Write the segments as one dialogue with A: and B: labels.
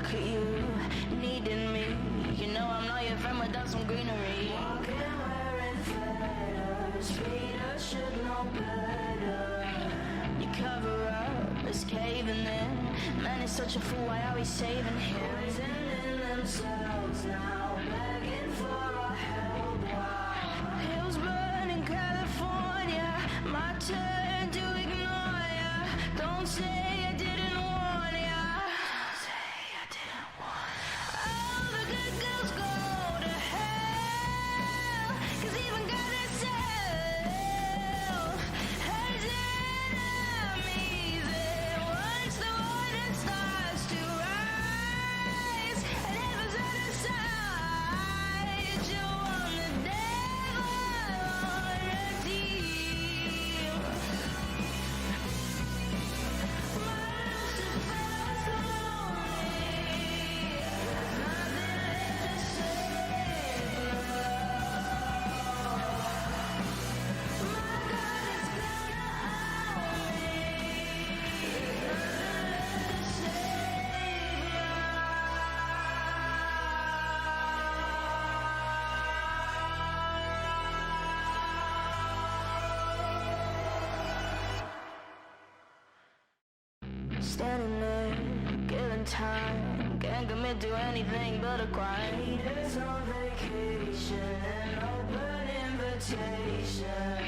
A: Look at you, needing me. You know I'm not your friend without some greenery. Walking wearing feathers, Peter should know better. You cover up, it's caving in. Man is such a fool, why are we saving him? Poisoning themselves now, begging for our help. Wow. Hills burn in California, my turn to ignore ya. Don't say I didn't warn ya. Don't say I didn't warn ya. All the good girls go to hell, 'cause even God itself has enemies. And once the water starts to rise and heaven's out of sight, you want the devil on your team. My Lucifer's lonely, there's nothing left to save love. My God is gonna own me, there's nothing left to save love. Standing there, killing time, can't commit to anything but a crime. Leaders on vacation, an open invitation.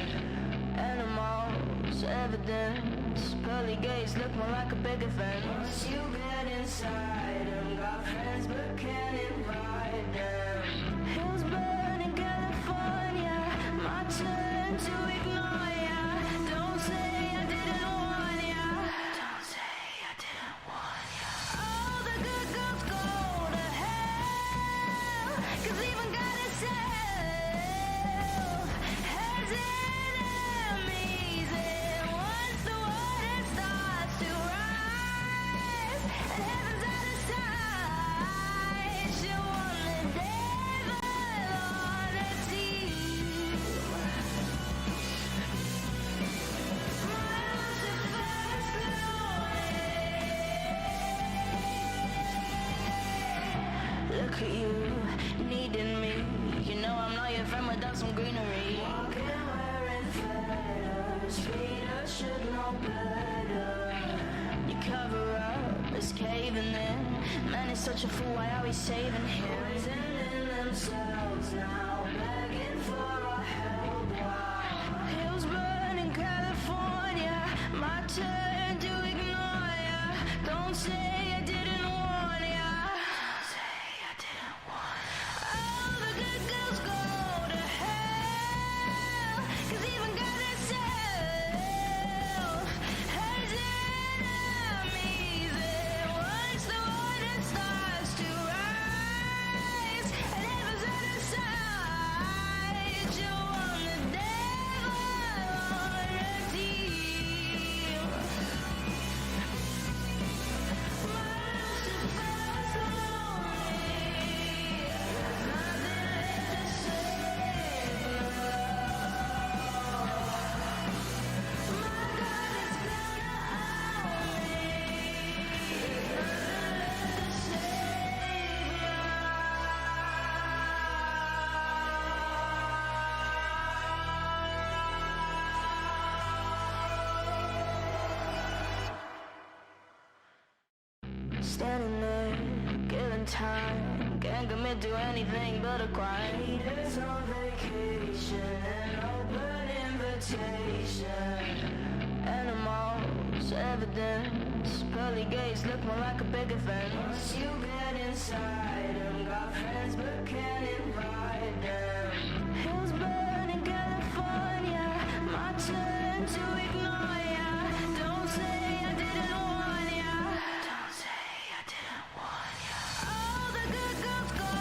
A: Animals, evidence, pearly gates look more like a big offense. Once you get inside them, got friends but can't invite them. Hills burn in California, my turn to ignore ya. Don't say I didn't warn ya. Don't say I didn't warn ya. All the good girls go to hell, 'cause even God itself has enemies. And once the water starts to rise and heaven's out of sight, you want the devil on a team. My Lucifer's lonely. Look at you, needing me. You know I'm not your friend without some greenery. Walking wearing feathers, Peter should know better. You cover up, it's caving in. Man is such a fool, why are we saving him? Poisoning themselves now, begging for our help. Wow. Hills burn in California, my turn to ignore ya. Don't say I didn't warn ya. Don't say I didn't warn ya. All the good girls go to hell, 'cause even God itself has enemies. And once the water starts to rise and heaven's out of sight, you want the devil on your team. My Lucifer's lonely, there's nothing left to save love. My God is gonna own me, there's nothing left to save love. Standing there, killing time, can't commit to anything but a crime. Leaders on vacation, an open invitation. Animals, evidence, pearly gates look more like a big offense. Once you get inside them, got friends but can't invite them. Hills burn in California, my turn to ignore ya. Don't say I didn't warn ya. Don't say I didn't warn ya. All the good girls go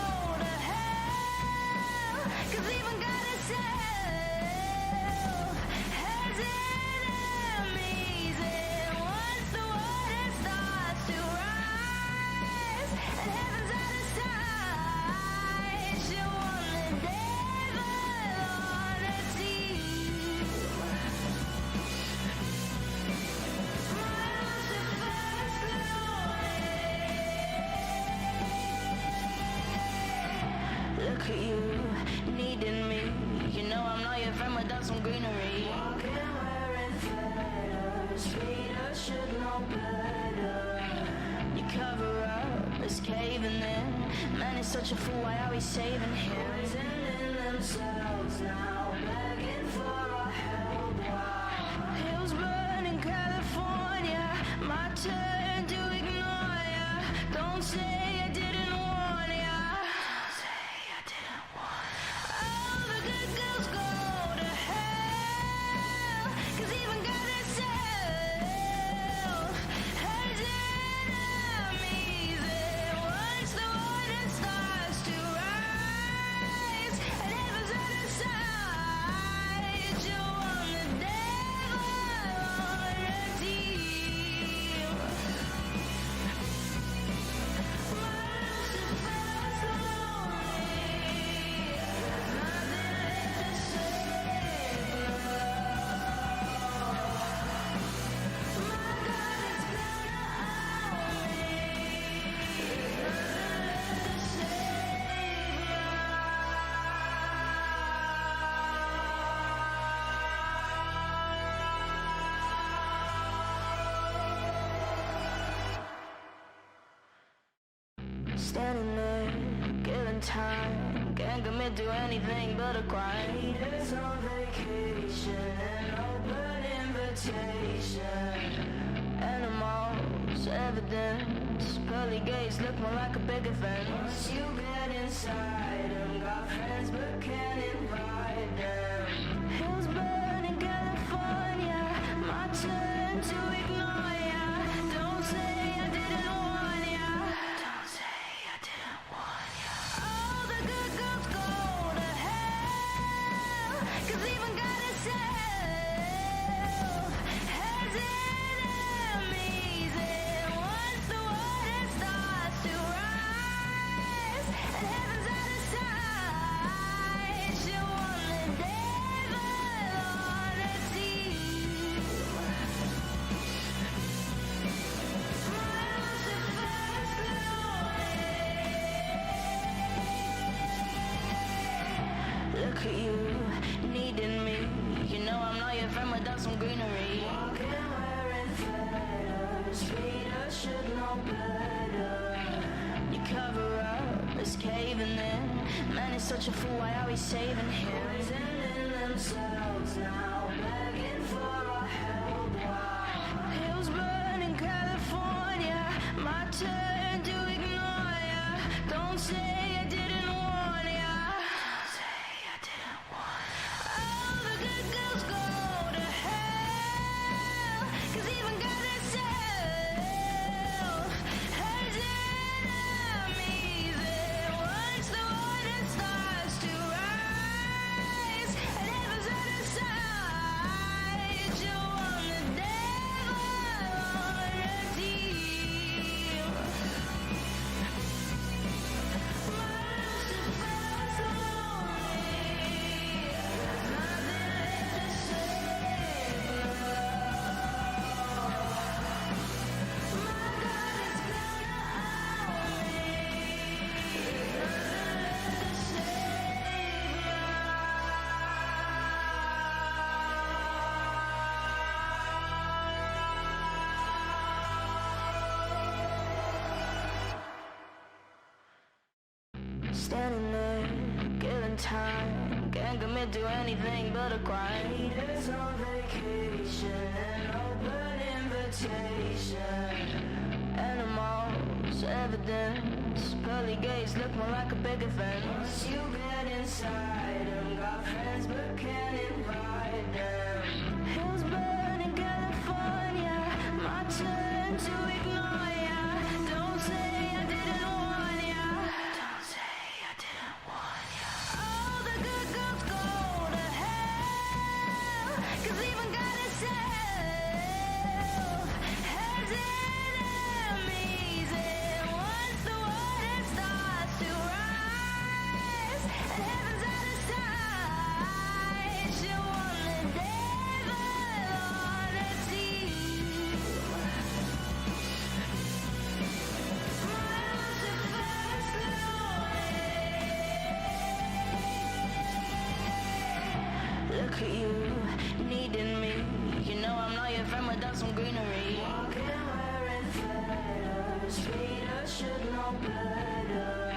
A: to hell, 'cause even God itself has enemies. And once the water starts to rise and heaven's out of sight, you want the devil on a team. Look at you, needing me. You know I'm not your friend without some greenery. Walking wearing feathers, Peter should know better. You cover up, is caving in. Man is such a fool, why are we saving him? Poisoning themselves now, begging for our help. Wow. Hills burn in California, my turn to ignore ya. Don't say I didn't warn ya. Don't say I didn't warn ya. All the good girls go to hell, 'cause even God himself has enemies. And once the water starts to rise and heaven's on the side, you want the devil on your team. My Lucifer's lonely, nothing left to save her. My God is gonna own me, nothing left to save her. Standing there, killing time, can't commit to anything but a crime. It's on vacation, an open invitation. Animals, evidence, pearly gates look more like a big offense. Once you get inside them, got friends but can't invite them. Hills burn in California, my turn to ignore ya. Don't say I didn't warn ya. Don't say I didn't warn ya. All the good girls go to hell, 'cause even God himself has enemies. And once the water starts to rise and heaven's out of sight, you want the devil on a team. My Lucifer's lonely. Look at you, needing me. You know I'm not your friend without some greenery. Walking wearing feathers, Peter should know better. You cover up, is caving in. Man is such a fool, why are we saving him? Poisoning themselves now, begging for our help. Wow. Hills burn in California, my turn to ignore ya. Don't say I didn't warn ya. Don't say I didn't warn ya. All the good girls go to hell, 'cause even God himself has enemies. And once the water starts to rise and heaven's on the side, you want the devil on your team. My Lucifer's lonely, nothing left to save her. My God is gonna own me, nothing left to save her. Standing there, killing time, can't commit to anything but a crime. It's on vacation, an open invitation. Animals, evidence, pearly gates look more like a big offense. Once you get inside them, got friends but can't invite them. Hills burn in California, my turn to ignore ya. Don't say I didn't warn ya. Don't say I didn't warn ya. All the good girls go to hell, 'cause even God himself has enemies. And once the water starts to rise and heaven's out of sight, you want the devil on a team. My Lucifer's lonely, Look at you, needing me. You know I'm not your friend without some greenery. Walking wearing feathers, Peter should know better.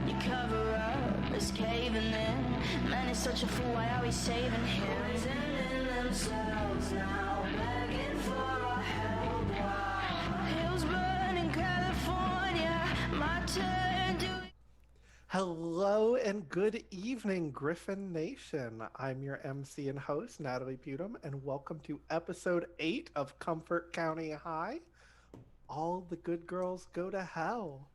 A: You cover up, it's caving in. Man, it's such a fool, why are we saving him? Poisoning themselves now, begging for our help. Wow. Hills burn in California, my turn to...
B: Hello and good evening, Griffin Nation. I'm your MC and host, Natalie Putum, and welcome to episode 8 of Comfort County High. All the good girls go to hell.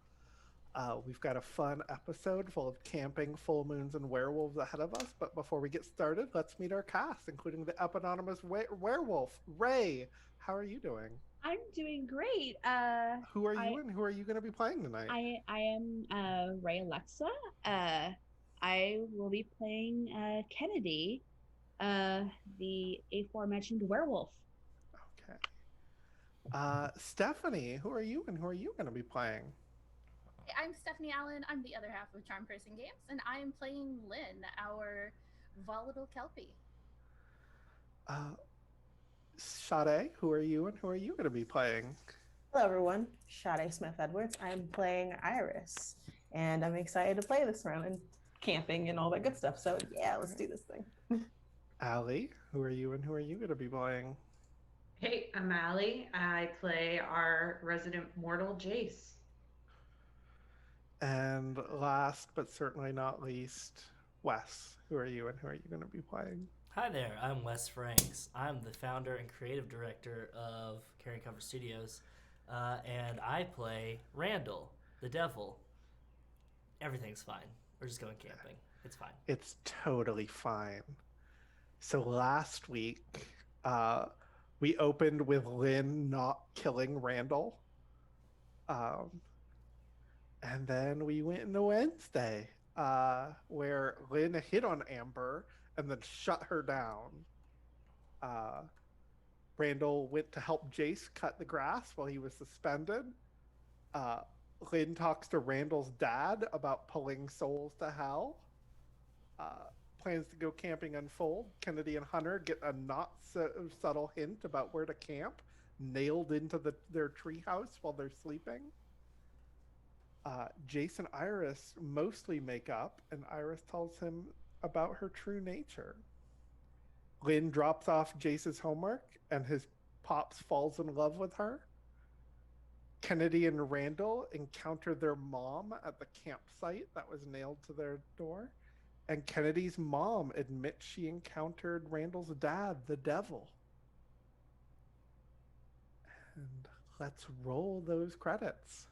B: We've got a fun episode full of camping, full moons, and werewolves ahead of us. But before we get started, let's meet our cast, including the eponymous werewolf, Ray. How are you doing?
C: I'm doing great.
B: Who are you and who are you going to be playing tonight?
C: I am Ray Alexa. I will be playing Kennedy, the aforementioned werewolf.
B: Okay. Stephanie, who are you and who are you going to be playing?
D: I'm Stephanie Allen. I'm the other half of Charm Person Games, and I am playing Lynn, our volatile Kelpie.
B: Sade, who are you and who are you going to be playing?
E: Hello, everyone. Sade Smith-Edwards. I'm playing Iris, and I'm excited to play this round and camping and all that good stuff. So, yeah, let's do this thing.
B: Allie, who are you and who are you going to be playing?
F: Hey, I'm Allie. I play our resident mortal, Jace.
B: And last but certainly not least, Wes, who are you and who are you going to be playing?
G: Hi there, I'm Wes Franks. I'm the founder and creative director of Carrion Studios, and I play Randall, the devil. Everything's fine. We're just going camping. It's fine.
B: It's totally fine. So last week, we opened with Lynn not killing Randall. And then we went into Wednesday, where Lynn hit on Amber and then shut her down. Randall went to help Jace cut the grass while he was suspended. Lynn talks to Randall's dad about pulling souls to hell. Plans to go camping unfold. Kennedy and Hunter get a not so subtle hint about where to camp, nailed into their treehouse while they're sleeping. Jace and Iris mostly make up, and Iris tells him about her true nature. Lynn drops off Jace's homework, and his pops falls in love with her. Kennedy and Randall encounter their mom at the campsite that was nailed to their door, and Kennedy's mom admits she encountered Randall's dad, the devil. And let's roll those credits.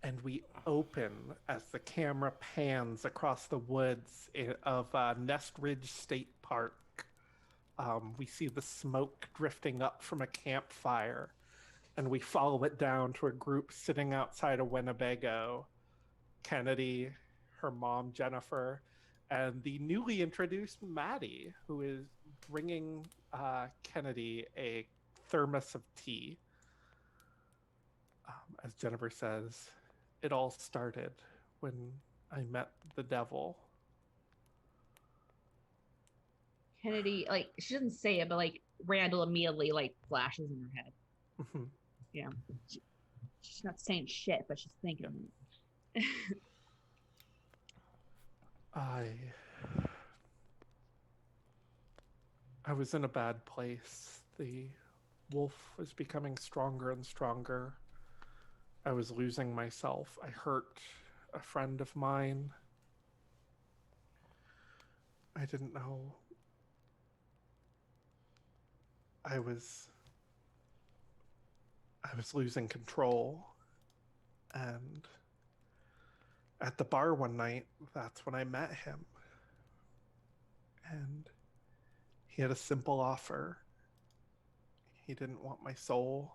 B: And we open as the camera pans across the woods of Nest Ridge State Park. We see the smoke drifting up from a campfire, and we follow it down to a group sitting outside of Winnebago. Kennedy, her mom, Jennifer, and the newly introduced Maddie, who is bringing Kennedy a thermos of tea. As Jennifer says, it all started when I met the devil.
C: Kennedy, like, she doesn't say it, but like Randall immediately like flashes in her head.
B: Mm-hmm.
C: Yeah, she's not saying shit, but she's thinking it.
B: I was in a bad place. The wolf was becoming stronger and stronger. I was losing myself. I hurt a friend of mine. I didn't know. I was losing control. And at the bar one night, that's when I met him. And he had a simple offer. He didn't want my soul.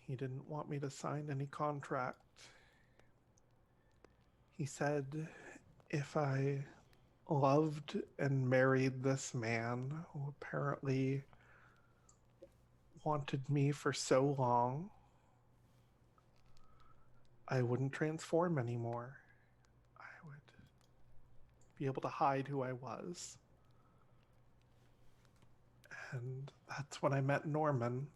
B: He didn't want me to sign any contract. He said if I loved and married this man who apparently wanted me for so long, I wouldn't transform anymore. I would be able to hide who I was. And that's when I met Norman.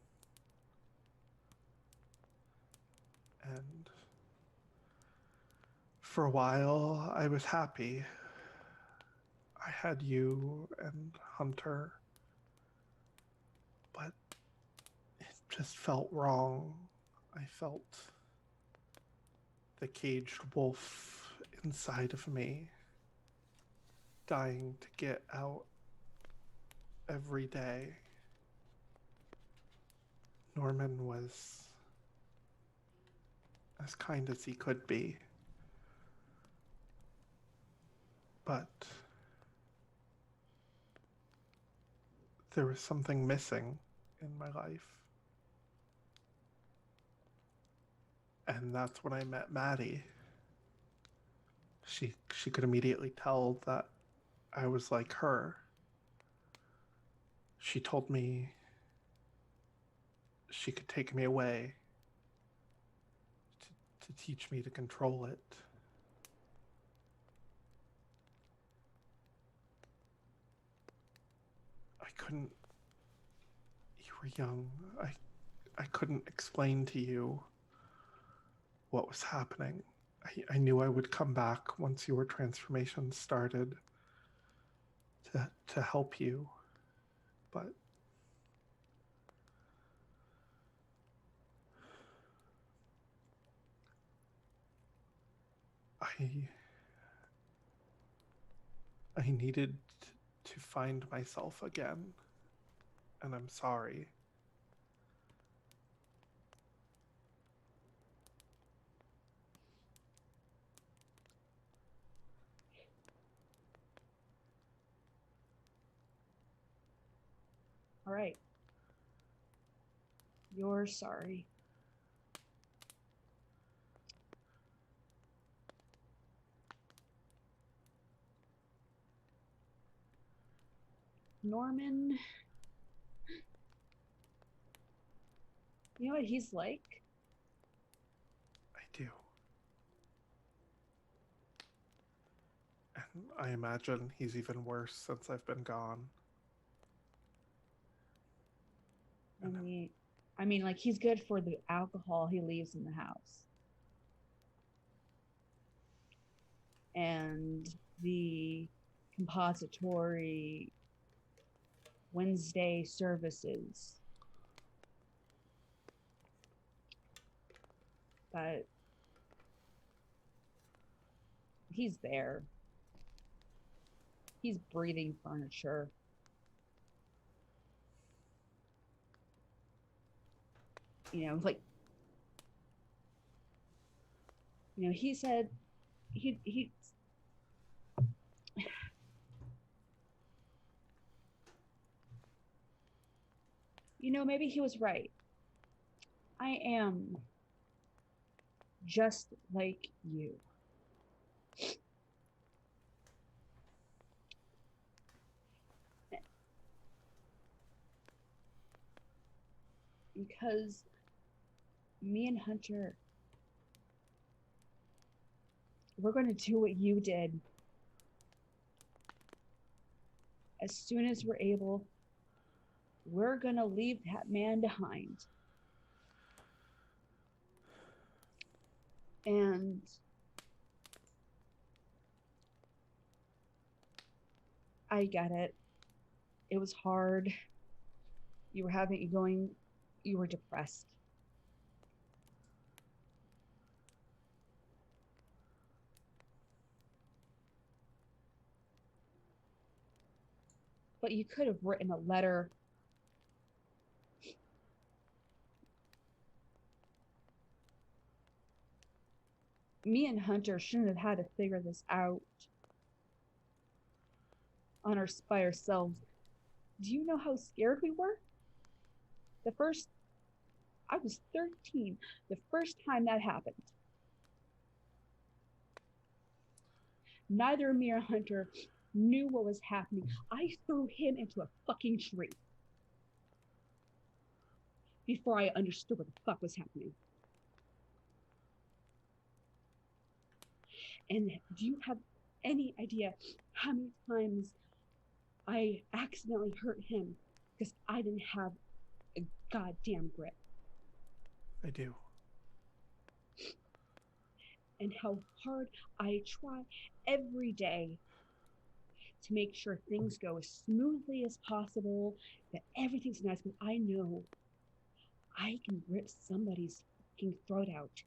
B: And for a while, I was happy. I had you and Hunter, but it just felt wrong. I felt the caged wolf inside of me, dying to get out every day. Norman was as kind as he could be, but there was something missing in my life. And that's when I met Maddie. She could immediately tell that I was like her. She told me she could take me away to teach me to control it. I couldn't. You were young. I couldn't explain to you what was happening. I knew I would come back once your transformation started to help you, but I needed to find myself again, and I'm sorry.
C: All right. You're sorry. Norman, you know what he's like?
B: I do. And I imagine he's even worse since I've been gone.
C: I mean, like he's good for the alcohol he leaves in the house. And the compository Wednesday services. But he's there. He's breathing furniture. You know, like, you know, he said he you know, maybe he was right. I am just like you. Because me and Hunter, we're going to do what you did. As soon as we're able, we're going to leave that man behind. And I get it.
H: It was hard. You were depressed. But you could have written a letter. Me and Hunter shouldn't have had to figure this out by ourselves. Do you know how scared we were? I was 13 the first time that happened. Neither me or Hunter knew what was happening. I threw him into a fucking tree before I understood what the fuck was happening. And do you have any idea how many times I accidentally hurt him because I didn't have a goddamn grip?
B: I do.
H: And how hard I try every day to make sure things go as smoothly as possible, that everything's nice, but I know I can rip somebody's fucking throat out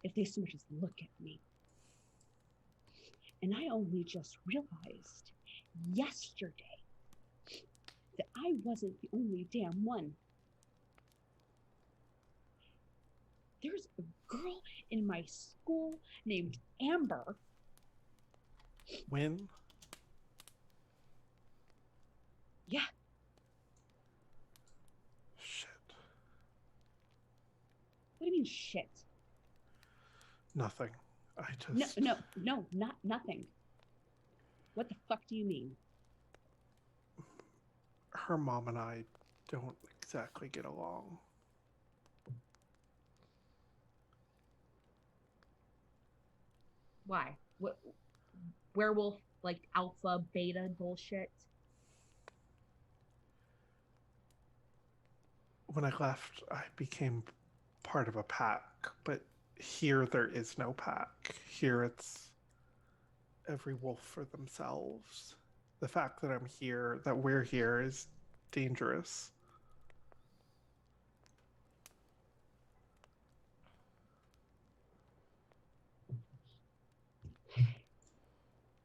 H: if they so much as look at me. And I only just realized yesterday that I wasn't the only damn one. There's a girl in my school named Amber.
B: When?
H: Yeah.
B: Shit.
H: What do you mean shit?
B: Nothing. I just...
H: No, not nothing. What the fuck do you mean?
B: Her mom and I don't exactly get along.
H: Why? What werewolf like alpha beta bullshit?
B: When I left, I became part of a pack, but here there is no pack. Here it's every wolf for themselves. The fact that I'm here, that we're here, is dangerous.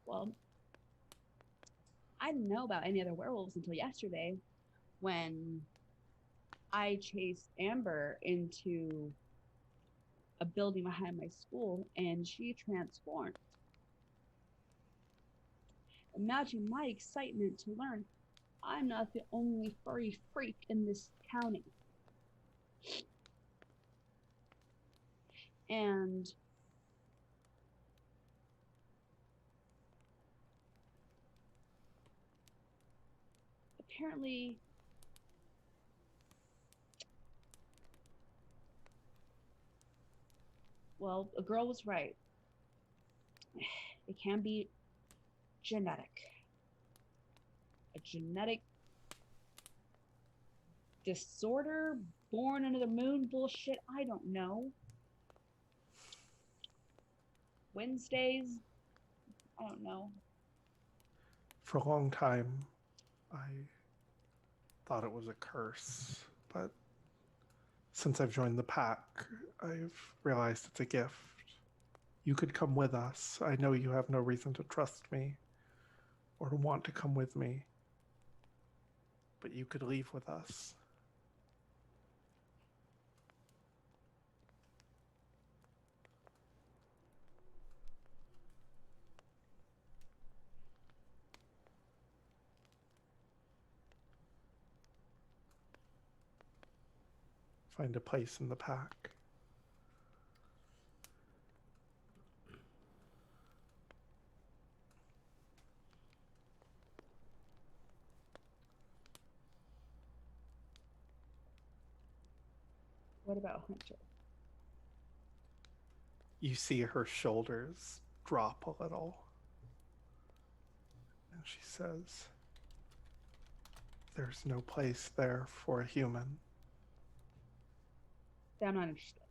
H: Well, I didn't know about any other werewolves until yesterday when I chased Amber into a building behind my school and she transformed. Imagine my excitement to learn I'm not the only furry freak in this county. And apparently well, a girl was right. It can be genetic. A genetic disorder, born under the moon bullshit, I don't know. Wednesdays, I don't know.
B: For a long time, I thought it was a curse, but since I've joined the pack, I've realized it's a gift. You could come with us. I know you have no reason to trust me or to want to come with me, but you could leave with us. Find a place in the pack.
H: What about Hunter?
B: You see her shoulders drop a little. And she says, "There's no place there for a human."
H: Then I'm not interested.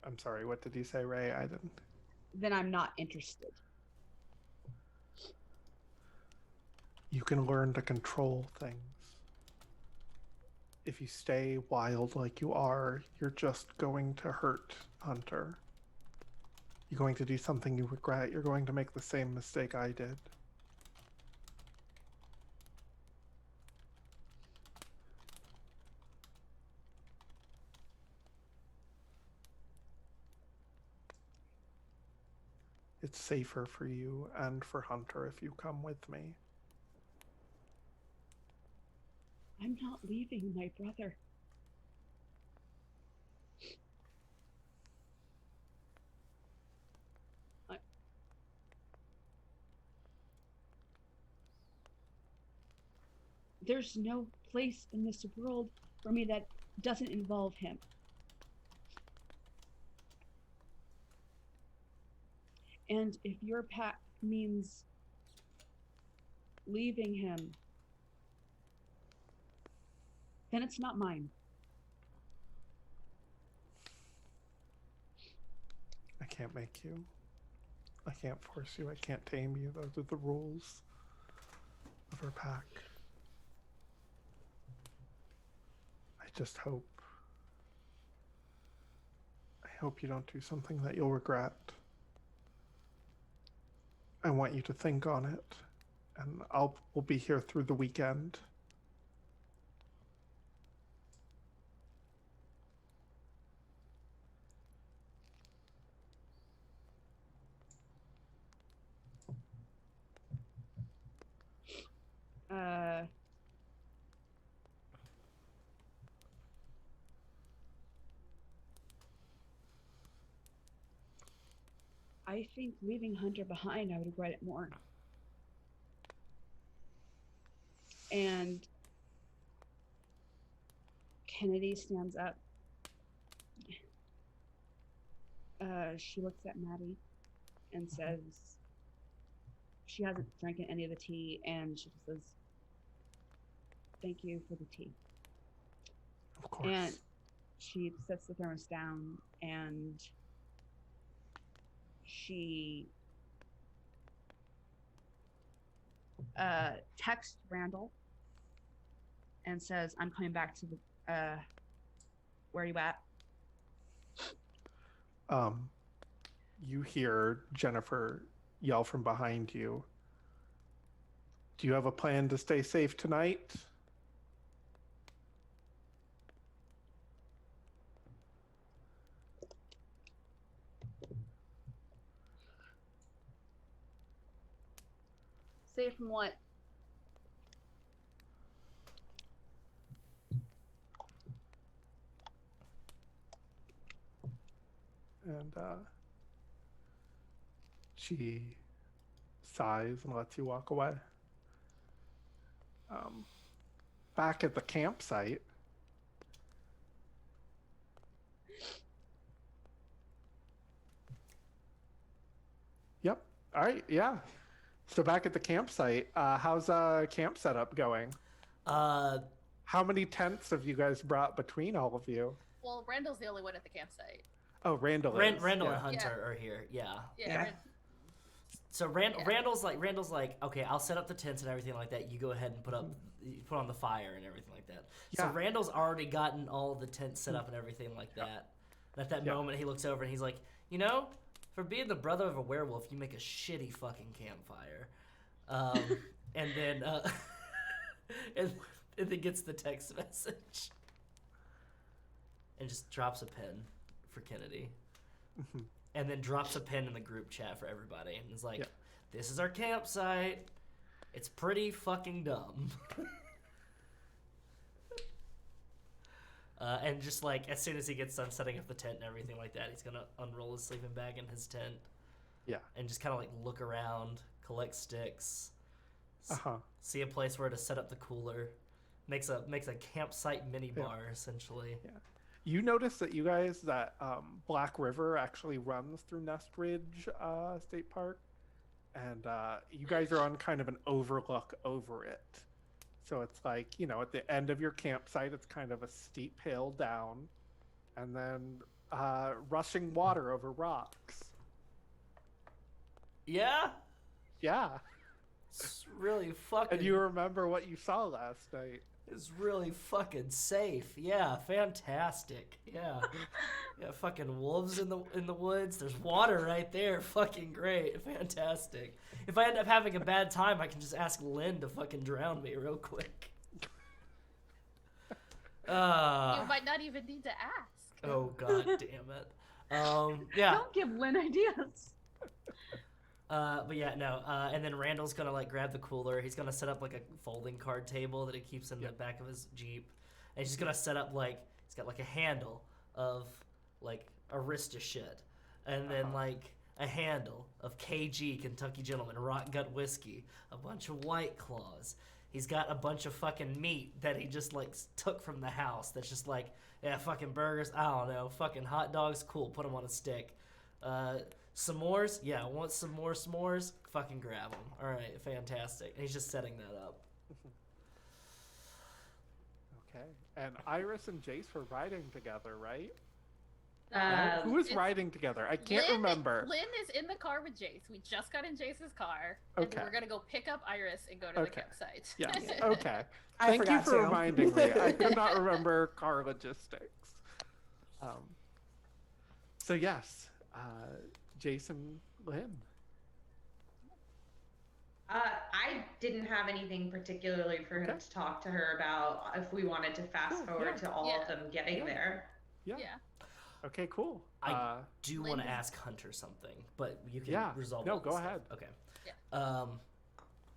B: I'm sorry, what did you say, Ray? I didn't.
H: Then I'm not interested.
B: You can learn to control things. If you stay wild like you are, you're just going to hurt Hunter. You're going to do something you regret. You're going to make the same mistake I did. It's safer for you and for Hunter if you come with me.
H: I'm not leaving my brother. There's no place in this world for me that doesn't involve him. And if your pact means leaving him, then it's not mine.
B: I can't make you. I can't force you. I can't tame you. Those are the rules of our pack. I just hope. I hope you don't do something that you'll regret. I want you to think on it, and we'll be here through the weekend.
H: I think leaving Hunter behind, I would regret it more. And Kennedy stands up. She looks at Maddie and says, she hasn't drank any of the tea, and she just says, "Thank you for the tea."
B: Of course.
H: And she sets the thermos down, and she texts Randall and says, "I'm coming back to the where are you at?"
B: You hear Jennifer yell from behind you. Do you have a plan to stay safe tonight?
H: Safe from what?
B: And she sighs and lets you walk away. Back at the campsite, yep. All right, yeah. So back at the campsite, how's camp setup going? How many tents have you guys brought between all of you?
D: Well, Randall's the only one at the campsite.
B: Oh, Randall is.
G: Randall
B: yeah.
G: and Hunter are here. Yeah.
D: Yeah.
G: So Randall's like, okay, I'll set up the tents and everything like that. You go ahead and put on the fire and everything like that.
B: Yeah.
G: So Randall's already gotten all the tents set up and everything like that. And at that moment, he looks over and he's like, for being the brother of a werewolf, you make a shitty fucking campfire. And then and then gets the text message and just drops a pin for Kennedy. And then drops a pin in the group chat for everybody. And is like, this is our campsite. It's pretty fucking dumb. And just like, as soon as he gets done setting up the tent and everything like that, he's going to unroll his sleeping bag in his tent.
B: Yeah.
G: And just kind of like look around, collect sticks,
B: Uh-huh.
G: see a place where to set up the cooler. Makes a campsite mini bar, essentially.
B: Yeah. You notice that Black River actually runs through Nest Ridge State Park, and you guys are on kind of an overlook over it. So it's like, at the end of your campsite, it's kind of a steep hill down, and then rushing water over rocks.
G: Yeah?
B: Yeah.
G: It's really fucking.
B: And you remember what you saw last night.
G: It's really fucking safe. Yeah, fantastic. Yeah. Yeah, fucking wolves in the woods. There's water right there. Fucking great. Fantastic. If I end up having a bad time, I can just ask Lynn to fucking drown me real quick.
D: You might not even need to ask.
G: Oh god damn it. Yeah.
H: Don't give Lynn ideas.
G: But yeah, no. And then Randall's gonna like grab the cooler. He's gonna set up like a folding card table that he keeps in the back of his Jeep, and he's just gonna set up like he's got like a handle of like Arista shit, and then like a handle of KG Kentucky Gentleman Rock Gut Whiskey, a bunch of White Claws. He's got a bunch of fucking meat that he just like took from the house. That's just like fucking burgers. I don't know, fucking hot dogs. Cool, put them on a stick. S'mores? Yeah, want some more s'mores? Fucking grab them. All right, fantastic. And he's just setting that up.
B: Okay. And Iris and Jace were riding together, right? Who
F: Um,
B: was riding together? I can't remember.
D: Lynn is in the car with Jace. We just got in Jace's car. And
B: Okay.
D: then we're going to go pick up Iris and go to the
B: Okay.
D: campsite.
B: Yes. Okay.
E: I
B: Thank you
E: forgot
B: for
E: to.
B: reminding me. I could not remember car logistics. So yes, Jason, Lynn.
F: I didn't have anything particularly for him
B: Okay.
F: to talk to her about if we wanted to fast
B: Cool,
F: forward
B: yeah.
F: to all
D: Yeah.
F: of them getting
B: Yeah.
F: there.
B: Yeah. Okay. Cool.
G: I do want to
D: Lynn-
G: ask Hunter something, but you can
B: Yeah.
G: resolve
B: No,
G: all this
B: go
G: stuff.
B: ahead.
G: Okay.
D: Yeah.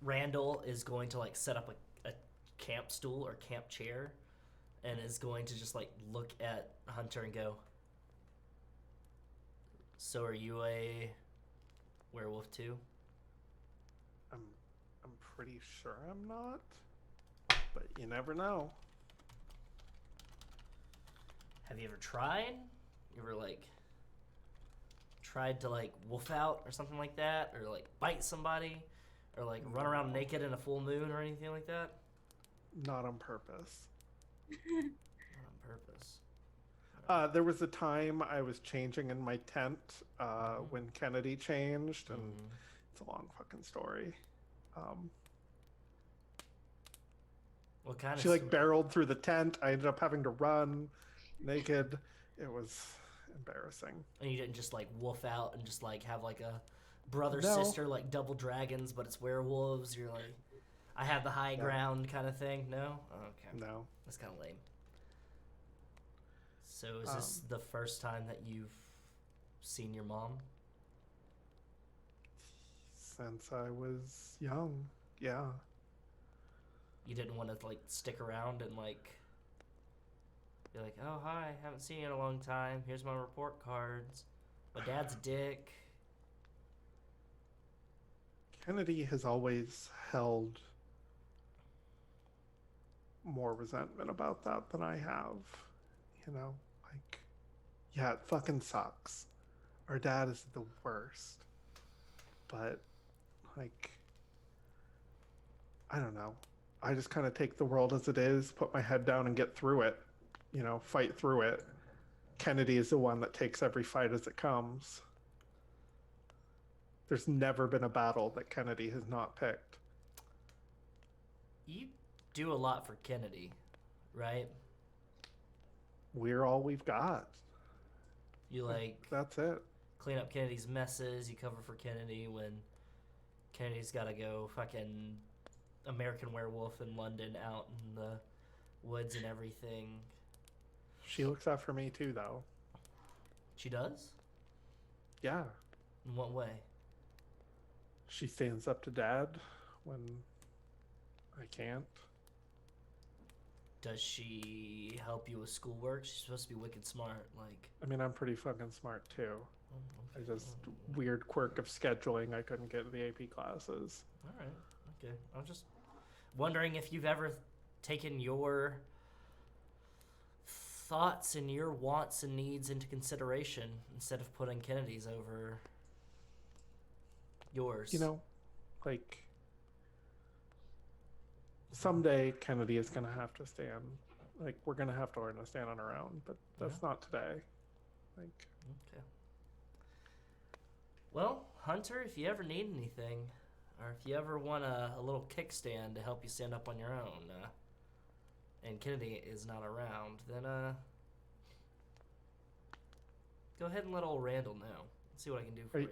G: Randall is going to like set up a camp stool or camp chair, and is going to just like look at Hunter and go, "So are you a werewolf too?"
B: I'm pretty sure I'm not, but you never know.
G: Have you ever tried? You ever like tried to like wolf out or something like that, or like bite somebody, or like run around naked in a full moon or anything like that?
B: Not on purpose.
G: Not on purpose.
B: There was a time I was changing in my tent when Kennedy changed, and it's a long fucking story.
G: What kind
B: She
G: of
B: like
G: story?
B: barreled through the tent. I ended up having to run naked. It was embarrassing.
G: And you didn't just like wolf out and just like have like a brother
B: No.
G: sister like double dragons, but it's werewolves. You're like, I have the high ground kind of thing. No, oh, okay,
B: No.
G: that's kind of lame. So is this the first time that you've seen your mom?
B: Since I was young. Yeah.
G: You didn't want to like stick around and like be like, oh hi, haven't seen you in a long time. Here's my report cards. My dad's a dick.
B: Kennedy has always held more resentment about that than I have. You know, like, yeah, it fucking sucks. Our dad is the worst. But, like, I don't know. I just kind of take the world as it is, put my head down and get through it. You know, fight through it. Kennedy is the one that takes every fight as it comes. There's never been a battle that Kennedy has not picked.
G: You do a lot for Kennedy, right?
B: We're all we've got.
G: You like
B: That's it.
G: clean up Kennedy's messes. You cover for Kennedy when Kennedy's got to go fucking American Werewolf in London out in the woods and everything.
B: She looks out for me too, though.
G: She does?
B: Yeah.
G: In what way?
B: She stands up to Dad when I can't.
G: Does she help you with schoolwork? She's supposed to be wicked smart. Like,
B: I mean, I'm pretty fucking smart too. I
G: okay.
B: just weird quirk of scheduling. I couldn't get the AP classes.
G: All right. Okay. I'm just wondering if you've ever taken your thoughts and your wants and needs into consideration instead of putting Kennedy's over yours.
B: You know, like someday Kennedy is gonna have to stand. Like we're gonna have to learn to stand on our own, but that's not today. Like
G: Okay. Well, Hunter, if you ever need anything, or if you ever want a little kickstand to help you stand up on your own, and Kennedy is not around, then go ahead and let old Randall know. See what I can do for you.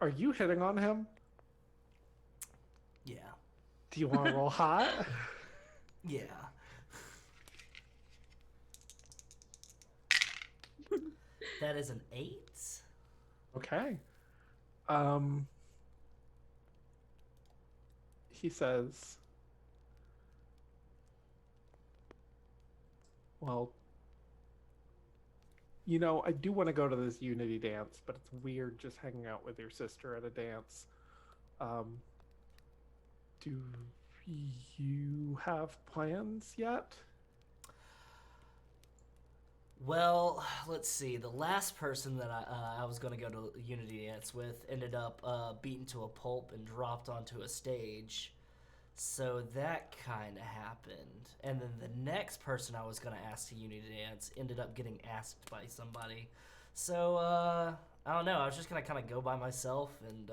B: Are you hitting on him?
G: Yeah.
B: Do you want to roll hot?
G: Yeah. That is an 8.
B: Okay. He says, well, I do want to go to this Unity dance, but it's weird just hanging out with your sister at a dance. Do you have plans yet?
G: Well, let's see. The last person that I was going to go to Unity Dance with ended up beaten to a pulp and dropped onto a stage. So that kind of happened. And then the next person I was going to ask to Unity Dance ended up getting asked by somebody. So, I don't know. I was just going to kind of go by myself and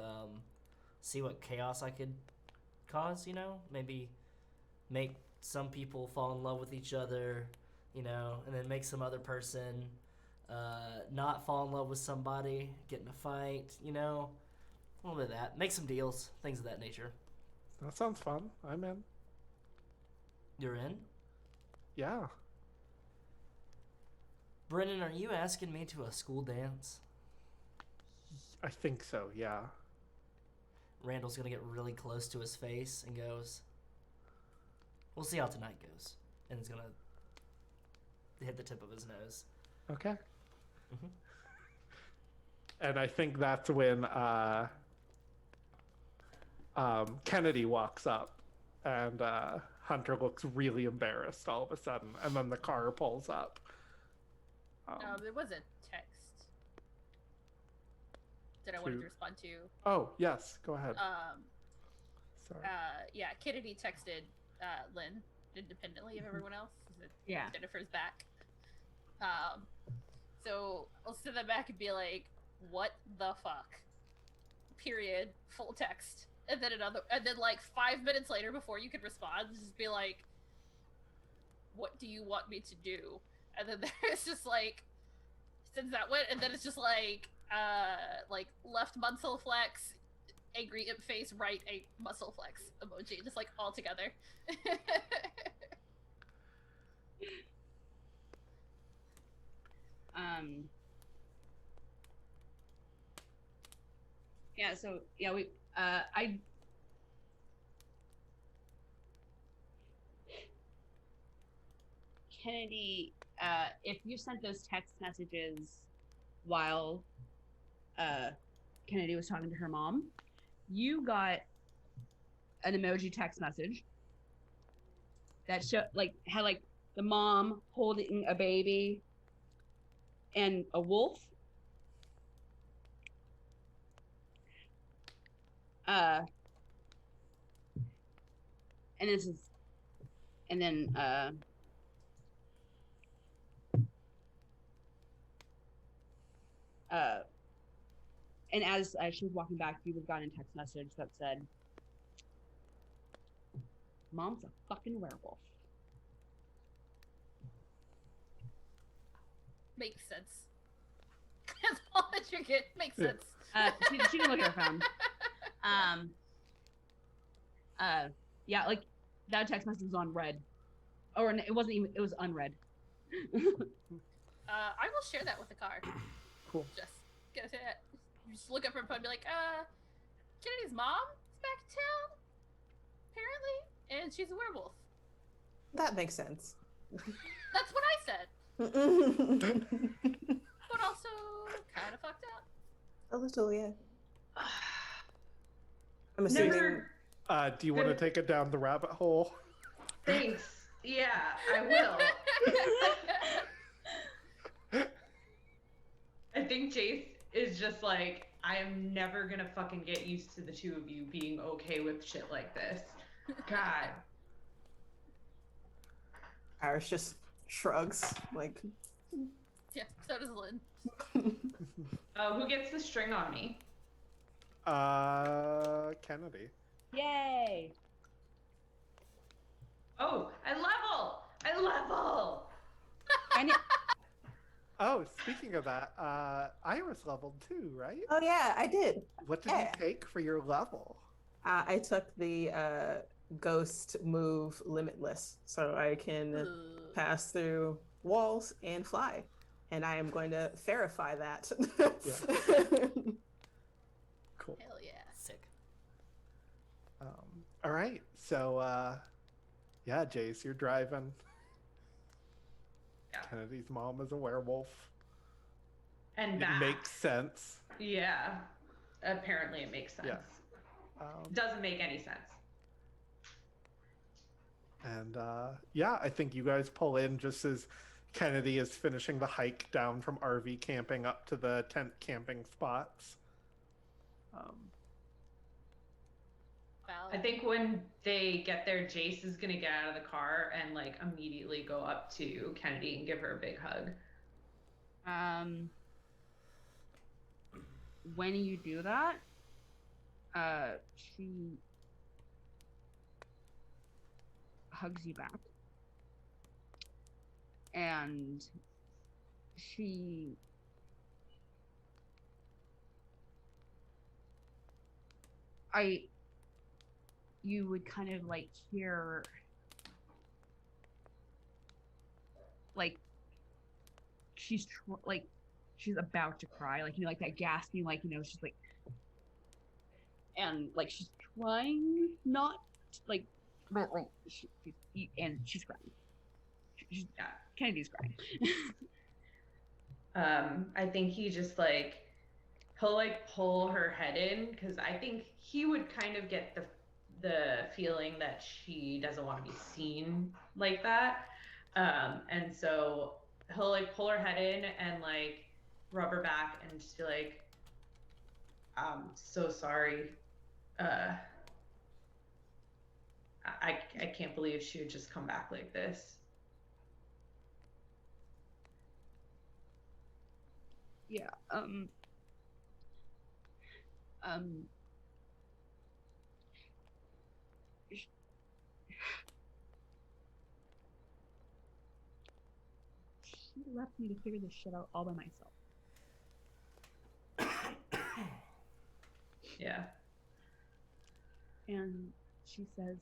G: see what chaos I could cause, Maybe make some people fall in love with each other, and then make some other person not fall in love with somebody, get in a fight, a little bit of that. Make some deals, things of that nature.
B: That sounds fun. I'm in.
G: You're in?
B: Yeah.
G: Brennan, are you asking me to a school dance?
B: I think so, yeah.
G: Randall's gonna get really close to his face and goes, we'll see how tonight goes. And he's gonna hit the tip of his nose.
B: Okay.
G: Mm-hmm.
B: And I think that's when Kennedy walks up, and Hunter looks really embarrassed all of a sudden, and then the car pulls up.
D: There was a text that I wanted to respond to.
B: Oh, yes, go ahead. Sorry.
D: Yeah, Kennedy texted Lynn independently of everyone else.
C: Yeah.
D: Jennifer's back. So I'll send that back and be like, what the fuck? Period. Full text. And then like 5 minutes later, before you could respond, just be like, what do you want me to do? And then there's just like, sends that one, and then it's just like left muscle flex, angry imp face, right a muscle flex emoji, just like all together.
H: Yeah, so yeah, Kennedy, if you sent those text messages while Kennedy was talking to her mom, you got an emoji text message that had the mom holding a baby and a wolf. And as she was walking back, you would have gotten a text message that said, "Mom's a fucking werewolf."
D: Makes sense. That's all that you get. Makes sense.
H: She didn't look at her phone. Yeah, like that text message was on red, or it wasn't even. It was unread.
D: I will share that with the car.
B: Cool.
D: Just look up her phone and be like, Kennedy's mom is back in town, apparently, and she's a werewolf.
E: That makes sense.
D: That's what I said. But also kind of fucked up.
E: A little, yeah. I'm assuming.
B: Do you want to take it down the rabbit hole?
F: Thanks. Yeah, I will. I think Jace is just like, I am never gonna fucking get used to the two of you being okay with shit like this. God.
E: Iris just shrugs, like.
D: Yeah, so does Lynn.
F: Who gets the string on me?
B: Kennedy.
H: Yay!
F: Oh, I level! I level!
H: I need.
B: Oh, speaking of that, Iris leveled too, right?
E: Oh yeah, I did.
B: What did
E: Yeah.
B: you take for your level?
E: I took the ghost move limitless, so I can
D: Ugh.
E: pass through walls and fly. And I am going to verify that.
B: Cool.
D: Hell yeah.
G: Sick.
B: All right. So, yeah, Jace, you're driving.
F: Yeah.
B: Kennedy's mom is a werewolf.
F: And
B: It
F: back.
B: makes sense.
F: Yeah. Apparently it makes sense.
B: Yeah.
F: Doesn't make any sense.
B: And yeah, I think you guys pull in just as Kennedy is finishing the hike down from RV camping up to the tent camping spots.
F: I think when they get there, Jace is gonna get out of the car and like immediately go up to Kennedy and give her a big hug.
H: When you do that, she hugs you back, and you would kind of like hear like she's about to cry, like, you know, like that gasping, like, you know, she's like, and like she's trying not like, but like and she's crying. She's,
F: Yeah.
H: Kennedy's crying.
F: I think he just like he'll like pull her head in because I think he would kind of get the feeling that she doesn't want to be seen like that. And so he'll like pull her head in and like rub her back and just be like, I'm so sorry. I can't believe she would just come back like this.
H: Yeah. She left me to figure this shit out all by myself.
F: Yeah.
H: And she says,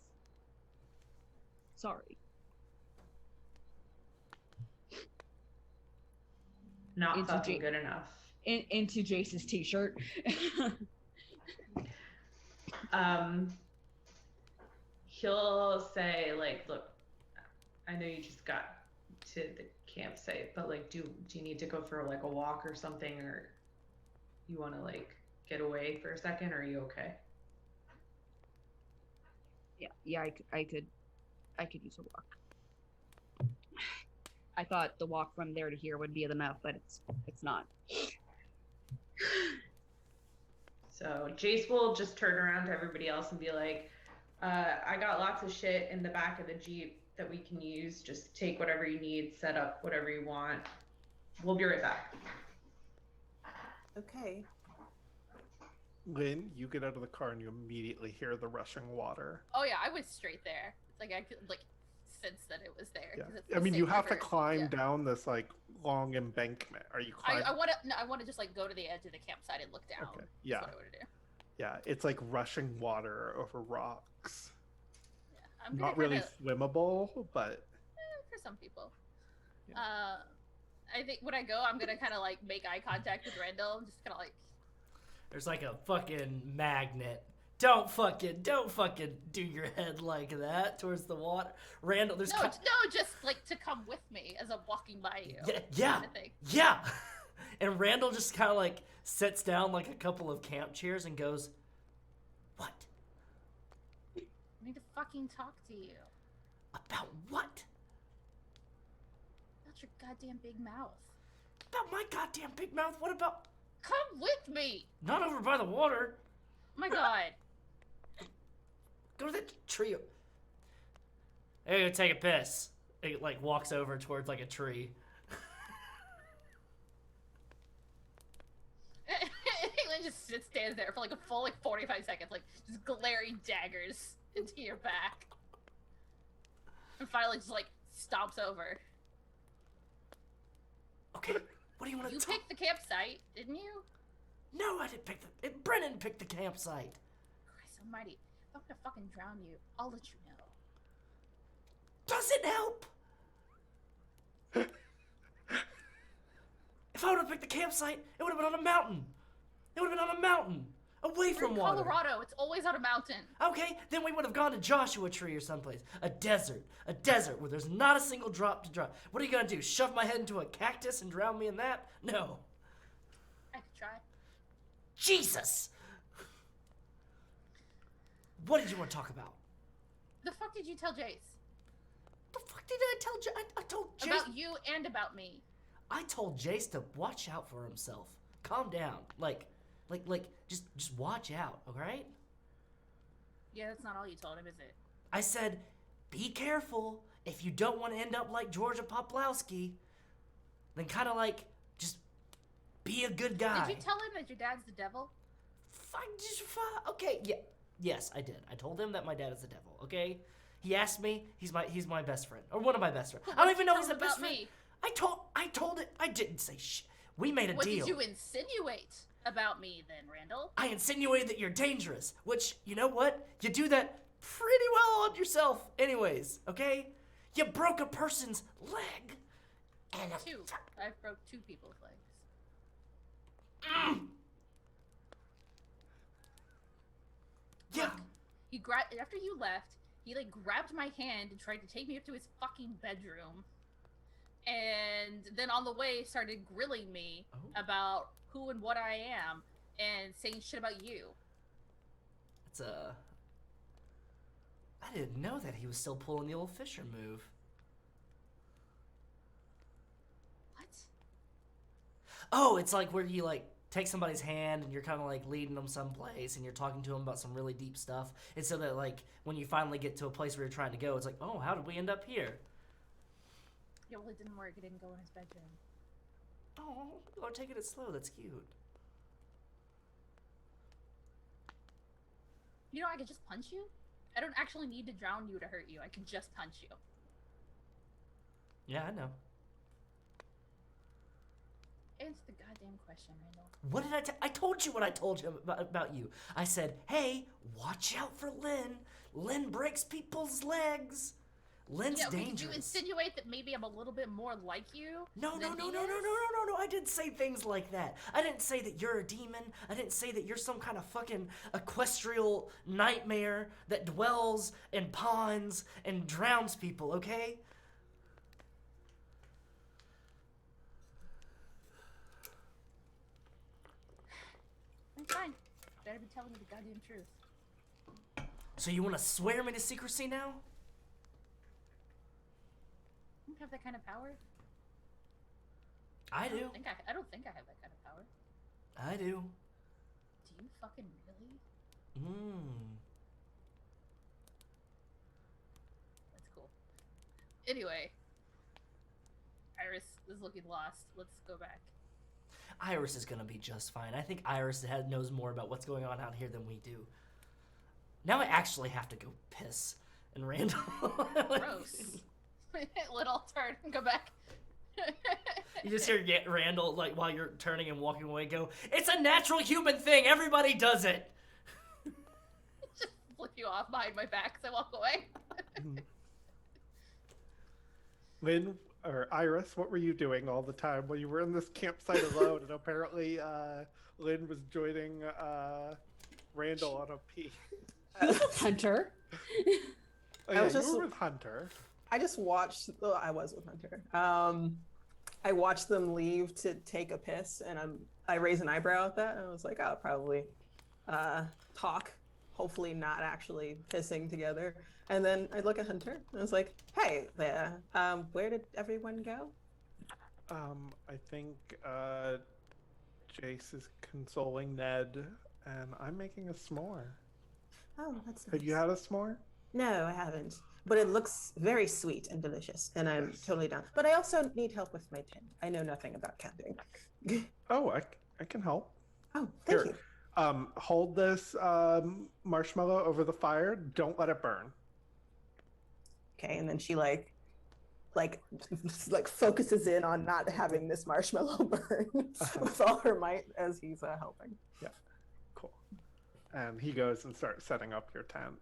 H: sorry.
F: Not
H: Into
F: fucking good enough.
H: Into Jace's t-shirt.
F: He'll say like, look, I know you just got to the campsite, but like, do you need to go for like a walk or something, or you want to like get away for a second, or are you okay?
H: Yeah, I could use a walk. I thought the walk from there to here would be enough, but it's not.
F: So Jace will just turn around to everybody else and be like, I got lots of shit in the back of the Jeep that we can use. Just take whatever you need, set up whatever you want. We'll be right back.
E: Okay.
B: Lynn, you get out of the car and you immediately hear the rushing water.
D: Oh yeah, I was straight there. It's like I could like sense that it was there.
B: Yeah.
D: 'cause it's
B: I
D: the
B: mean,
D: same
B: you have to
D: river.
B: climb
D: Yeah.
B: down this like long embankment. Are you climbing?
D: I want to just like go to the edge of the campsite and look down.
B: Okay.
D: That's
B: Yeah.
D: what I want to do.
B: Yeah, it's like rushing water over rocks.
D: Yeah. I'm
B: Not
D: gonna
B: really
D: kinda,
B: swimmable, but
D: for some people.
B: Yeah.
D: I think when I go, I'm gonna kind of like make eye contact with Randall and just kind of like.
G: There's like a fucking magnet. Don't fucking do your head like that towards the water. Randall, there's
D: No, just like to come with me as I'm walking by you.
G: Yeah.
D: Kind of thing.
G: Yeah. And Randall just kind of like sits down like a couple of camp chairs and goes, "What?
D: I need to fucking talk to you.
G: About what?
D: About your goddamn big mouth.
G: About my goddamn big mouth? What about?
D: Come with me.
G: Not over by the water.
D: Oh my god.
G: Go to that tree. I gotta go take a piss." It like walks over towards like a tree.
D: Caitlin just it stands there for like a full 45 seconds, like just glaring daggers into your back. And finally just like stomps over.
G: Okay, what do you want to
D: You
G: talk?
D: picked the campsite, didn't you?
G: No, I didn't pick the. Brennan picked the campsite.
D: Christ almighty. If I'm gonna fucking drown you, I'll let you know.
G: Does it help? If I would have picked the campsite, it would have been on a mountain. It would have been on a mountain, away
D: We're
G: from
D: in
G: water.
D: Colorado, it's always on a mountain.
G: Okay, then we would have gone to Joshua Tree or someplace. A desert where there's not a single drop to drop. What are you gonna do? Shove my head into a cactus and drown me in that? No.
D: I could try.
G: Jesus! What did you want to talk about?
D: The fuck did you tell Jace?
G: The fuck did I tell I told Jace.
D: About you and about me.
G: I told Jace to watch out for himself. Calm down. Just watch out, alright?
D: Yeah, that's not all you told him, is it?
G: I said, be careful. If you don't want to end up like Georgia Poplowski, then kind of like, just be a good guy.
D: Did you tell him that your dad's the devil?
G: Okay, yeah. Yes, I did. I told him that my dad is the devil, okay? He asked me, he's my best friend. Or one of my best friends. I don't even know
D: Tell
G: he's the
D: him
G: best
D: about
G: friend.
D: me.
G: I told it. I didn't say shit. We made a
D: What
G: deal.
D: did you insinuate about me then, Randall?
G: I insinuated that you're dangerous, which, you know what? You do that pretty well on yourself anyways, okay? You broke a person's leg. And
D: Two. I broke 2 people's legs.
G: Yeah.
D: Look, he grabbed after you left. He like grabbed my hand and tried to take me up to his fucking bedroom, and then on the way started grilling me about who and what I am and saying shit about you.
G: It's I didn't know that he was still pulling the old Fisher move.
D: What?
G: Oh, it's like where you like take somebody's hand and you're kind of like leading them someplace and you're talking to them about some really deep stuff. And so that like when you finally get to a place where you're trying to go, it's like, oh, how did we end up here?
D: Yeah, well, it didn't work. It didn't go in his bedroom.
G: Oh, or taking it slow. That's cute.
D: You know, I could just punch you. I don't actually need to drown you to hurt you. I can just punch you.
G: Yeah, I know.
D: Answer the goddamn question, Randall.
G: What did I told you what I told you about you. I said, hey, watch out for Lynn. Lynn breaks people's legs. Lynn's
D: okay,
G: dangerous.
D: Did you insinuate that maybe I'm a little bit more like you?
G: No. I didn't say things like that. I didn't say that you're a demon. I didn't say that you're some kind of fucking equestrial nightmare that dwells in ponds and drowns people, okay?
D: I'm fine. Better be telling me the goddamn truth.
G: So you want to swear me to secrecy now?
D: I don't have that kind of power.
G: I do.
D: I don't think I have that kind of power.
G: I do.
D: Do you fucking really? That's cool. Anyway, Iris is looking lost. Let's go back.
G: Iris is gonna be just fine. I think Iris knows more about what's going on out here than we do. Now I actually have to go piss. And Randall...
D: Gross. Little turn and go back.
G: You just hear Randall, like, while you're turning and walking away, go, it's a natural human thing! Everybody does it!
D: Just flip you off behind my back as I walk away.
B: Lynn, or Iris, what were you doing all the time when you were in this campsite alone? And apparently, Lynn was joining Randall on a pee.
H: Hunter.
B: Oh, yeah,
E: was
B: you
E: just-
B: were with Hunter.
E: I just watched. Oh, I was with Hunter. I watched them leave to take a piss, and I raised an eyebrow at that, and I was like, I'll probably talk. Hopefully, not actually pissing together. And then I look at Hunter, and I was like, Hey there. Where did everyone go?
B: I think Jace is consoling Ned, and I'm making a s'more.
E: Oh, that's nice.
B: Have you had a s'more?
E: No, I haven't. But it looks very sweet and delicious, and I'm totally down. But I also need help with my tent. I know nothing about camping.
B: Oh, I can help.
E: Oh, thank
B: Here.
E: you.
B: Hold this marshmallow over the fire. Don't let it burn.
E: Okay, and then she like focuses in on not having this marshmallow burn with all her might as he's helping.
B: Yeah, cool. And he goes and starts setting up your tent.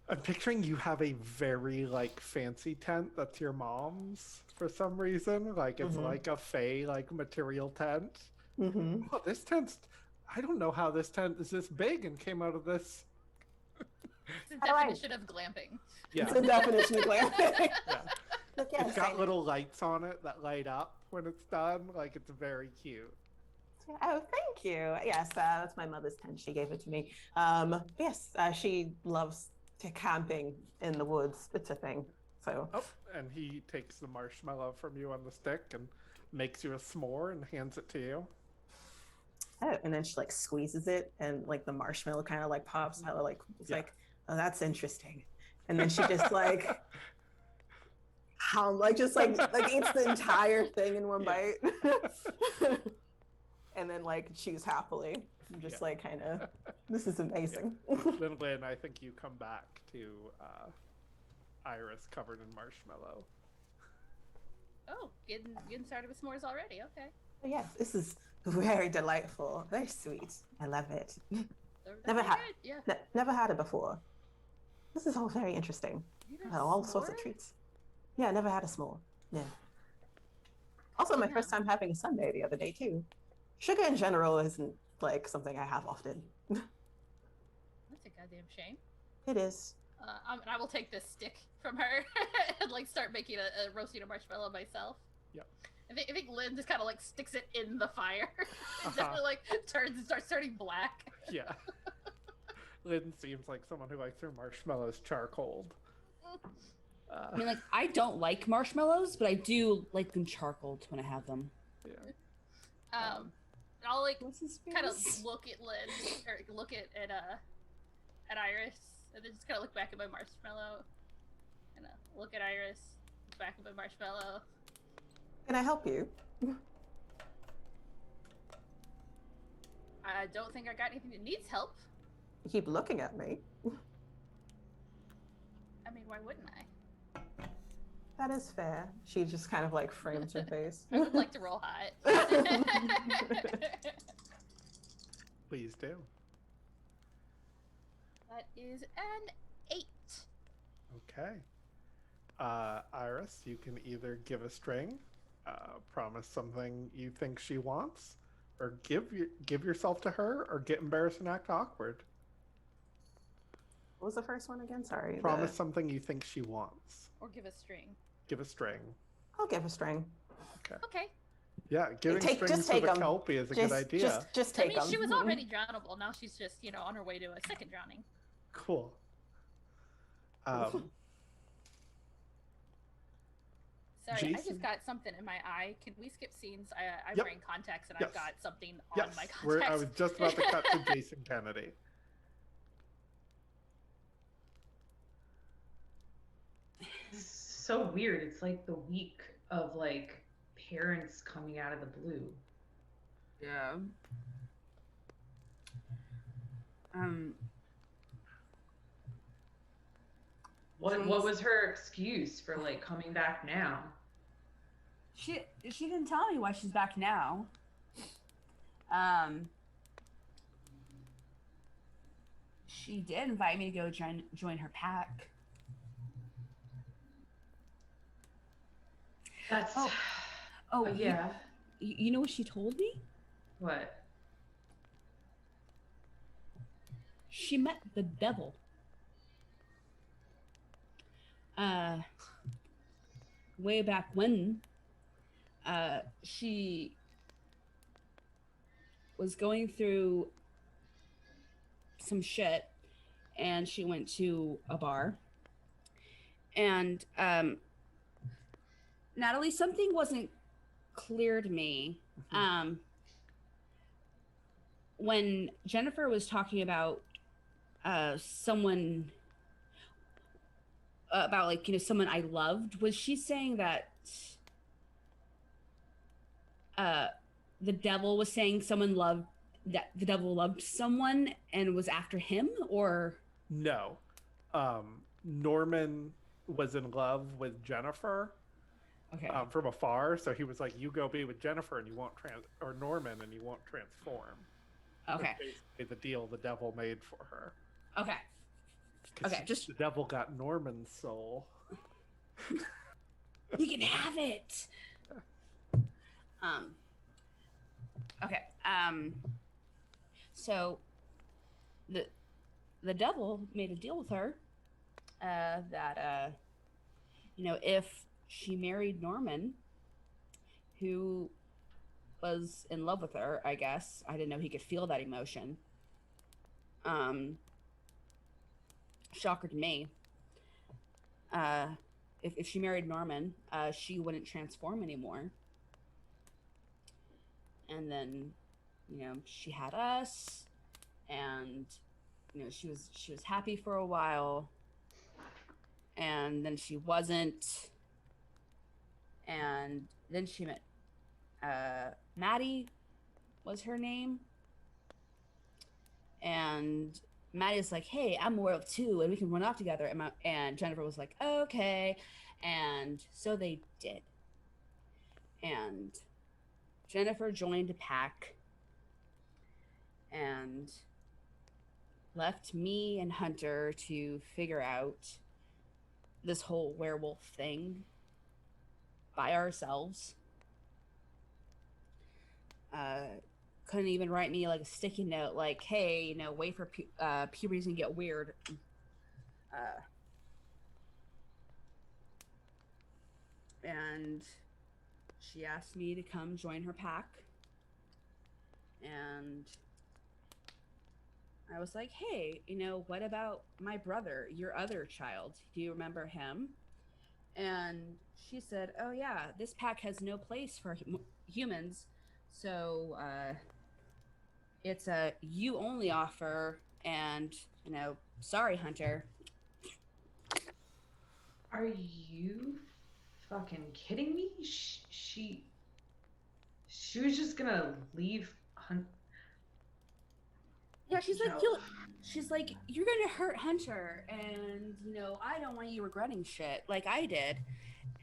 B: I'm picturing you have a very like fancy tent that's your mom's for some reason. Like it's like a Fey like material tent. Oh, this tent's. I don't know how this tent is this big and came out of this.
D: It's a definition of glamping.
B: Yeah.
E: It's a definition of glamping.
B: Yeah.
E: Look, yes,
B: It's got little lights on it that light up when it's done. Like it's very cute.
E: Oh, thank you. Yes, that's my mother's tent. She gave it to me. Yes, she loves camping in the woods. It's a thing. So.
B: Oh, and he takes the marshmallow from you on the stick and makes you a s'more and hands it to you.
E: Oh, and then she like squeezes it, and like the marshmallow kind of like pops out. Like it's like, oh, that's interesting. And then she just like, eats the entire thing in one bite, and then like chews happily. Just like kind of, this is amazing.
B: Then Lynn, I think you come back to Iris covered in marshmallow.
D: Oh, getting started with s'mores already. Okay.
E: But yes, this is very delightful, very sweet. I love it.
D: Never
E: Never had it before. This is all very interesting. All sorts of treats. Yeah, never had a s'more. Yeah. Also, my first time having a sundae the other day too. Sugar in general isn't like something I have often.
D: That's a goddamn shame.
E: It is.
D: And I will take this stick from her and like start making a roasting a marshmallow myself.
B: Yep.
D: I think Lynn just kind of like sticks it in the fire and then like turns and starts turning black.
B: Yeah. Lynn seems like someone who likes her marshmallows charcoaled.
H: I mean, like, I don't like marshmallows, but I do like them charcoaled when I have them.
B: Yeah.
D: I'll like
H: What's his
D: kind of
H: face?
D: look at Lynn or look at Iris and then just kind of look back at my marshmallow and look at Iris, look back at my marshmallow.
E: Can I help you?
D: I don't think I got anything that needs help.
E: You keep looking at me.
D: I mean, why wouldn't I?
E: That is fair. She just kind of like frames her face.
D: I would like to roll hot.
B: Please do.
D: That is an 8.
B: Okay. Iris, you can either give a string, promise something you think she wants, or give yourself to her, or get embarrassed and act awkward.
E: What was the first one again? Sorry.
B: Promise something you think she wants.
D: Or give a string.
B: Give a string.
E: I'll give a string.
D: Okay.
B: Yeah, giving strings
E: just
B: to
E: take
B: the
E: 'em.
B: Kelpie is a good idea.
E: Just
D: I
E: take
D: mean,
E: them.
D: she was already drownable. Now she's just, on her way to a second drowning.
B: Cool.
D: Sorry, I
B: Jason?
D: just got something in my eye. Can we skip scenes? I'm
B: Yep.
D: wearing contacts and
B: Yes.
D: I've got something on
B: Yes,
D: my contacts.
B: I was just about to cut to Jason Kennedy.
F: So weird. It's like the week of like parents coming out of the blue.
H: Yeah.
F: What was her excuse for like coming back now?
H: She didn't tell me why she's back now. She did invite me to go join her pack.
F: That's
H: Oh,
F: yeah.
H: You know what she told me?
F: What?
H: She met the devil. Way back when, she was going through some shit and she went to a bar. And, Natalie, something wasn't clear to me. When Jennifer was talking about someone about someone I loved, was she saying that the devil was saying someone that the devil loved someone and was after him, or
B: No. Norman was in love with Jennifer
H: okay,
B: from afar, so he was like, "You go be with Jennifer, and you won't or Norman, and you won't transform."
H: okay,
B: Was basically the deal the devil made for her.
H: okay,
B: 'Cause
H: okay. Just
B: the devil got Norman's soul.
H: you can have it. Okay. So the devil made a deal with her that if she married Norman, who was in love with her, I guess. I didn't know he could feel that emotion. Shocker to me. If she married Norman, she wouldn't transform anymore. And then, she had us, and she was happy for a while, and then she wasn't, and then she met Maddie was her name, and Maddie's like, "Hey, I'm a werewolf too, and we can run off together." And Jennifer was like, "Okay," and so they did. And Jennifer joined a pack and left me and Hunter to figure out this whole werewolf thing by ourselves. Couldn't even write me like a sticky note like, "Hey, wait for puberty's gonna get weird." And she asked me to come join her pack, and I was like, "Hey, what about my brother, your other child? Do you remember him?" And she said, "Oh yeah, this pack has no place for humans, so it's a you only offer, and sorry, Hunter."
F: Are you fucking kidding me? She was just gonna leave
H: Yeah, she's like,
F: No.
H: she's like, "You're gonna hurt Hunter, and I don't want you regretting shit like I did."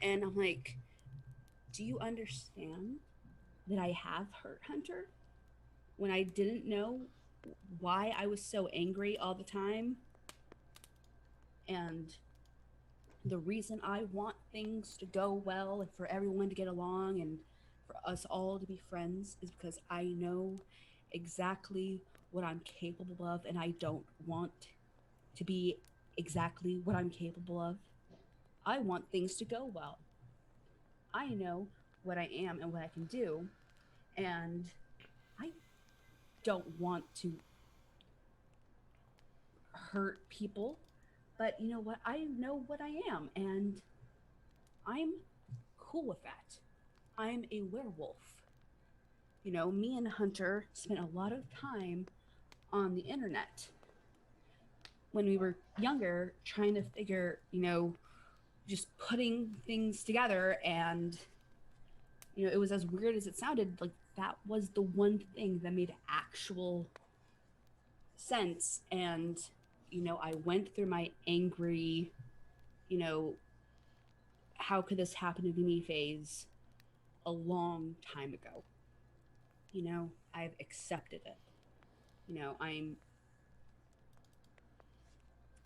H: And I'm like, "Do you understand that I have hurt Hunter when I didn't know why I was so angry all the time? And the reason I want things to go well and for everyone to get along and for us all to be friends is because I know exactly what I'm capable of, and I don't want to be exactly what I'm capable of. I want things to go well. I know what I am and what I can do, and I don't want to hurt people, but you know what? I know what I am, and I'm cool with that. I'm a werewolf. Me and Hunter spent a lot of time on the internet when we were younger trying to figure, just putting things together, and it was as weird as it sounded, like that was the one thing that made actual sense. And I went through my angry, how could this happen to me phase a long time ago. I've accepted it. I'm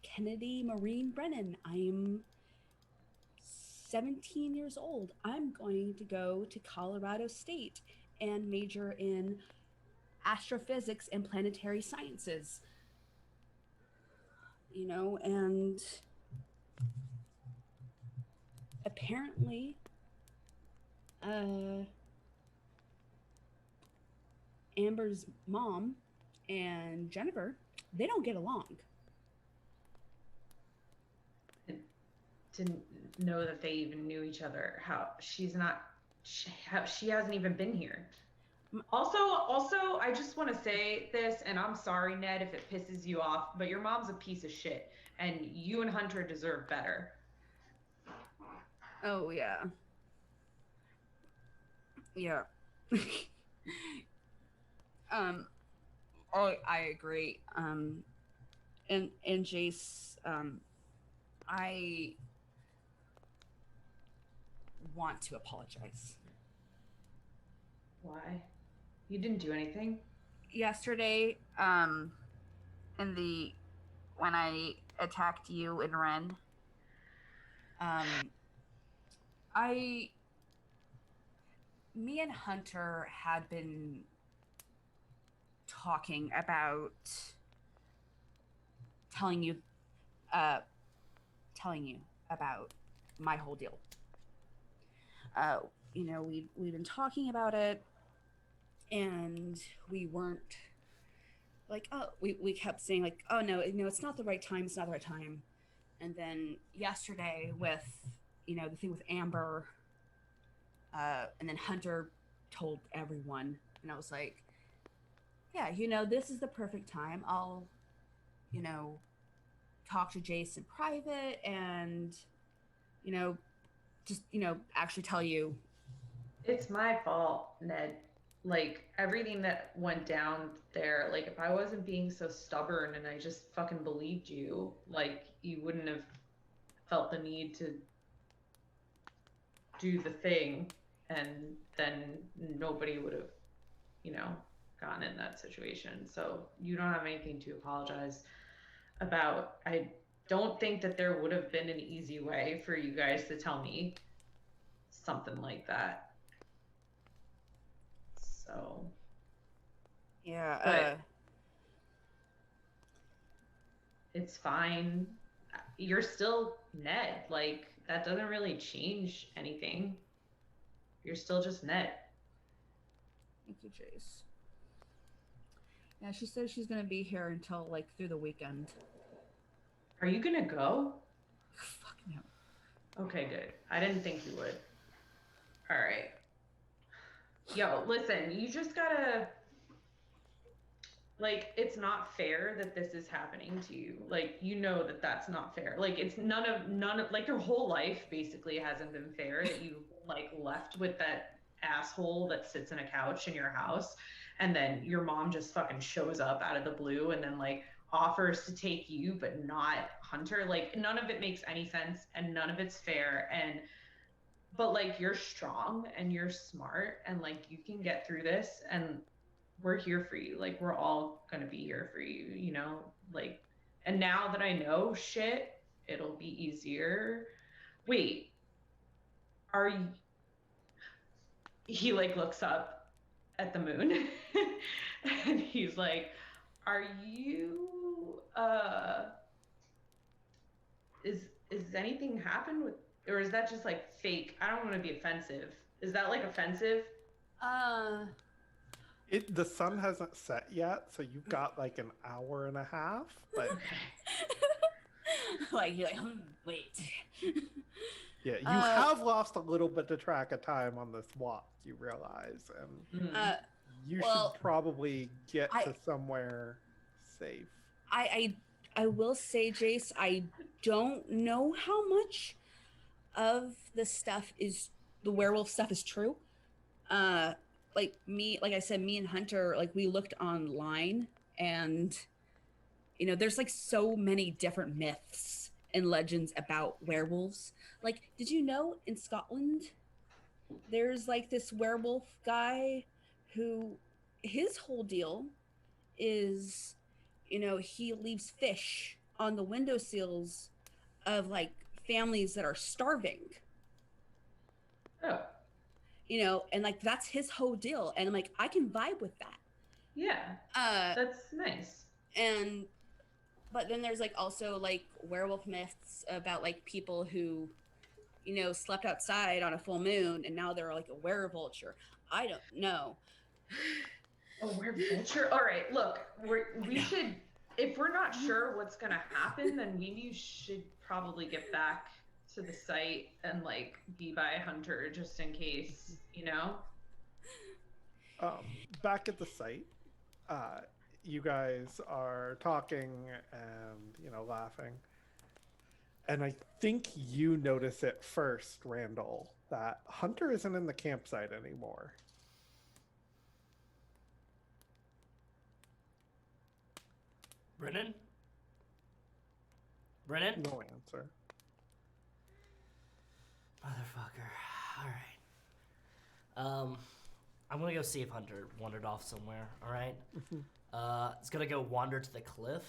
H: Kennedy Marine Brennan. I'm 17 years old. I'm going to go to Colorado State and major in astrophysics and planetary sciences. And apparently, Amber's mom and Jennifer, they don't get along.
F: Didn't know that they even knew each other. She hasn't even been here. Also, I just want to say this, and I'm sorry, Ned, if it pisses you off, but your mom's a piece of shit, and you and Hunter deserve better.
H: Oh, yeah. Yeah. Oh, I agree. And Jace, I want to apologize.
F: Why? You didn't do anything.
H: Yesterday, in the when I attacked you and Ren, I me and Hunter had been talking about telling you about my whole deal. We've been talking about it, and we weren't like, we kept saying like, oh no, it's not the right time, it's not the right time. And then yesterday with the thing with Amber, and then Hunter told everyone, and I was like, yeah, this is the perfect time. I'll talk to Jace in private and just actually tell you.
F: It's my fault, Ned. Like, everything that went down there, like, if I wasn't being so stubborn and I just fucking believed you, like, you wouldn't have felt the need to do the thing, and then nobody would have, gotten in that situation. So you don't have anything to apologize about. I don't think that there would have been an easy way for you guys to tell me something like that. So
H: Yeah,
F: but it's fine. You're still Ned. Like, that doesn't really change anything. You're still just Ned.
H: thank you, Jace. Yeah, she said she's gonna be here until like through the weekend.
F: Are you gonna go?
H: Fuck no.
F: Okay, good. I didn't think you would. All right. Yo, listen, you just gotta, like, it's not fair that this is happening to you. Like, that that's not fair. Like, it's none of, like, your whole life basically hasn't been fair that you, like, left with that asshole that sits in a couch in your house, and then your mom just fucking shows up out of the blue and then, like, offers to take you but not Hunter. Like, none of it makes any sense and none of it's fair. But, like, you're strong and you're smart and, like, you can get through this, and we're here for you. Like, we're all gonna be here for you, like, and now that I know shit, it'll be easier. Wait, are you, he, like, looks up at the moon and he's like, are you is anything happened with, or is that just like fake? I don't want to be offensive. Is that like offensive?
B: The sun hasn't set yet, so you've got like an hour and a half. But
H: like you're like, wait.
B: yeah, you have lost a little bit of track of time on this walk. You realize, and you should probably get to somewhere safe.
H: I will say, Jace, I don't know how much of the werewolf stuff is true. Like I said, me and Hunter, like, we looked online, and there's like so many different myths and legends about werewolves. Like, did you know in Scotland there's like this werewolf guy who his whole deal is he leaves fish on the windowsills of like families that are starving.
F: Oh.
H: And like that's his whole deal, and I'm like, I can vibe with that.
F: Yeah. That's nice.
H: But then there's like also like werewolf myths about like people who slept outside on a full moon and now they're like a werevulture. I don't know.
F: A werevulture? All right, look, we should, if we're not sure what's gonna happen, then we should probably get back to the site and like be by Hunter just in case,
B: Back at the site, you guys are talking and laughing, and I think you notice it first, Randall, that Hunter isn't in the campsite anymore.
G: Brennan? Brennan?
B: No answer.
G: Motherfucker. Alright. I'm gonna go see if Hunter wandered off somewhere, alright? It's gonna go wander to the cliff.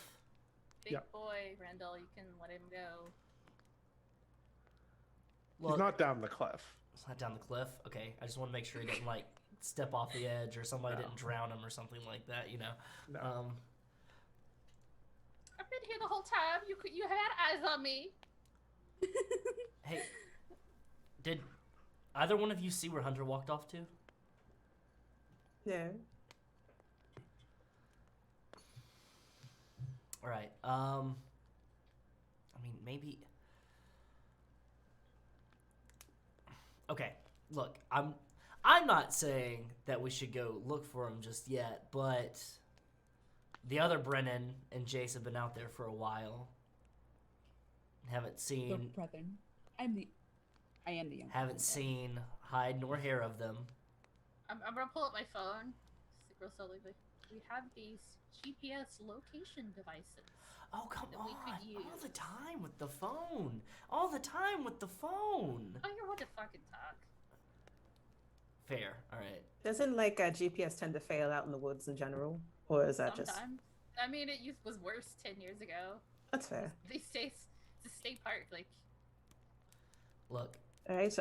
D: Big
B: Yep.
D: boy, Randall, you can let him go.
G: Look,
B: He's not down the cliff.
G: it's not down the cliff. Okay, I just want to make sure he didn't like step off the edge or somebody
B: No.
G: didn't drown him or something like that, you know.
B: No.
D: I've been here the whole time. You had eyes on me.
G: Hey, did either one of you see where Hunter walked off to?
E: No.
G: All right. I mean, maybe. Okay. Look, I'm not saying that we should go look for him just yet, but the other Brennan and Jace have been out there for a while. Haven't
H: The
G: seen
H: brethren. I am the young.
G: haven't seen hide nor hair of them.
D: I'm gonna pull up my phone. Real slowly, but we have these GPS location devices.
G: Oh, come
D: That we
G: on.
D: could use.
G: All the time with the phone. All the time with the phone.
D: Oh, you're one to fucking talk.
G: Fair. All right.
E: Doesn't like a GPS tend to fail out in the woods in general, or is that just?
D: Sometimes. I mean, was worse 10 years ago.
E: That's fair.
D: These days, it's a state park. Like,
G: Look,
E: All right.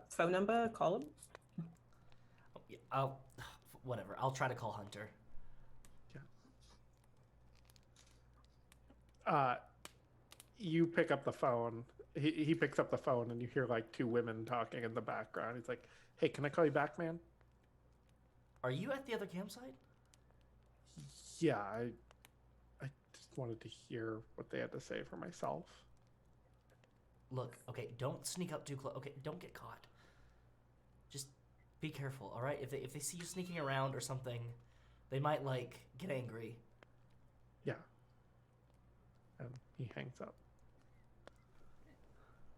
E: Phone number. Call him.
G: whatever. I'll try to call Hunter.
B: You pick up the phone. He picks up the phone, and you hear like two women talking in the background. He's like, "Hey, can I call you back, man?"
G: Are you at the other campsite?
B: Yeah, I just wanted to hear what they had to say for myself.
G: Look, okay, don't sneak up too close. Okay, don't get caught. Just be careful, all right? If they see you sneaking around or something, they might like get angry.
B: Yeah. And he hangs up.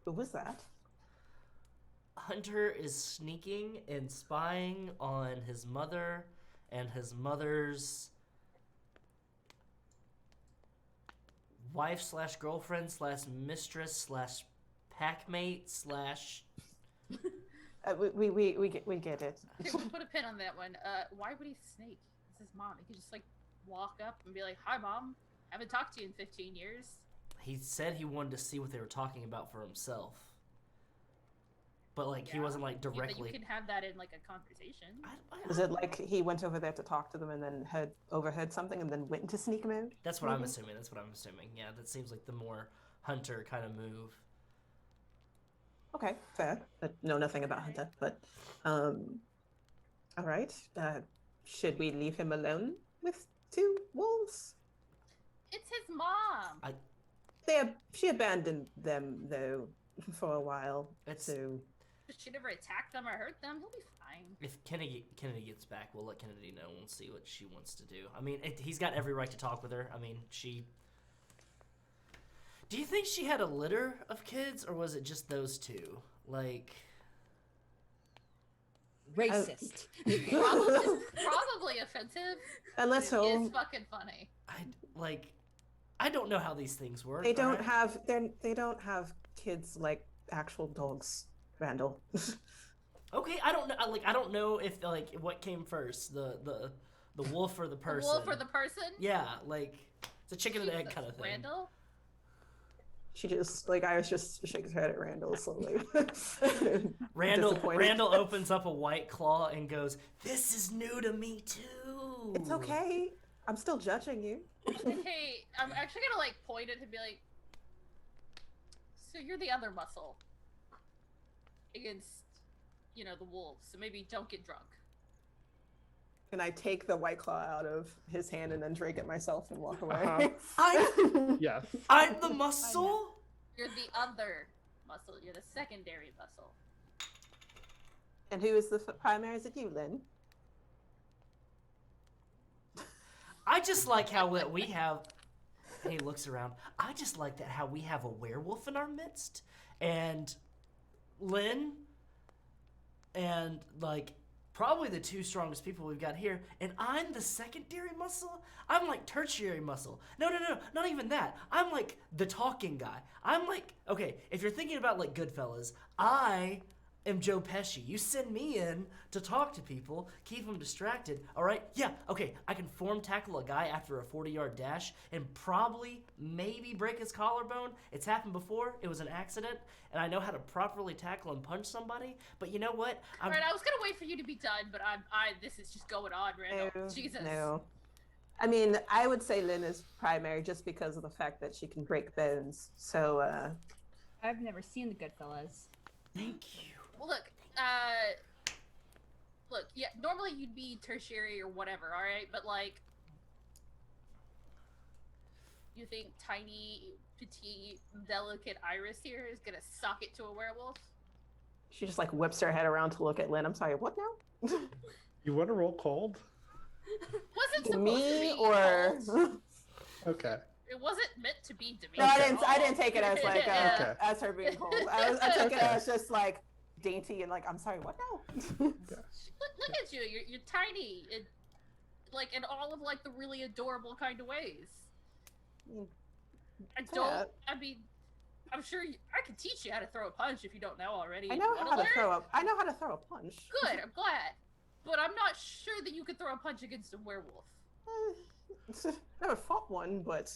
E: Who was that?
G: Hunter is sneaking and spying on his mother and his mother's wife slash girlfriend slash mistress slash packmate slash.
E: We get it.
D: okay, we'll put a pin on that one. Why would he snake? It's his mom. He could just like walk up and be like, "Hi, mom. Haven't talked to you in 15 years."
G: He said he wanted to see what they were talking about for himself. But like he wasn't like
D: Yeah, but
G: directly.
D: you can have that in like a conversation.
E: Is it like he went over there to talk to them and then overheard something and then went into sneak mode?
G: That's what I'm
E: maybe?
G: assuming. That's what I'm assuming. Yeah, that seems like the more Hunter kind of move.
E: Okay, fair. I know nothing about Hunter, but all right. Should we leave him alone with two wolves?
D: It's his mom.
E: She abandoned them though for a while.
G: It's-
E: So
D: She never attacked them or hurt them. He'll be fine.
G: If Kennedy gets back, we'll let Kennedy know. We'll see what she wants to do. I mean, he's got every right to talk with her. I mean, Do you think she had a litter of kids, or was it just those two? Like,
H: Racist.
D: Probably offensive.
E: unless
D: It is
E: home
D: fucking funny.
G: I don't know how these things work.
E: they don't
G: alright?
E: have they don't have kids like actual dogs, Randall.
G: Okay, I don't know. I don't know if like what came first, the wolf or the person.
D: The wolf or the person?
G: Yeah, like it's a chicken and egg
D: Jesus,
G: kind of thing.
D: Randall?
E: She just Iris just shakes her head at Randall slowly.
G: Randall
E: Disappointed.
G: opens up a white claw and goes, "This is new to me too."
E: It's okay. I'm still judging you.
D: Hey, I'm actually gonna like point it and be like, so you're the other muscle against, the wolves. So maybe don't get drunk.
E: And I take the white claw out of his hand and then drink it myself and walk away.
B: Uh-huh. Yes.
G: I'm the muscle.
D: You're the other muscle. You're the secondary muscle.
E: And who is the primary? Is it you, Lynn?
G: I just like how we have. He looks around. I just like that how we have a werewolf in our midst, and Lynn, and like probably the 2 strongest people we've got here, and I'm the secondary muscle? I'm like tertiary muscle. No, not even that. I'm like the talking guy. I'm like, okay, if you're thinking about like Goodfellas, I am Joe Pesci. You send me in to talk to people, keep them distracted, all right? Yeah, okay, I can form tackle a guy after a 40-yard dash and probably, maybe break his collarbone. It's happened before. It was an accident, and I know how to properly tackle and punch somebody, but you know what?
D: Right, I was gonna wait for you to be done, but this is just going on, Randall. Jesus.
E: No. I mean, I would say Lynn is primary just because of the fact that she can break bones. So,
C: I've never seen the Goodfellas.
G: Thank you.
D: Well, look, yeah, normally you'd be tertiary or whatever, alright? But, like, you think tiny, petite, delicate Iris here is gonna sock it to a werewolf?
E: she just like whips her head around to look at Lynn. I'm sorry, what now?
B: You want to roll cold?
D: Wasn't supposed
E: Me
D: to be
E: or?
D: cold.
B: Okay.
D: It wasn't meant to be demeaning.
E: No, I didn't take it as like
B: Okay.
E: as her being cold. I took it as just like dainty and like, I'm sorry, what now?
D: Look at you. You're tiny. Like in all of like the really adorable kind of ways. I mean, I'm sure I can teach you how to throw a punch if you don't know already.
E: I know how to throw a punch.
D: Good, I'm glad. But I'm not sure that you could throw a punch against a werewolf.
E: Never fought one, but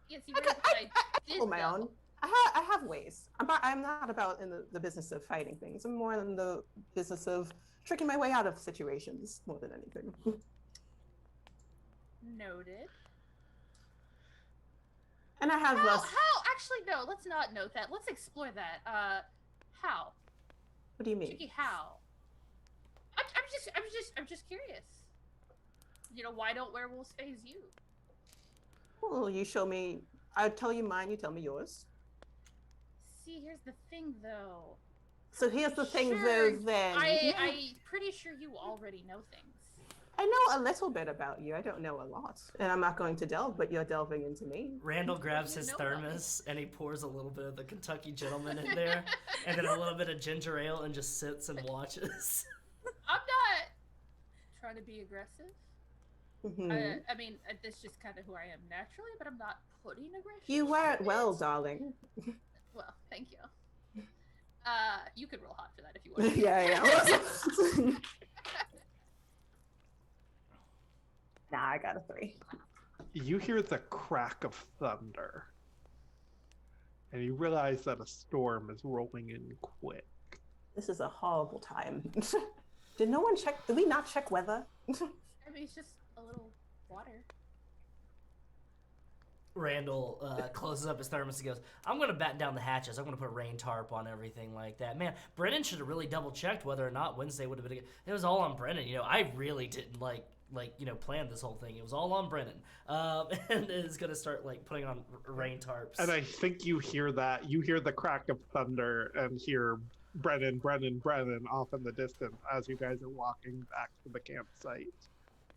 D: Yes, you
E: I
D: did
E: hold my
D: though.
E: own. I have ways. I'm not about in the business of fighting things. I'm more in the business of tricking my way out of situations more than anything.
D: Noted.
E: And I have
D: How? Actually, no. Let's not note that. Let's explore that. How?
E: What do you mean?
D: Chicky, how? I'm just curious. You know, why don't werewolves phase you?
E: Well, you show me. I tell you mine. You tell me yours.
D: See, here's the thing, though.
E: So here's the thing,
D: Sure,
E: though. Then
D: I'm pretty sure you already know things.
E: I know a little bit about you. I don't know a lot, and I'm not going to delve. But you're delving into me.
G: Randall grabs
D: You
G: his
D: know about
G: thermos and he pours a little bit of the Kentucky Gentleman in there, and then a little bit of ginger ale, and just sits and watches.
D: I'm not trying to be aggressive.
E: Mhm.
D: I mean, that's just kind of who I am naturally, but I'm not putting aggression.
E: You wear it
D: in
E: well, darling.
D: Well, thank you. You could roll hot for that if you want.
E: yeah. Nah, I got a 3.
B: You hear the crack of thunder, and you realize that a storm is rolling in quick.
E: This is a horrible time. Did no one check? Did we not check weather?
D: I mean, it's just a little water.
G: Randall closes up his thermos and goes, I'm going to batten down the hatches. I'm going to put a rain tarp on everything like that. Man, Brennan should have really double-checked whether or not Wednesday would have been... It was all on Brennan. You know, I really didn't, plan this whole thing. It was all on Brennan. And is going to start, putting on rain tarps.
B: And I think you hear that. You hear the crack of thunder and hear Brennan off in the distance as you guys are walking back to the campsite.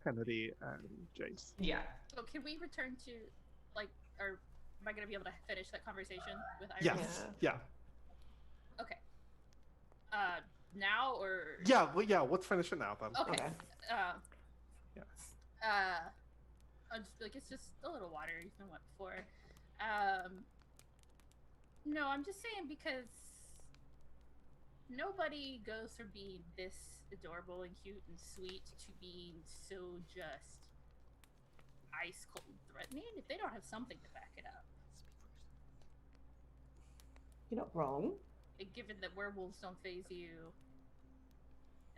B: Kennedy and Jace.
F: Yeah.
D: So can we return to, or am I going to be able to finish that conversation with Iris?
B: Yes. Yeah.
D: Okay. Now or?
B: Yeah. Well, yeah. Let's finish it now then.
D: Okay.
E: Okay.
B: Yes.
D: I'm just it's just a little water. You've been wet before. No, I'm just saying because nobody goes from being this adorable and cute and sweet to being so just ice cold threatening if they don't have something to back it up.
E: You're not wrong.
D: And given that werewolves don't phase you,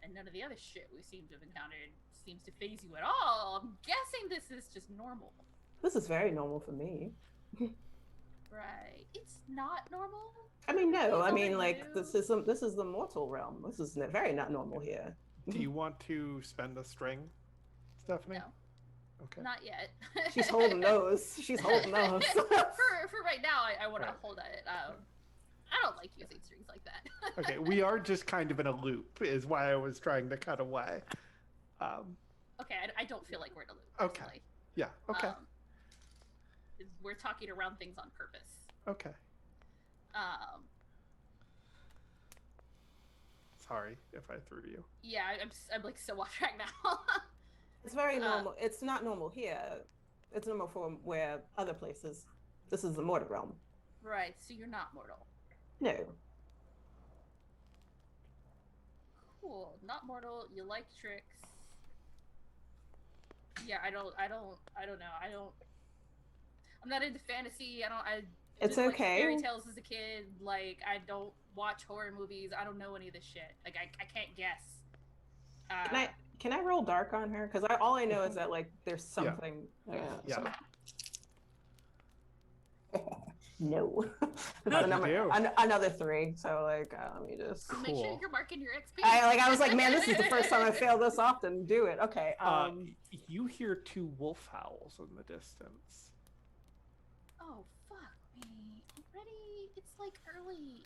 D: and none of the other shit we seem to have encountered seems to phase you at all, I'm guessing this is just normal.
E: This is very normal for me.
D: Right. It's not normal?
E: I mean, no. I
D: It's
E: mean,
D: only
E: like
D: you.
E: this is the mortal realm. This is very not normal here.
B: Do you want to spend a string, Stephanie?
D: No.
B: Okay.
D: Not yet.
E: She's holding those. She's holding those.
D: for right now, I want to hold it. I don't like using strings like that.
B: Okay. We are just kind of in a loop, is why I was trying to cut away.
D: Okay, I don't feel like we're in a loop.
B: Okay.
D: Personally.
B: Yeah. Okay.
D: We're talking around things on purpose.
B: Okay. Sorry if I threw you.
D: Yeah, I'm like so off track now.
E: It's very normal. It's not normal here. It's normal for where other places. This is the mortal realm.
D: Right, so you're not mortal.
E: No.
D: Cool, not mortal. You like tricks. Yeah, I don't know. I'm not into fantasy. I
E: It's
D: didn't like
E: okay.
D: fairy tales as a kid. Like, I don't watch horror movies. I don't know any of this shit. Like, I can't guess.
E: Can I roll dark on her? Because all I know is that like there's something.
B: Yeah.
E: No.
B: do.
E: Another 3. So like, let me just.
D: Make sure
B: Cool.
D: you're marking your XP.
E: I was like, man, this is the first time I failed this often. Do it. Okay.
B: You hear 2 wolf howls in the distance.
D: Oh, fuck me. Already? It's like early.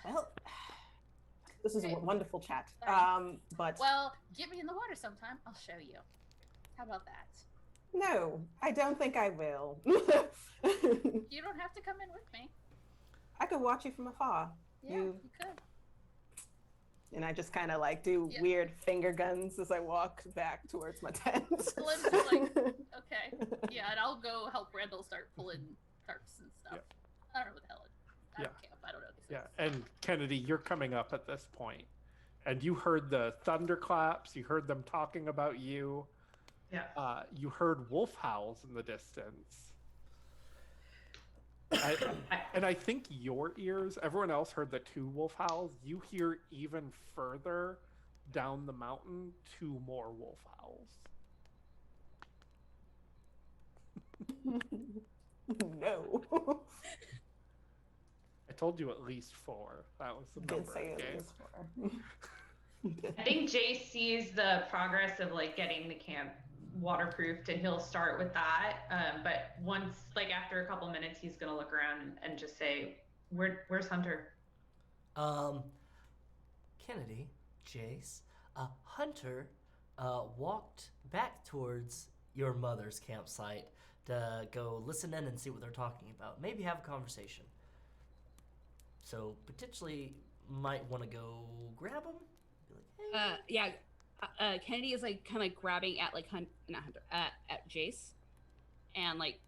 E: Well, this is a wonderful chat. But
D: Well, get me in the water sometime. I'll show you. How about that?
E: no, I don't think I will.
D: You don't have to come in with me.
E: I could watch you from afar.
D: Yeah, you could.
E: And I just kind of like do weird finger guns as I walk back towards my tent.
D: Lynn's just like, okay. Yeah, and I'll go help Randall start pulling tarps and stuff.
B: Yeah.
D: I don't know what the hell I don't camp. I don't know these things.
B: And Kennedy, you're coming up at this point, and you heard the thunderclaps. You heard them talking about you.
F: Yeah.
B: You heard wolf howls in the distance. And I think your ears, everyone else heard the 2 wolf howls. You hear even further down the mountain 2 more wolf howls.
E: No.
B: I told you at least 4. That was the number I gave.
F: I think Jay sees the progress of like getting the camp waterproofed, and he'll start with that. But once, like after a couple minutes, he's gonna look around and just say, "Where's Hunter?"
G: Kennedy, Jace, Hunter walked back towards your mother's campsite to go listen in and see what they're talking about. Maybe have a conversation. So potentially might want to go grab him. Be like, hey.
H: Kennedy is like kind of like grabbing at like not Hunter, at Jace, and like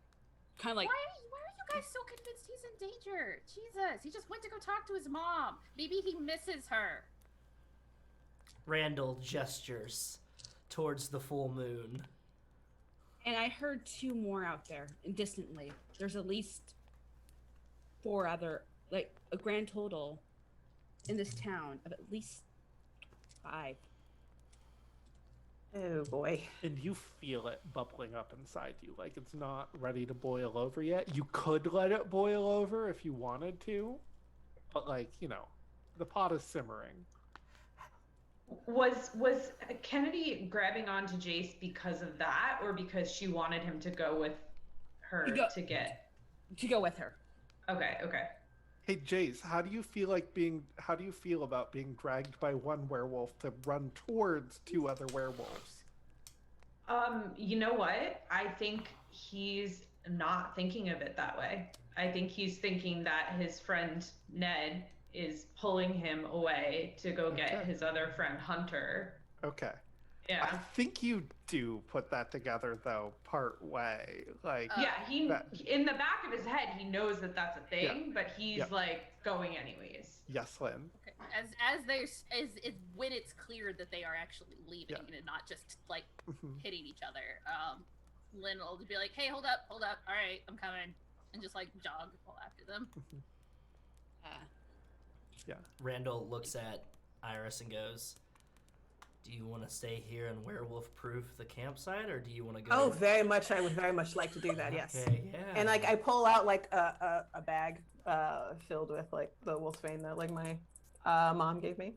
H: kind of like.
D: Why are you guys so convinced he's in danger? Jesus, he just went to go talk to his mom. Maybe he misses her.
G: Randall gestures towards the full moon.
H: And I heard 2 more out there, and distantly. There's at least 4 other, like a grand total in this town of at least 5.
E: Oh boy.
B: And you feel it bubbling up inside you. Like it's not ready to boil over yet. You could let it boil over if you wanted to. But like, the pot is simmering.
F: Was Kennedy grabbing onto Jace because of that, or because she wanted him to go with her
H: to go with her?
F: Okay.
B: Hey Jace, how do you feel about being dragged by one werewolf to run towards 2 other werewolves?
F: You know what? I think he's not thinking of it that way. I think he's thinking that his friend Ned is pulling him away to go get his other friend Hunter.
B: Okay.
F: Yeah.
B: I think you do put that together though, part way. Like
F: in the back of his head he knows that that's a thing, but he's like going anyways.
B: Yes, Lynn.
D: Okay. As when it's clear that they are actually leaving and not just like hitting each other, Lynn will be like, "Hey, hold up, all right, I'm coming," and just like jog after them.
G: Randall looks at Iris and goes, "Do you want to stay here and werewolf-proof the campsite, or do you want to go?"
E: Oh, very much. I would very much like to do that. Yes.
G: Okay, yeah.
E: And like I pull out like a bag filled with like the wolfsbane that like my mom gave me.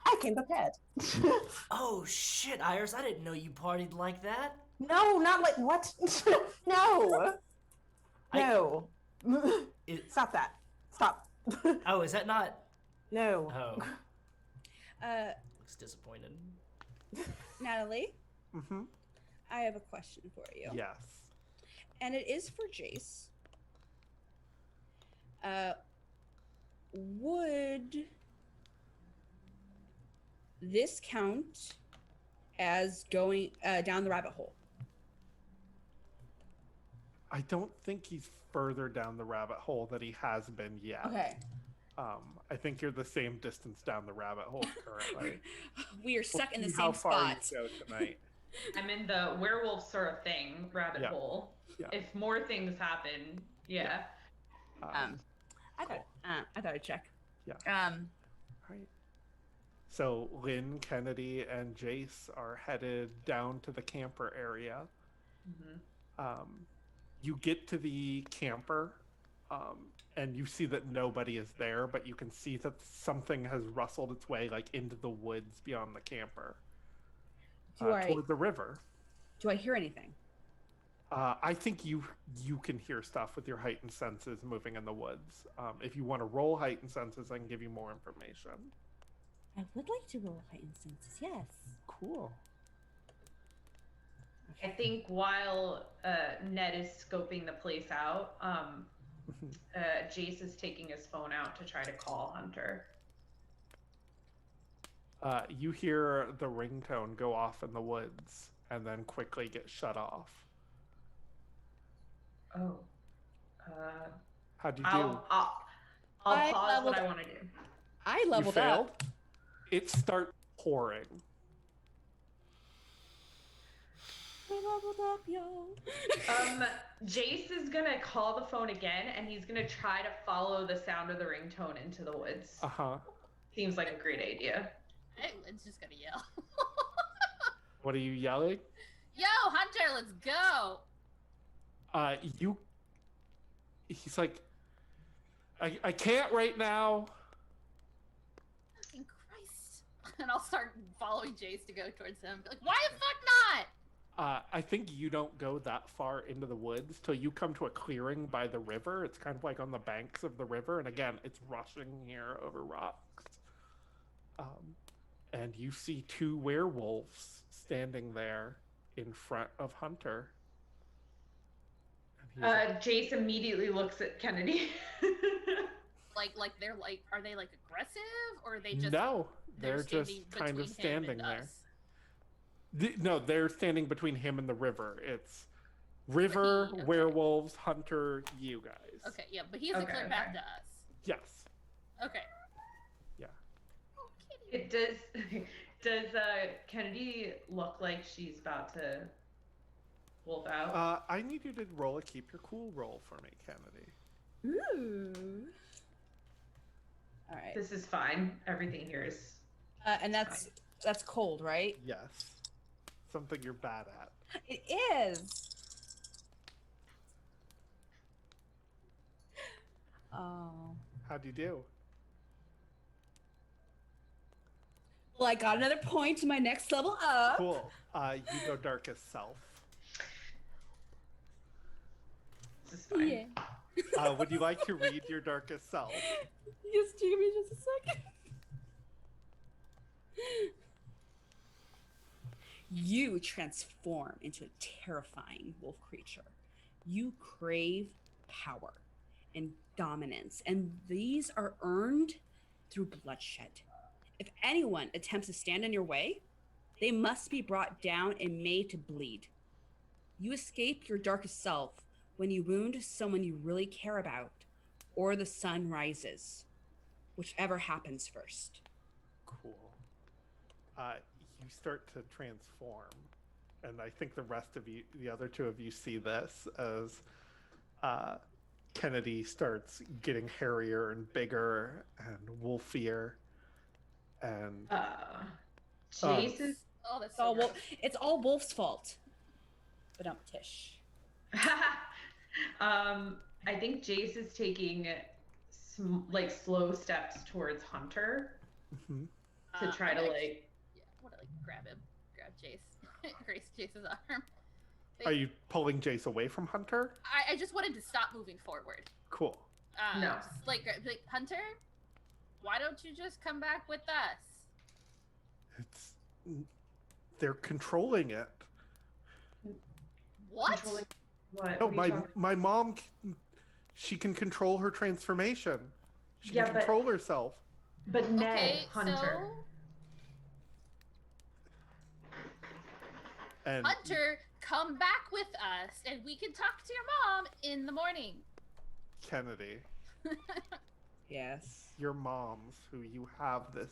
E: I came prepared.
G: Oh shit, Iris! I didn't know you partied like that.
E: No, not like what? No. No. Stop that. Stop.
G: Oh, is that not?
E: No.
G: Oh,
H: Uh,
G: looks disappointed.
H: Natalie,
B: Mm-hmm.
H: I have a question for you.
B: Yes.
H: And it is for Jace. would this count as going down the rabbit hole?
B: I don't think he's further down the rabbit hole than he has been yet.
H: Okay.
B: I think you're the same distance down the rabbit hole currently.
H: We are stuck in the
B: See
H: same
B: how far
H: spot.
B: you go tonight.
F: I'm in the werewolf sort of thing rabbit
B: Yeah.
F: hole.
B: Yeah.
F: If more things happen, yeah.
H: I thought I'd check.
B: Yeah. Right. So Lynn, Kennedy, and Jace are headed down to the camper area.
F: Mm-hmm.
B: You get to the camper, and you see that nobody is there, but you can see that something has rustled its way like into the woods beyond the camper, toward the river.
H: Do I hear anything?
B: I think you can hear stuff with your heightened senses moving in the woods. If you want to roll heightened senses, I can give you more information.
H: I would like to roll heightened senses, yes.
B: Cool.
F: I think while Ned is scoping the place out, Jace is taking his phone out to try to call Hunter.
B: You hear the ringtone go off in the woods and then quickly get shut off.
F: Oh.
B: How'd you do?
F: I'll
H: I
F: pause what
H: leveled-
F: I want to do.
H: I
B: You
H: leveled
B: failed?
H: up.
B: It starts pouring.
H: I leveled up, yo.
F: Jace is gonna call the phone again, and he's gonna try to follow the sound of the ringtone into the woods.
B: Uh-huh.
F: Seems like a great idea.
D: Hey, Lynn's just gonna yell.
B: What are you yelling?
D: Yo, Hunter, let's go!
B: He's like, I can't right now.
D: Fucking Christ. And I'll start following Jace to go towards him. Be like, why the fuck not?
B: I think you don't go that far into the woods till you come to a clearing by the river. It's kind of like on the banks of the river, and again, it's rushing here over rocks. And you see two werewolves standing there in front of Hunter. And he's like,
F: Jace immediately looks at Kennedy.
D: Like they're like, are they like aggressive or are they just?
B: no, they're just
D: standing
B: kind of
D: between him
B: standing
D: and
B: there.
D: us?
B: No, they're standing between him and the river. It's river,
D: Okay.
B: werewolves, Hunter, you guys.
D: Okay, yeah, but he has a
F: Okay,
D: clear path
F: okay.
D: to us.
B: Yes.
D: Okay.
B: Yeah.
D: Oh, kitty.
F: It does Kennedy look like she's about to wolf out?
B: I need you to roll a keep your cool roll for me, Kennedy.
H: Ooh. All right.
F: This is fine. Everything here is
H: And that's cold, right?
B: Yes. Something you're bad at.
H: It is. Oh.
B: How'd you do?
H: Well, I got another point to my next level up.
B: Cool. You go darkest self.
F: this is fine.
H: Yeah.
B: Would you like to read your darkest self?
H: Yes, give me just a second. You transform into a terrifying wolf creature. You crave power and dominance, and these are earned through bloodshed. If anyone attempts to stand in your way, they must be brought down and made to bleed. You escape your darkest self when you wound someone you really care about, or the sun rises, whichever happens first.
B: Cool. You start to transform, and I think the rest of you, the other two of you, see this as Kennedy starts getting hairier and bigger and wolfier, and
F: Jace is
D: Oh, that's
H: It's all,
D: so gross.
H: it's all Wolf's fault. But I'm Tish.
F: I think Jace is taking slow steps towards Hunter
B: Mhm.
F: to try to
D: I'm
F: like.
D: actually- Yeah, I want to like grab him, grab Jace, grace Jace's arm.
B: Are you pulling Jace away from Hunter?
D: I just wanted to stop moving forward.
B: Cool.
F: No.
D: Just, like Hunter, why don't you just come back with us?
B: It's they're controlling it.
D: What?
F: Controlling what?
B: No,
F: What are you talking-
B: my mom, she can control her transformation. She
F: Yeah,
B: can
F: but-
B: control herself.
F: But Ned
D: Okay,
F: Hunter.
D: so
B: And
D: Hunter, come back with us, and we can talk to your mom in the morning.
B: Kennedy,
H: Yes.
B: your mom, who you have this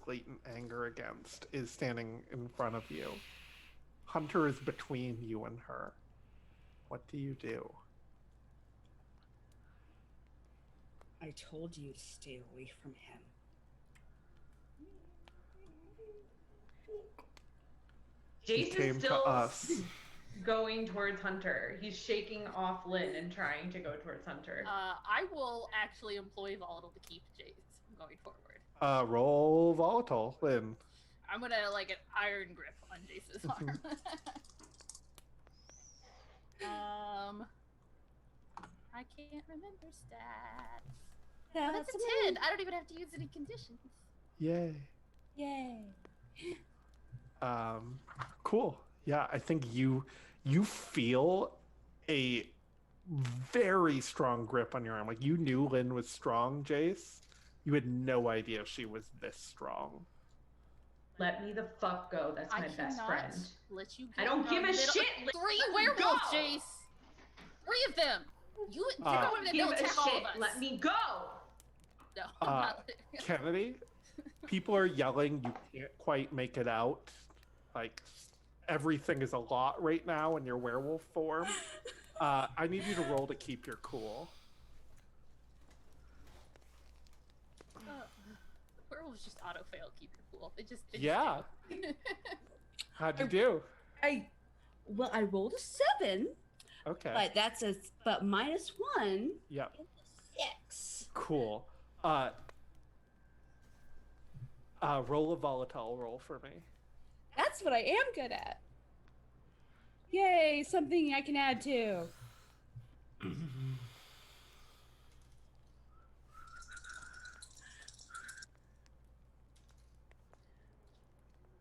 B: latent anger against, is standing in front of you. Hunter is between you and her. What do you do?
H: I told you to stay away from him.
B: He
F: Jason's
B: came to
F: still
B: us.
F: going towards Hunter. He's shaking off Lynn and trying to go towards Hunter.
D: I will actually employ Volatile to keep Jace going forward.
B: Roll volatile, Lynn.
D: I'm gonna like an iron grip on Jace's arm. I can't remember stats. But it's a 10. I don't even have to use any conditions.
B: Yay.
H: Yay.
B: Cool. Yeah, I think you feel a very strong grip on your arm. Like, you knew Lynn was strong, Jace. You had no idea she was this strong.
F: Let me the fuck go. That's my best friend.
D: Let you
F: I don't give a shit.
D: 3
F: Let me
D: werewolves,
F: go.
D: Jace. 3 of them. You
B: Uh,
D: take over the
F: Give
D: don't
F: a
D: attack all
F: shit.
D: of us.
F: Let me go.
D: No, I'm not.
B: Kennedy, people are yelling. You can't quite make it out. Like, everything is a lot right now in your werewolf form. I need you to roll to keep your cool.
D: Werewolves just auto fail. Keep your cool. They just
B: Yeah.
D: do.
B: How'd you do?
H: I rolled a 7,
B: Okay.
H: but that's but -1
B: Yep.
H: is a 6.
B: Cool. Roll a volatile roll for me.
H: That's what I am good at. Yay, something I can add to.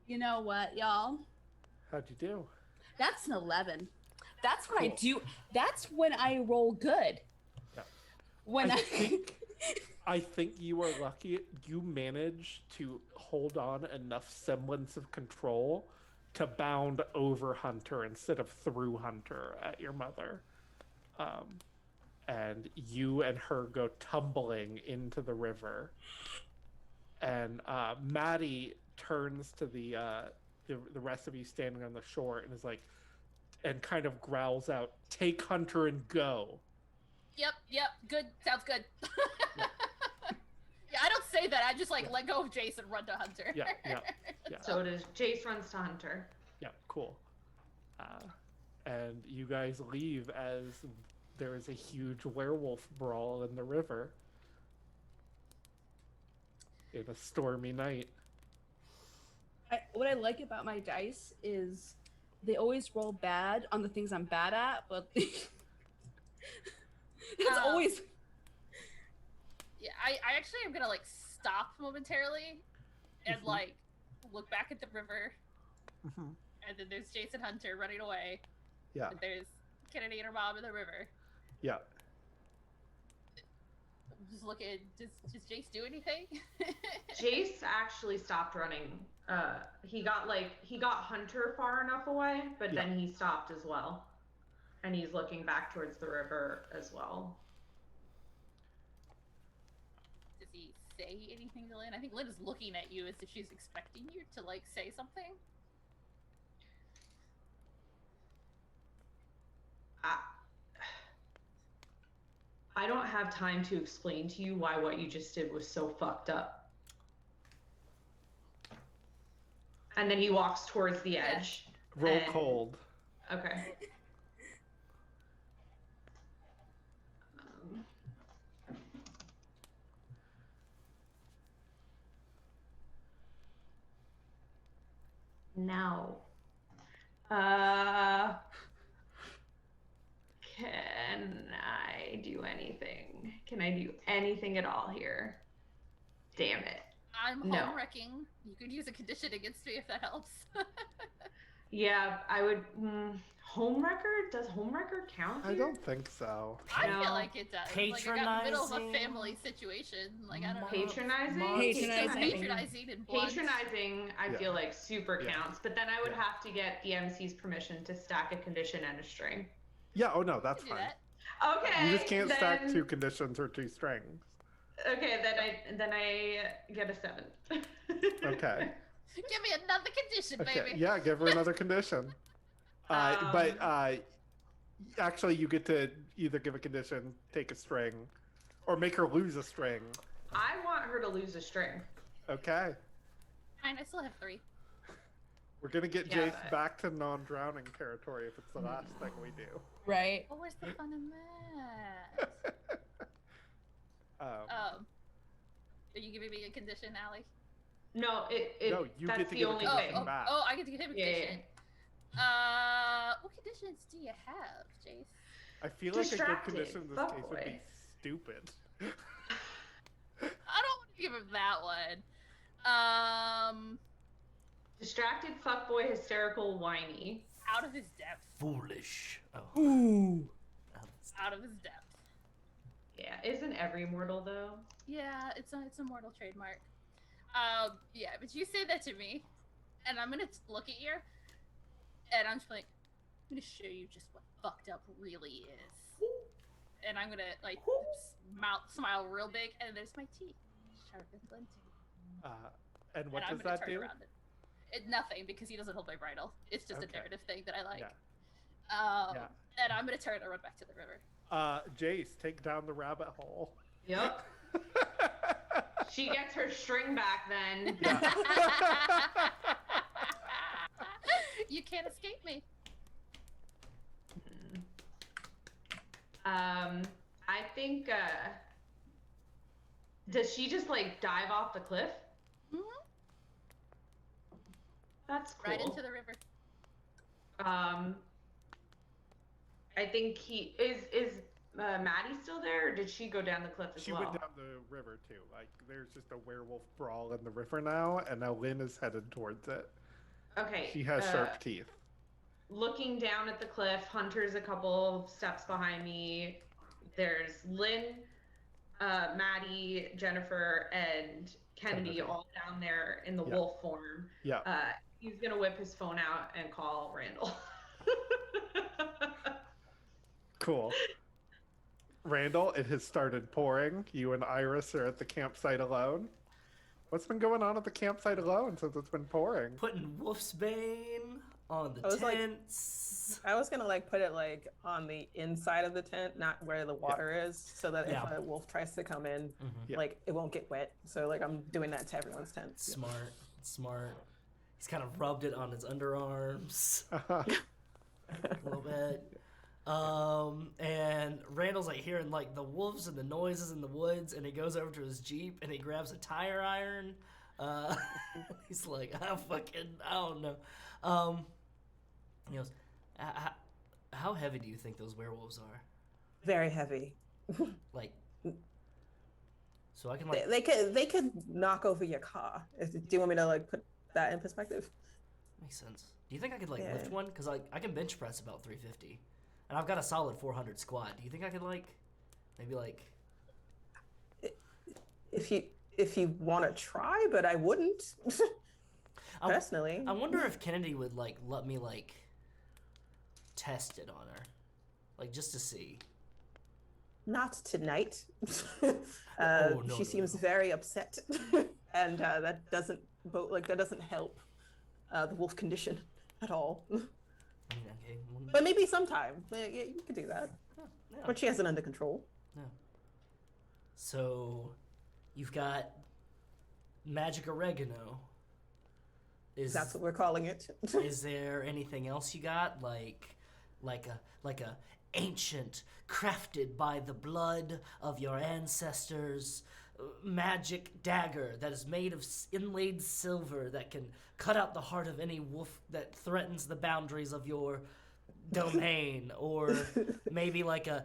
H: You know what, y'all?
B: How'd you do?
H: That's an 11. That's what I
B: Cool.
H: do. That's when I roll good.
B: Yeah.
H: When
B: I think you are lucky. You managed to hold on enough semblance of control to bound over Hunter instead of through Hunter at your mother. And you and her go tumbling into the river. And Maddie turns to the rest of you standing on the shore and is like, and kind of growls out, "Take Hunter and go."
D: Yep. Good. Sounds good. Yeah, I don't say that. I just like let go of Jace and run to Hunter.
B: Yeah.
F: So does Jace runs to Hunter.
B: Yeah, cool. And you guys leave as there is a huge werewolf brawl in the river in a stormy night.
H: what I like about my dice is they always roll bad on the things I'm bad at, but that's always.
D: Yeah, I actually am gonna like stop momentarily and like look back at the river,
B: Mhm.
D: and then there's Jason Hunter running away.
B: Yeah,
D: And there's Kennedy and her mom in the river.
B: yeah.
D: I'm just looking. Does Jace do anything?
F: Jace actually stopped running. He got Hunter far enough away, but
B: Yeah.
F: then he stopped as well. And he's looking back towards the river as well.
D: Does he say anything to Lynn? I think Lynn is looking at you as if she's expecting you to like say something.
F: I don't have time to explain to you why what you just did was so fucked up. And then he walks towards the edge.
B: Roll
F: and-
B: cold.
F: Okay. Now, can I do anything? Can I do anything at all here? Damn it.
D: I'm
F: No.
D: home wrecking. You could use a condition against me if that helps.
F: Yeah, I would. Homewrecker? Does homewrecker count?
B: I
F: Here?
B: don't think so.
D: I
F: No.
D: feel like it does. Like I got middle of a
G: Patronizing.
D: family situation. Like I don't know.
F: Patronizing?
H: Patronizing.
D: Patronizing and blunt.
F: Patronizing, I
B: Yeah.
F: feel like super
B: Yeah.
F: counts, but then I would
B: Yeah.
F: have to get the MC's permission to stack a condition and a string.
B: Yeah, oh no, that's
D: Do
B: fine.
D: that.
F: Okay.
B: You just can't stack
F: then-
B: 2 conditions or 2 strings.
F: Okay, then I get a 7.
B: Okay.
D: Give me another condition,
B: Okay.
D: baby.
B: Yeah, give her another condition. Actually, you get to either give a condition, take a string, or make her lose a string.
F: I want her to lose a string.
B: Okay.
D: Fine, I still have 3.
B: We're gonna get
F: Yeah,
B: Jace
F: but-
B: back to non-drowning territory if it's the last thing we do.
H: Right.
D: Well, where's the fun in that? Are you giving me a condition, Allie?
F: No,
B: No, you
F: that's
B: get to
F: the
B: give a
F: only
B: condition
F: thing.
B: back.
D: I get to give him a
F: Yeah, yeah,
D: condition. What conditions do you have, Jace?
B: I feel like a good
F: Distracted.
B: condition in this
F: Fuck
B: case would be
F: boy.
B: stupid.
D: I don't want to give him that one.
F: Distracted, fuckboy, hysterical, whiny.
D: Out of his depth.
G: Foolish. Oh.
H: Ooh.
D: Out of his depth.
F: Yeah, isn't every mortal though?
D: Yeah, it's a mortal trademark. Yeah, but you say that to me, and I'm gonna look at you, and I'm just like, I'm gonna show you just what fucked up really is. And I'm gonna like smile real big, and there's my teeth, sharp and glinting.
B: And what
D: and I'm
B: does
D: gonna
B: that
D: turn
B: do?
D: around nothing, because he doesn't hold my bridle. It's just
B: Okay.
D: a narrative thing that I like.
B: Yeah. Yeah.
D: And I'm gonna turn and run back to the river.
B: Jace, take down the rabbit hole.
F: Yep. She gets her string back then.
D: You can't escape me.
F: I think, does she just like dive off the cliff?
D: Mhm.
F: That's cool.
D: Right into the river.
F: I think he is Maddie still there, or did she go down the cliff as
B: She
F: well?
B: went down the river too. Like, there's just a werewolf brawl in the river now, and now Lynn is headed towards it.
F: Okay.
B: She has sharp teeth.
F: Looking down at the cliff, Hunter's a couple steps behind me. There's Lynn, Maddie, Jennifer, and Kennedy all down there in the wolf form.
B: Yeah.
F: He's gonna whip his phone out and call Randall.
B: Cool. Randall, it has started pouring. You and Iris are at the campsite alone. What's been going on at the campsite alone since it's been pouring?
G: Putting Wolfsbane on the
E: I was like-
G: tents.
E: I was gonna like put it like on the inside of the tent, not where the water is, so that
G: Yeah.
E: if a wolf tries to come in,
B: Yeah.
E: like it won't get wet. So like I'm doing that to everyone's tent.
G: Smart, smart. He's kind of rubbed it on his underarms a little bit. And Randall's like hearing like the wolves and the noises in the woods, and he goes over to his Jeep and he grabs a tire iron. He's like, I don't know. He goes, how heavy do you think those werewolves are?
E: Very heavy.
G: Like, so I can like,
E: They could knock over your car. Do you want me to like put that in perspective?
G: makes sense. Do you think I could like
E: Yeah.
G: lift one? Because like I can bench press about 350, and I've got a solid 400 squat. Do you think I could like, maybe like?
E: If you want to try, but I wouldn't.
G: I-
E: Personally.
G: I wonder if Kennedy would like let me like test it on her, like just to see.
E: Not tonight.
G: Oh, no,
E: she seems very upset, and that doesn't help the wolf condition at all.
G: I mean, okay. Well,
E: But maybe sometime. Yeah, you could do that.
G: yeah.
E: When she has it under control.
G: So, you've got magic oregano.
E: That's what we're calling it.
G: Is there anything else you got, like a ancient, crafted by the blood of your ancestors, magic dagger that is made of inlaid silver that can cut out the heart of any wolf that threatens the boundaries of your domain, or maybe like a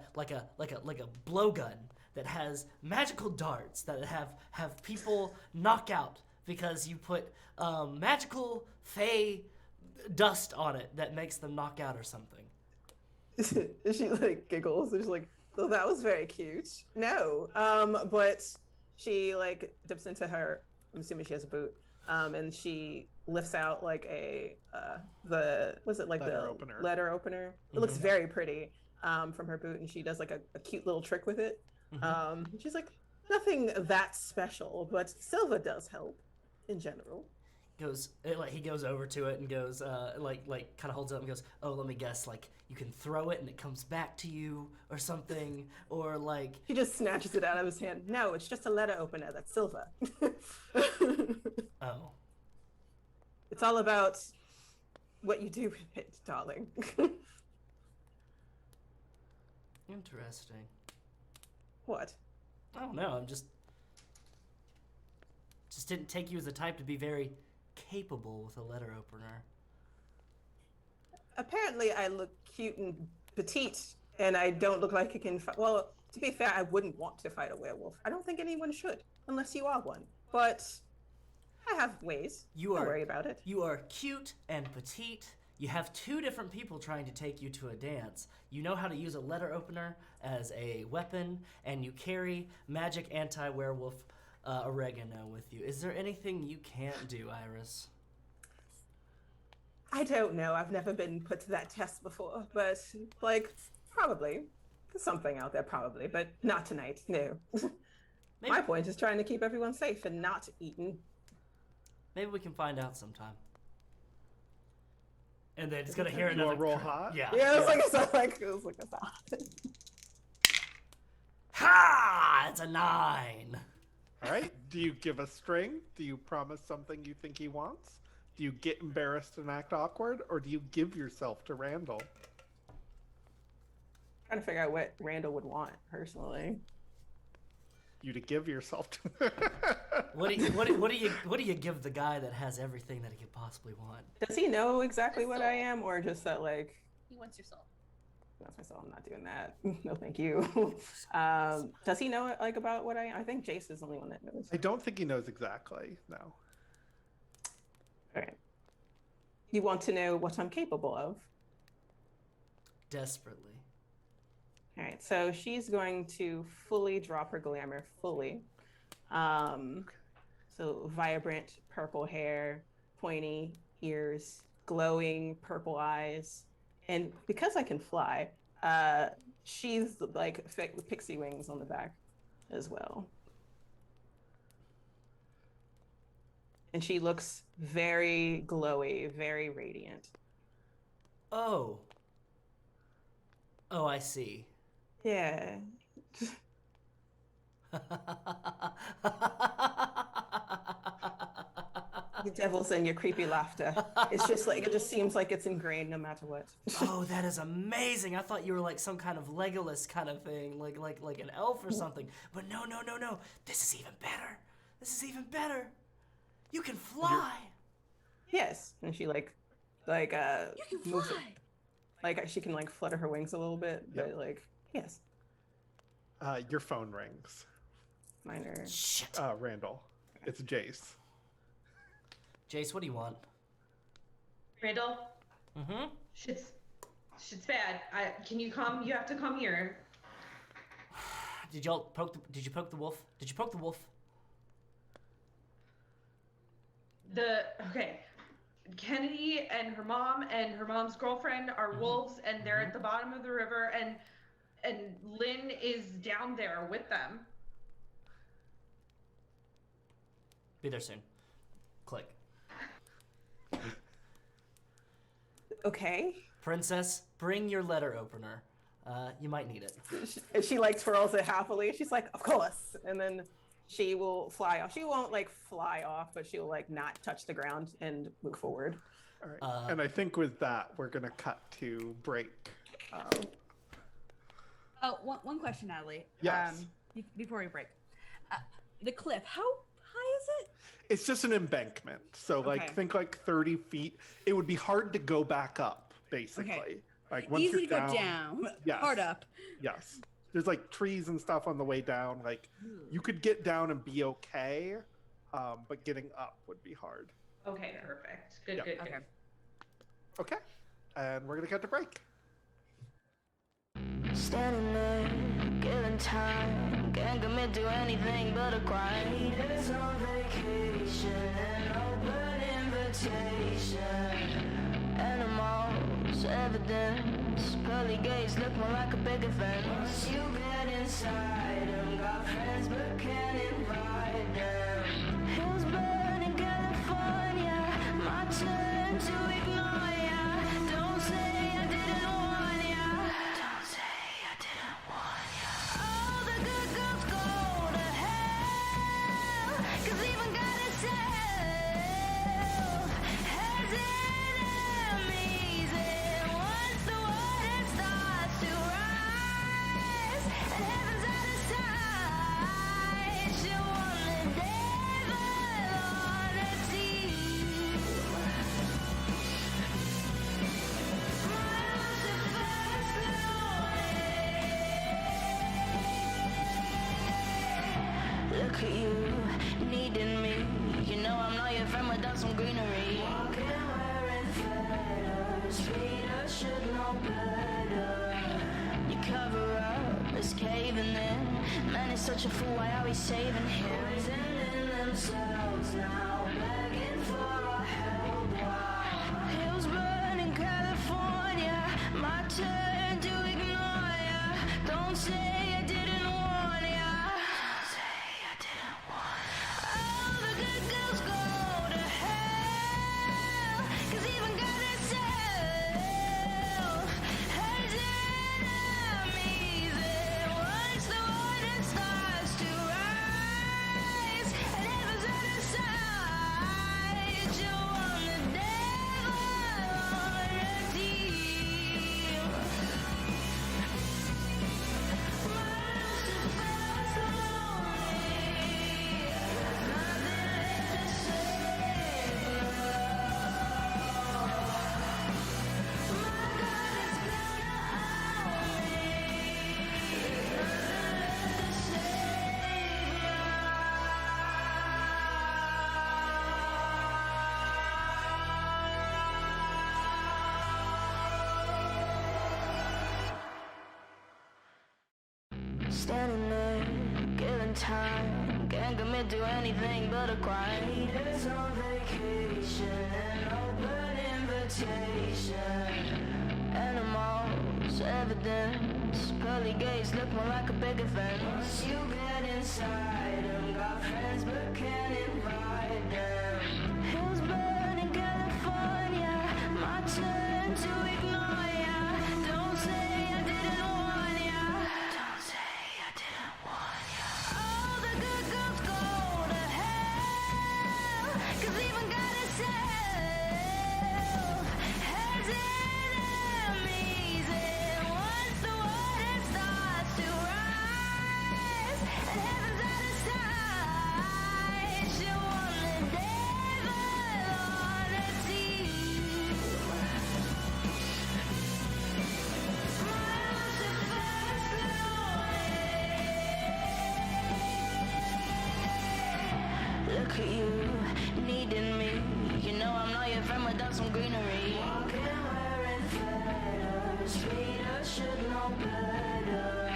G: blowgun that has magical darts that have people knock out because you put magical fey dust on it that makes them knock out or something.
E: She like giggles. She's like, "Oh, that was very cute." No, but she like dips into her. I'm assuming she has a boot. And she lifts out like the
B: Letter opener.
E: letter opener. It looks very pretty from her boot, and she does like a cute little trick with it. She's like, nothing that special, but silver does help in general.
G: He goes over to it and goes like kind of holds it up and goes, "Oh, let me guess, like you can throw it and it comes back to you or something, or like."
E: He just snatches it out of his hand. No, it's just a letter opener that's silver.
G: Oh.
E: It's all about what you do with it, darling.
G: Interesting.
E: What?
G: I don't know. I'm just didn't take you as the type to be very capable with a letter opener.
E: Apparently, I look cute and petite, and I don't look like I can fight. Well, to be fair, I wouldn't want to fight a werewolf. I don't think anyone should, unless you are one. But I have ways. Don't worry about it.
G: You are cute and petite. You have 2 different people trying to take you to a dance. You know how to use a letter opener as a weapon, and you carry magic anti-werewolf oregano with you. Is there anything you can't do, Iris?
E: I don't know. I've never been put to that test before, but like probably there's something out there, probably, but not tonight. No. My point is trying to keep everyone safe and not eaten.
G: Maybe we can find out sometime. And then it's gonna hear
B: You
G: another
B: wanna roll hot?
G: Yeah.
E: Yeah, it was like a thought.
G: Ha! It's a 9.
B: All right. Do you give a string? Do you promise something you think he wants? Do you get embarrassed and act awkward, or do you give yourself to Randall?
E: Trying to figure out what Randall would want personally.
B: You to give yourself to.
G: What do you give the guy that has everything that he could possibly want?
E: Does he know exactly what I am, or just that like?
D: He wants your soul.
E: That's myself. I'm not doing that. No, thank you. Does he know like about what I am? I think Jace is the only one that knows.
B: I don't think he knows exactly. No.
E: All right. You want to know what I'm capable of?
G: Desperately.
E: All right. So she's going to fully drop her glamour, fully. So vibrant purple hair, pointy ears, glowing purple eyes, and because I can fly, she's like with pixie wings on the back as well. And she looks very glowy, very radiant.
G: Oh. Oh, I see.
E: Yeah. The devil's in your creepy laughter. It's just like, it just seems like it's ingrained no matter what.
G: Oh, that is amazing. I thought you were like some kind of Legolas kind of thing, like an elf or something. But no. This is even better. This is even better. You can fly.
E: Yes. And she like
C: You can
E: moves
C: fly.
E: like she can like flutter her wings a little bit, but like yes.
B: Your phone rings.
E: Mine are
G: Shit.
B: Randall. It's Jace.
G: Jace, what do you want?
F: Randall,
G: Mm-hmm.
F: shit's bad. Can you come? You have to come here.
G: Did you poke the wolf? Did you poke the wolf?
F: Okay. Kennedy and her mom's girlfriend are wolves, and they're at the bottom of the river, and Lynn is down there with them.
G: Be there soon. Click.
E: okay.
G: Princess, bring your letter opener. You might need it.
E: She like twirls it happily. She's like, of course. And then she will fly off. She won't like fly off, but she will like not touch the ground and move forward.
B: All right. And I think with that, we're going to cut to break.
H: Oh, one question, Natalie.
B: Yes.
H: Before we break, the cliff. How high is it?
B: It's just an embankment. So like,
H: Okay.
B: think like 30 feet. It would be hard to go back up, basically.
H: Okay.
B: Like once
H: Easy
B: you're
H: to go down.
B: Yes.
H: Hard up.
B: Yes. There's like trees and stuff on the way down. Like you could get down and be okay, but getting up would be hard.
F: Okay, perfect. Good,
B: Yeah.
F: good, good.
H: Okay.
B: Okay. And we're going to cut to break.
A: Standing there, giving time, can't commit to anything but a crime. It's on vacation, an open invitation. Animals, evidence, pearly gates look more like a big offense. Once you get inside them, got friends but can't invite them. Hills burn in California, my turn to ignore ya. Don't say I didn't warn ya. Don't say I didn't warn ya. All the good girls go to hell, 'cause even God itself has enemies. And once the water starts to rise and heaven's out of sight, she'll want the devil on her team. Look at you, needing me. You know I'm not your friend without some greenery. Walking wearing feathers, Peter should know better. You cover up, is caving in. Man is such a fool, why are we saving him? Poisoning themselves now, begging for our help. Wow. Hills burn in California, my turn to ignore ya. Don't say I didn't warn ya. Don't say I didn't warn ya. All the good girls go to hell, 'cause even God itself has enemies. And once the water starts to rise and heaven's out of sight, you'll want the devil on your team. Standing there, giving time, can't commit to anything but a crime. It's on vacation, an open invitation. Animals, evidence, pearly gates look more like a big offense. Once you get inside them, got friends but can't invite them. Hills burn in California, my turn to ignore ya. Don't say I didn't warn ya. Don't say I didn't warn ya. All the good girls go to hell, 'cause even God itself has enemies. And once the water starts to rise and heaven's out of sight, she'll want the devil on her team. Look at you, needing me. You know I'm not your friend without some greenery. Walking wearing feathers, Peter should know better.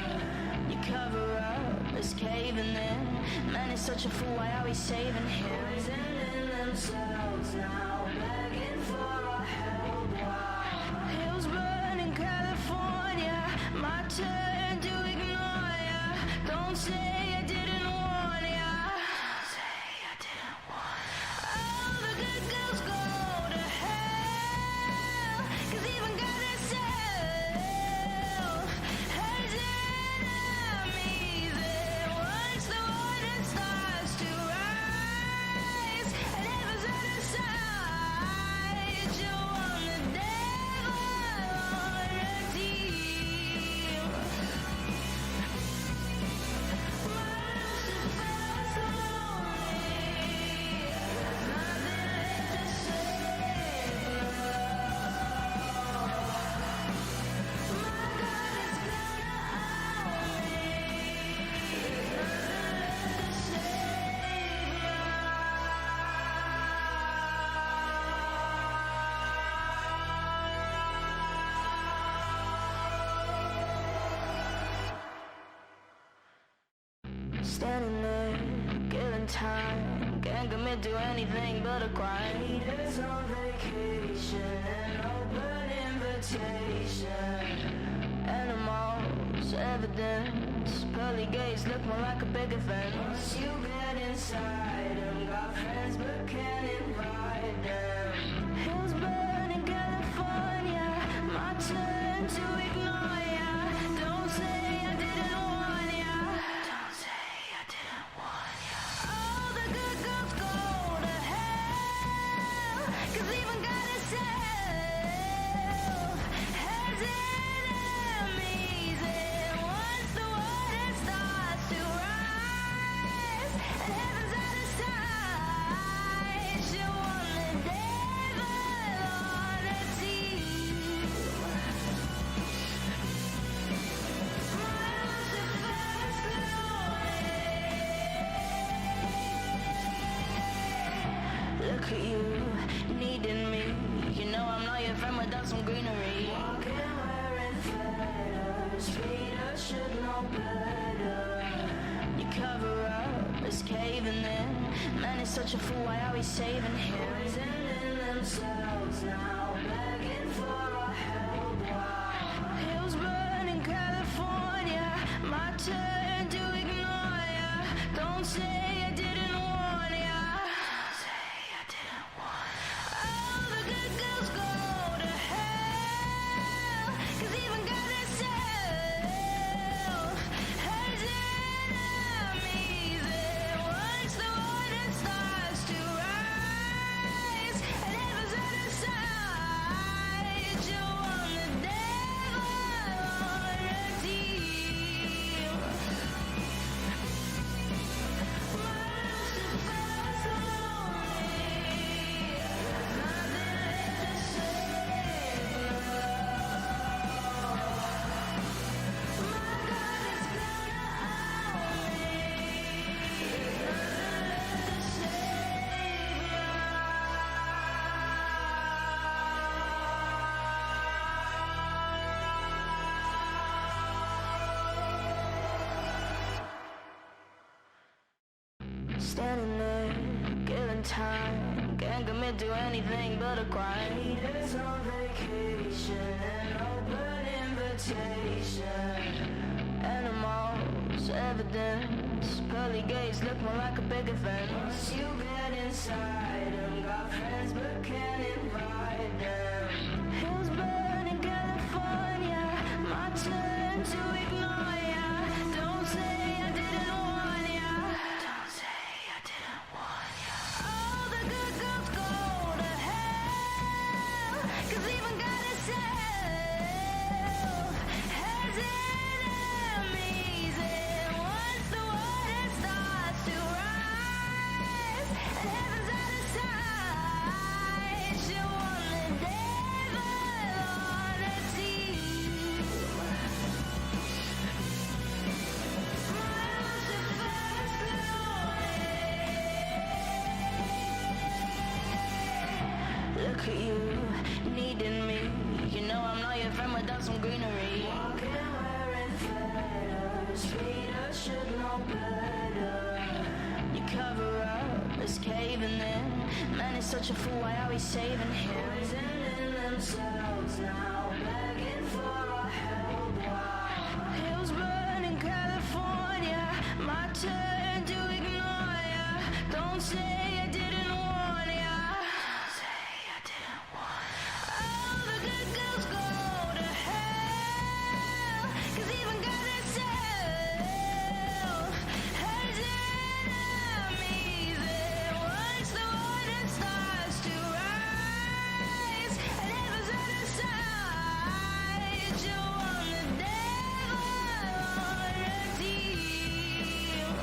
A: You cover up, is caving in. Man is such a fool, why are we saving him? Poisoning themselves now, begging for our help. Wow. Hills burn in California, my turn to ignore ya. Don't say I didn't warn ya. Don't say I didn't warn ya. All the good girls go to hell, 'cause even God itself has enemies. And once the water starts to rise and heaven's out of sight, you'll want the devil on your team. commit to anything but a crime. It's on vacation, an open invitation. Animals, evidence, pearly gates look more like a big offense. Once you get inside them, got friends but can't invite them. Hills burn in California, my turn to ignore ya. Don't say I didn't warn ya. Don't say I didn't warn ya. All the good girls go to hell, 'cause even God itself has enemies. And once the water starts to rise and heaven's out of sight, she won the devil on her team. My Lucifer's glory. Look at you, needing me. You know I'm not your friend without some greenery. Walking wearing feathers, Peter should know better. You cover up, is caving in. Man is such a fool, why are we saving him? Poisoning themselves now, begging for our help. Wow. Hills burn in California, my turn to ignore ya. Don't say I didn't warn ya. Don't say I didn't warn ya. All the good girls go to hell, 'cause even God itself has enemies. And once the water starts to rise and heaven's out of sight, you want the devil on your team. My Lucifer's lonely. There's nothing left to save love. My God is gonna own me. There's nothing left to save love. Standing there, killing time, can't commit to anything but a crime. It's on vacation, an open invitation. Animals, evidence, pearly gates look more like a big offense. Once you get inside them, got friends but can't invite them. Hills burn in California, my turn to ignore ya. Don't say I didn't warn ya. Don't say I didn't warn ya. All the good girls go to hell, 'cause even God itself has enemies. And once the water starts to rise and heaven's out of sight, she won the devil on her team. My Lucifer's glory. Look at you, needing me. You know I'm not your friend without some greenery. Walking wearing feathers, Peter should know better. You cover up, is caving in. Man is such a fool, why are we saving him? Poisoning themselves now, begging for our help. Wow. Hills burn in California, my turn to ignore ya. Don't say I didn't warn ya. Don't say I didn't warn ya. All the good girls go to hell, 'cause even God itself has enemies. And once the water starts to rise and heaven's out of sight, you want the devil on your team.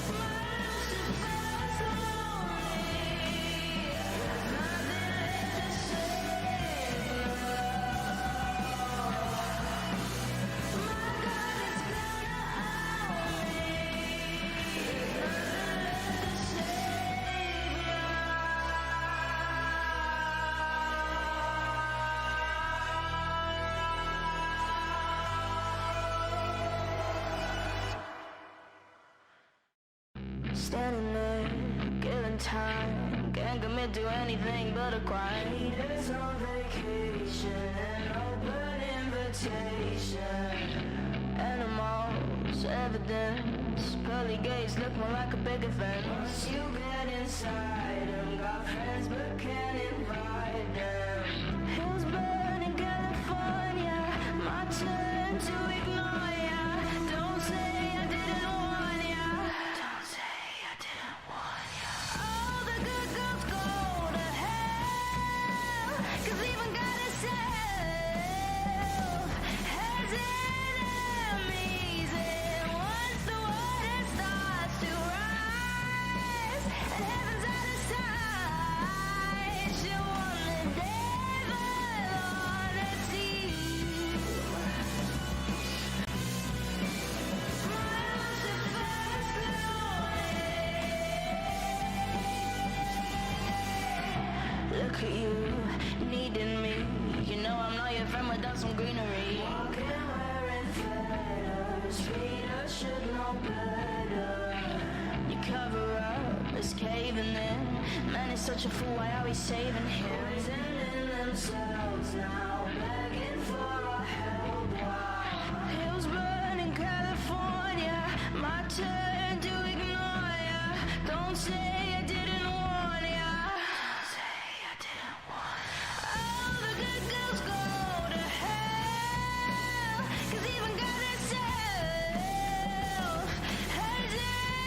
A: My Standing there, killing time. Can't commit to anything but a crime. There's no vacation, open invitation. Animals, evidence. Pearly gates look more like a picket fence. Once you get inside them, got friends but can't invite them. Hills burn in California, my turn to ignore ya. Don't say I didn't warn ya. Don't say I didn't warn ya. All the good girls go to hell, 'cause even God itself has enemies. And once the water starts to rise and heaven's out of sight, she won the devil on her team. Look at you, needing me. You know I'm not your friend without some greenery. Walking wearing feathers, Peter should know better. You cover up is caving in. Man is such a fool, why are we saving him? Poisoning themselves now, begging for our help. Wow. Hills burn in California, my turn to ignore ya. Don't say I didn't warn ya. Don't say I didn't warn ya. All the good girls go to hell, 'cause even God itself has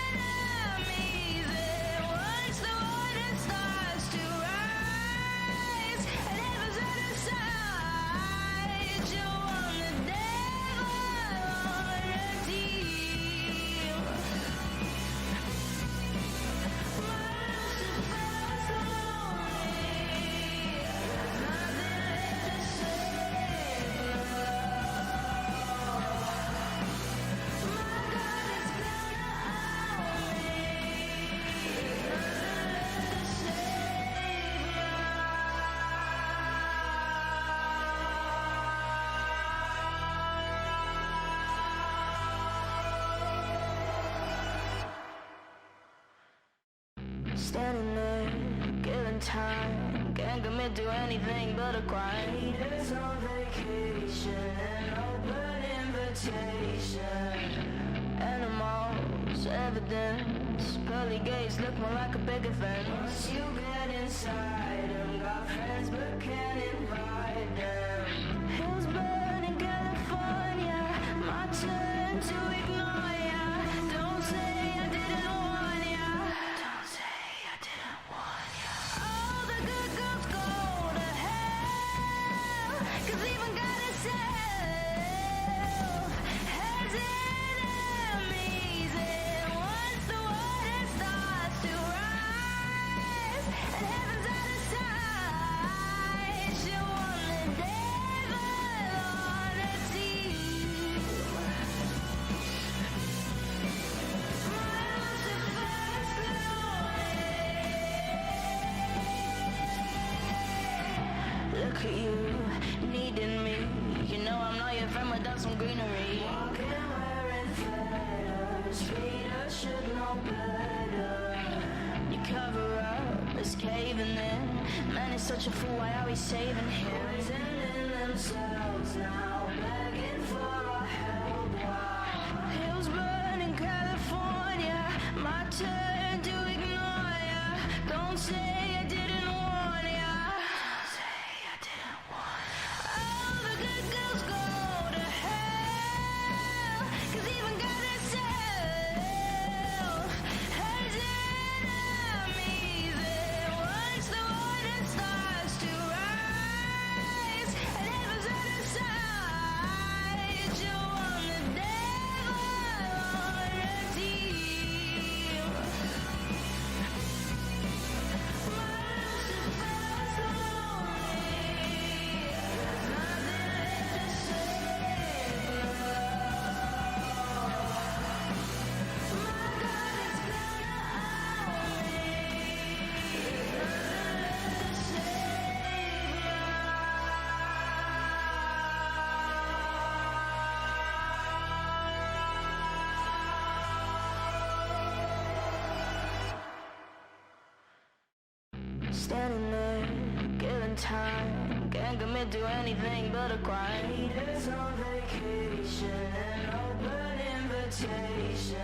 A: enemies. And once the water starts to rise and heaven's out of sight, you want the devil on your team. Standing there, killing time. Can't commit to anything but a crime. There's no vacation, open invitation. Animals, evidence. Pearly gates look more like a picket fence. Once you get inside them, got friends but can't invite them. Hills burn in California, my turn to ignore ya. Don't say I didn't warn ya. Don't say I didn't warn ya. All the good girls go to hell, 'cause even God itself has enemies. And once the water starts to rise and heaven's out of sight, she won the devil on her team. Look at you, needing me. You know I'm not your friend without some greenery. Walking wearing feathers, Peter should know better. You cover up is caving in. Man is such a fool, why are we saving him? Poisoning themselves now, begging for our help. Wow. Hills burn in California, my turn to ignore ya. Don't say I didn't warn ya. Don't say I didn't warn ya. All the good girls go to hell, 'cause even God itself has enemies. And once the water starts to rise and heaven's out of sight, you want the devil on your team. Standing there, given time, can't commit to anything but a grind. It's on vacation, an open invitation.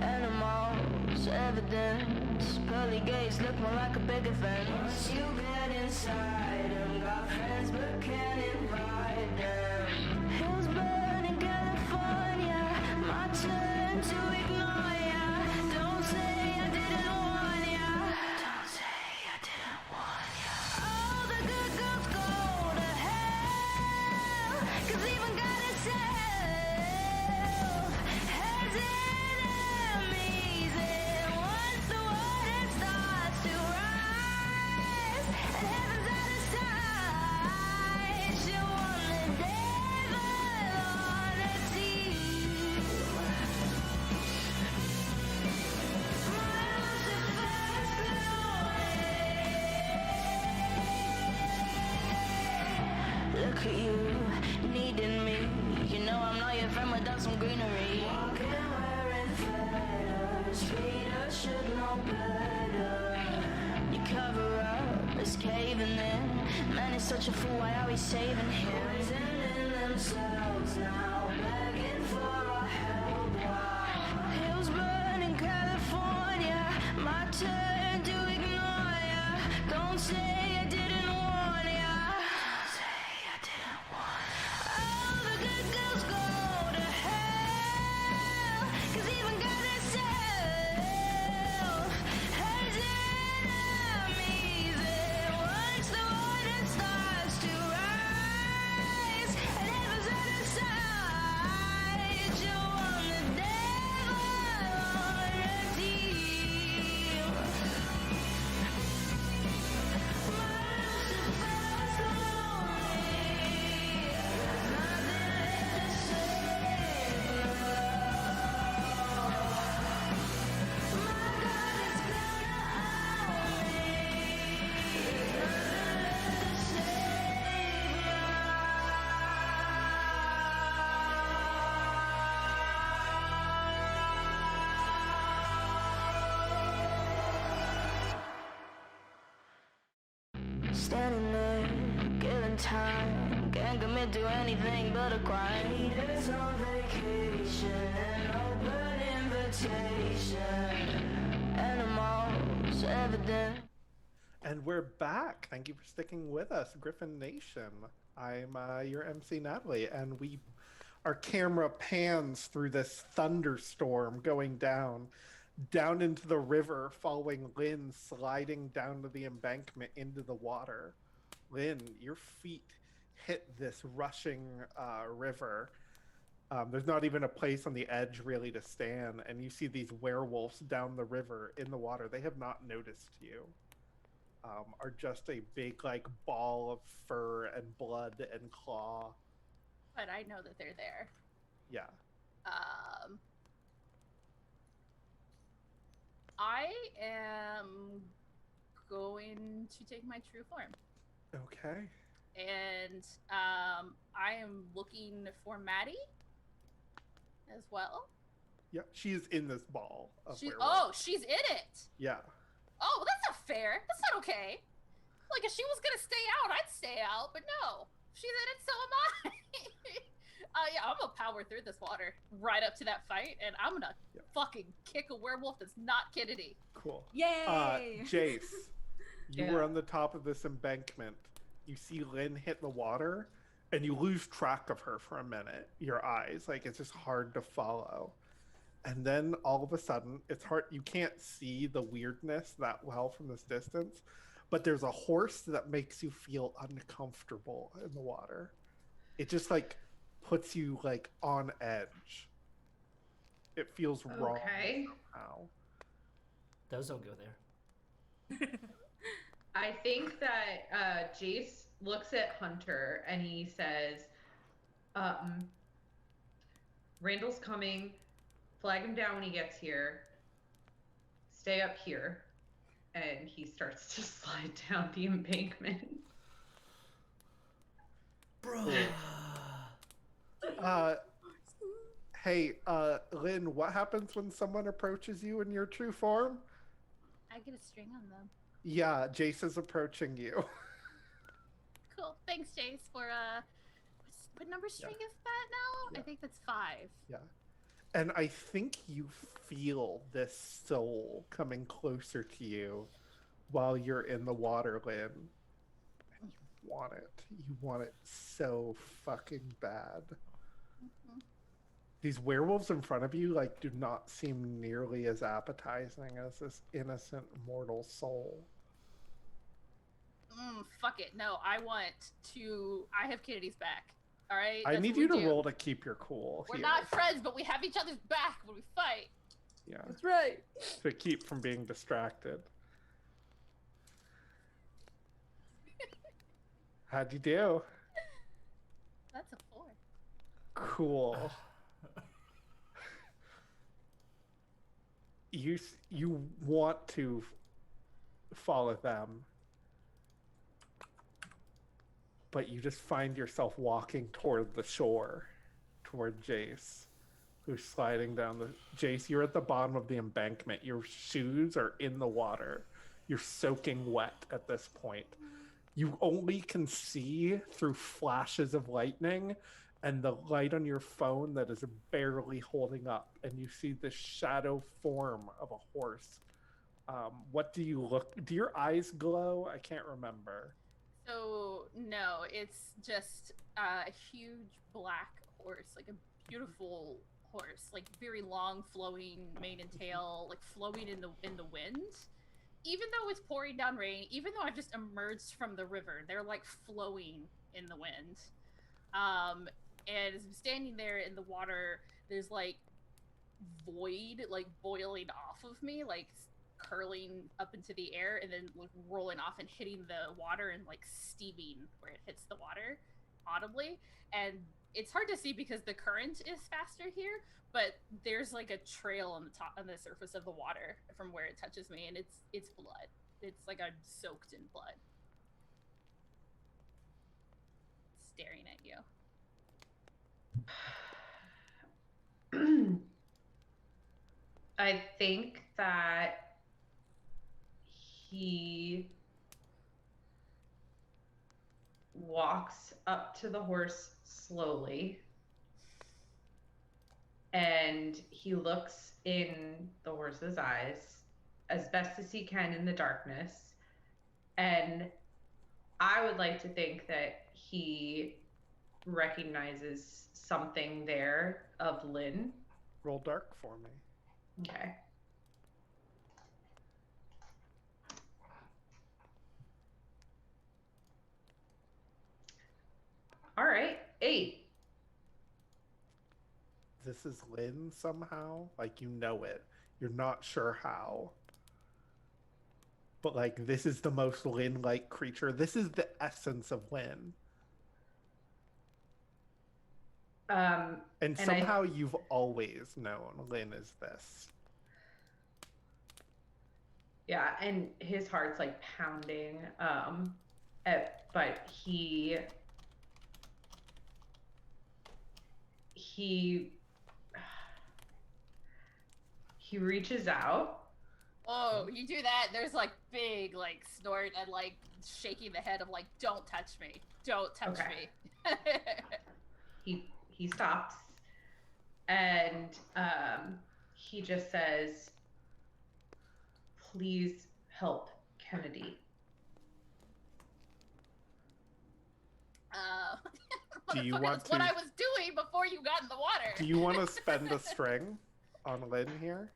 A: Animals, evidence, pearly gates look more like a big event. Once you get inside them, got friends but can't invite them. Hills burn in California, my turn to ignore ya. Don't say I didn't warn ya. Don't say I didn't warn ya. All the good girls go to hell, 'cause even God itself has enemies. And once the water starts to rise and heaven's out of sight, you want the devil on a team. My Lucifer's glory. Look at you, needing me. You know I'm not your friend without some greenery. Walking wearing feathers, Peter should know better. You cover up is caving in. Man is such a fool, why are we saving him? Poisoning themselves now, begging for our help. Wow. Hills burn in California, my turn to ignore ya. Don't say I didn't warn ya. Don't say I didn't warn ya. All the good girls go to hell, 'cause even God itself has enemies. And once the water starts to rise and heaven's out of sight, you want the devil on your team. My Lucifer's lonely. There's nothing left to save my God is gonna own me. There's nothing left to save. Standing there, given time, can't commit to anything but a grind. It's on vacation, an open invitation. Animals, evidence.
B: And we're back. Thank you for sticking with us, Griffin Nation. I'm your MC Natalie, and our camera pans through this thunderstorm going down into the river, following Lynn sliding down to the embankment into the water. Lynn, your feet hit this rushing river. There's not even a place on the edge really to stand, and you see these werewolves down the river in the water. They have not noticed you. Are just a big like ball of fur and blood and claw.
D: But I know that they're there.
B: Yeah.
D: I am going to take my true form.
B: Okay.
D: And I am looking for Maddie as well.
B: Yeah, she's in this ball of
D: She's
B: werewolves.
D: in it.
B: Yeah.
D: Oh, well, that's not fair. That's not okay. Like, if she was gonna stay out, I'd stay out, but no. If she's in it, so am I. Yeah, I'm gonna power through this water right up to that fight, and I'm gonna fucking kick a werewolf that's not Kennedy.
B: Cool.
H: Yay!
B: Jace, you
F: Yeah.
B: were on the top of this embankment. You see Lynn hit the water, and you lose track of her for a minute. Your eyes, like, it's just hard to follow. And then all of a sudden, it's hard. You can't see the weirdness that well from this distance, but there's a horse that makes you feel uncomfortable in the water. It just like puts you like on edge. It feels wrong
F: Okay.
B: somehow.
G: Those don't go there.
F: I think that Jace looks at Hunter and he says, Randall's coming. Flag him down when he gets here. Stay up here. And he starts to slide down the embankment.
G: Bro.
B: Hey, Lynn, what happens when someone approaches you in your true form?
D: I get a string on them.
B: Yeah, Jace is approaching you.
D: Cool. Thanks, Jace, for what number string is that now?
B: Yeah.
D: I think that's 5.
B: Yeah. And I think you feel this soul coming closer to you while you're in the water, Lynn. And you want it. You want it so fucking bad.
D: Mm-hmm.
B: These werewolves in front of you, like, do not seem nearly as appetizing as this innocent mortal soul.
D: Fuck it. No, I have Kennedy's back. All right?
B: I
D: That's
B: need
D: what we
B: you to
D: do.
B: roll to keep your cool.
D: We're
B: here.
D: not friends, but we have each other's back when we fight.
B: Yeah.
E: That's right.
B: To keep from being distracted. How'd you do?
D: That's a 4.
B: Cool. You want to follow them, but you just find yourself walking toward the shore, toward Jace, who's sliding down the... Jace, you're at the bottom of the embankment. Your shoes are in the water. You're soaking wet at this point. You only can see through flashes of lightning and the light on your phone that is barely holding up. And you see the shadow form of a horse. What do you look... Do your eyes glow? I can't remember.
D: So, no, it's just a huge black horse, like a beautiful horse, like very long flowing mane and tail, like flowing in the wind. Even though it's pouring down rain, even though I've just emerged from the river, they're like flowing in the wind. And as I'm standing there in the water, there's like void like boiling off of me, like curling up into the air and then like rolling off and hitting the water and like steaming where it hits the water audibly. And it's hard to see because the current is faster here, but there's like a trail on the surface of the water from where it touches me, and it's blood. It's like I'm soaked in blood. Staring at you.
F: I think that he walks up to the horse slowly and he looks in the horse's eyes as best as he can in the darkness. And I would like to think that he recognizes something there of Lynn.
B: Roll dark for me.
F: Okay. All right, 8.
B: This is Lynn somehow? Like, you know it. You're not sure how. But, like, this is the most Lynn-like creature. This is the essence of Lynn. And somehow you've always known Lynn is this.
F: Yeah, and his heart's like pounding. But he reaches out.
D: Oh, you do that, there's like big like snort and like shaking the head of like, don't touch me. Don't touch me.
F: He stops and he just says, please help Kennedy.
B: Do you want to...
D: what I was doing before you got in the water.
B: Do you want to spend a string on Lynn here?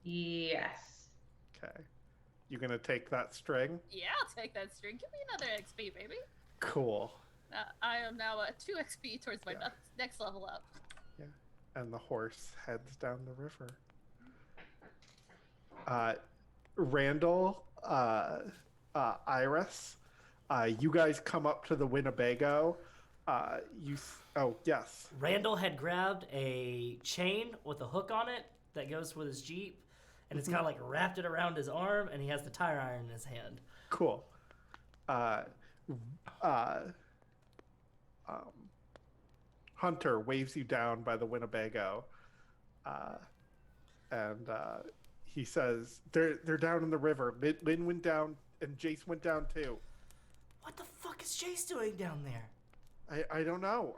F: Yes.
B: Okay. You gonna take that string?
D: Yeah, I'll take that string. Give me another XP, baby.
B: Cool.
D: I am now at 2 XP towards my next level up.
B: Yeah. And the horse heads down the river. Randall, Iris, you guys come up to the Winnebago. Oh, yes.
G: Randall had grabbed a chain with a hook on it that goes with his Jeep, and it's kind of like wrapped it around his arm, and he has the tire iron in his hand.
B: Cool. Hunter waves you down by the Winnebago, and he says, they're down in the river. Lynn went down, and Jace went down too.
G: What the fuck is Jace doing down there?
B: I don't know.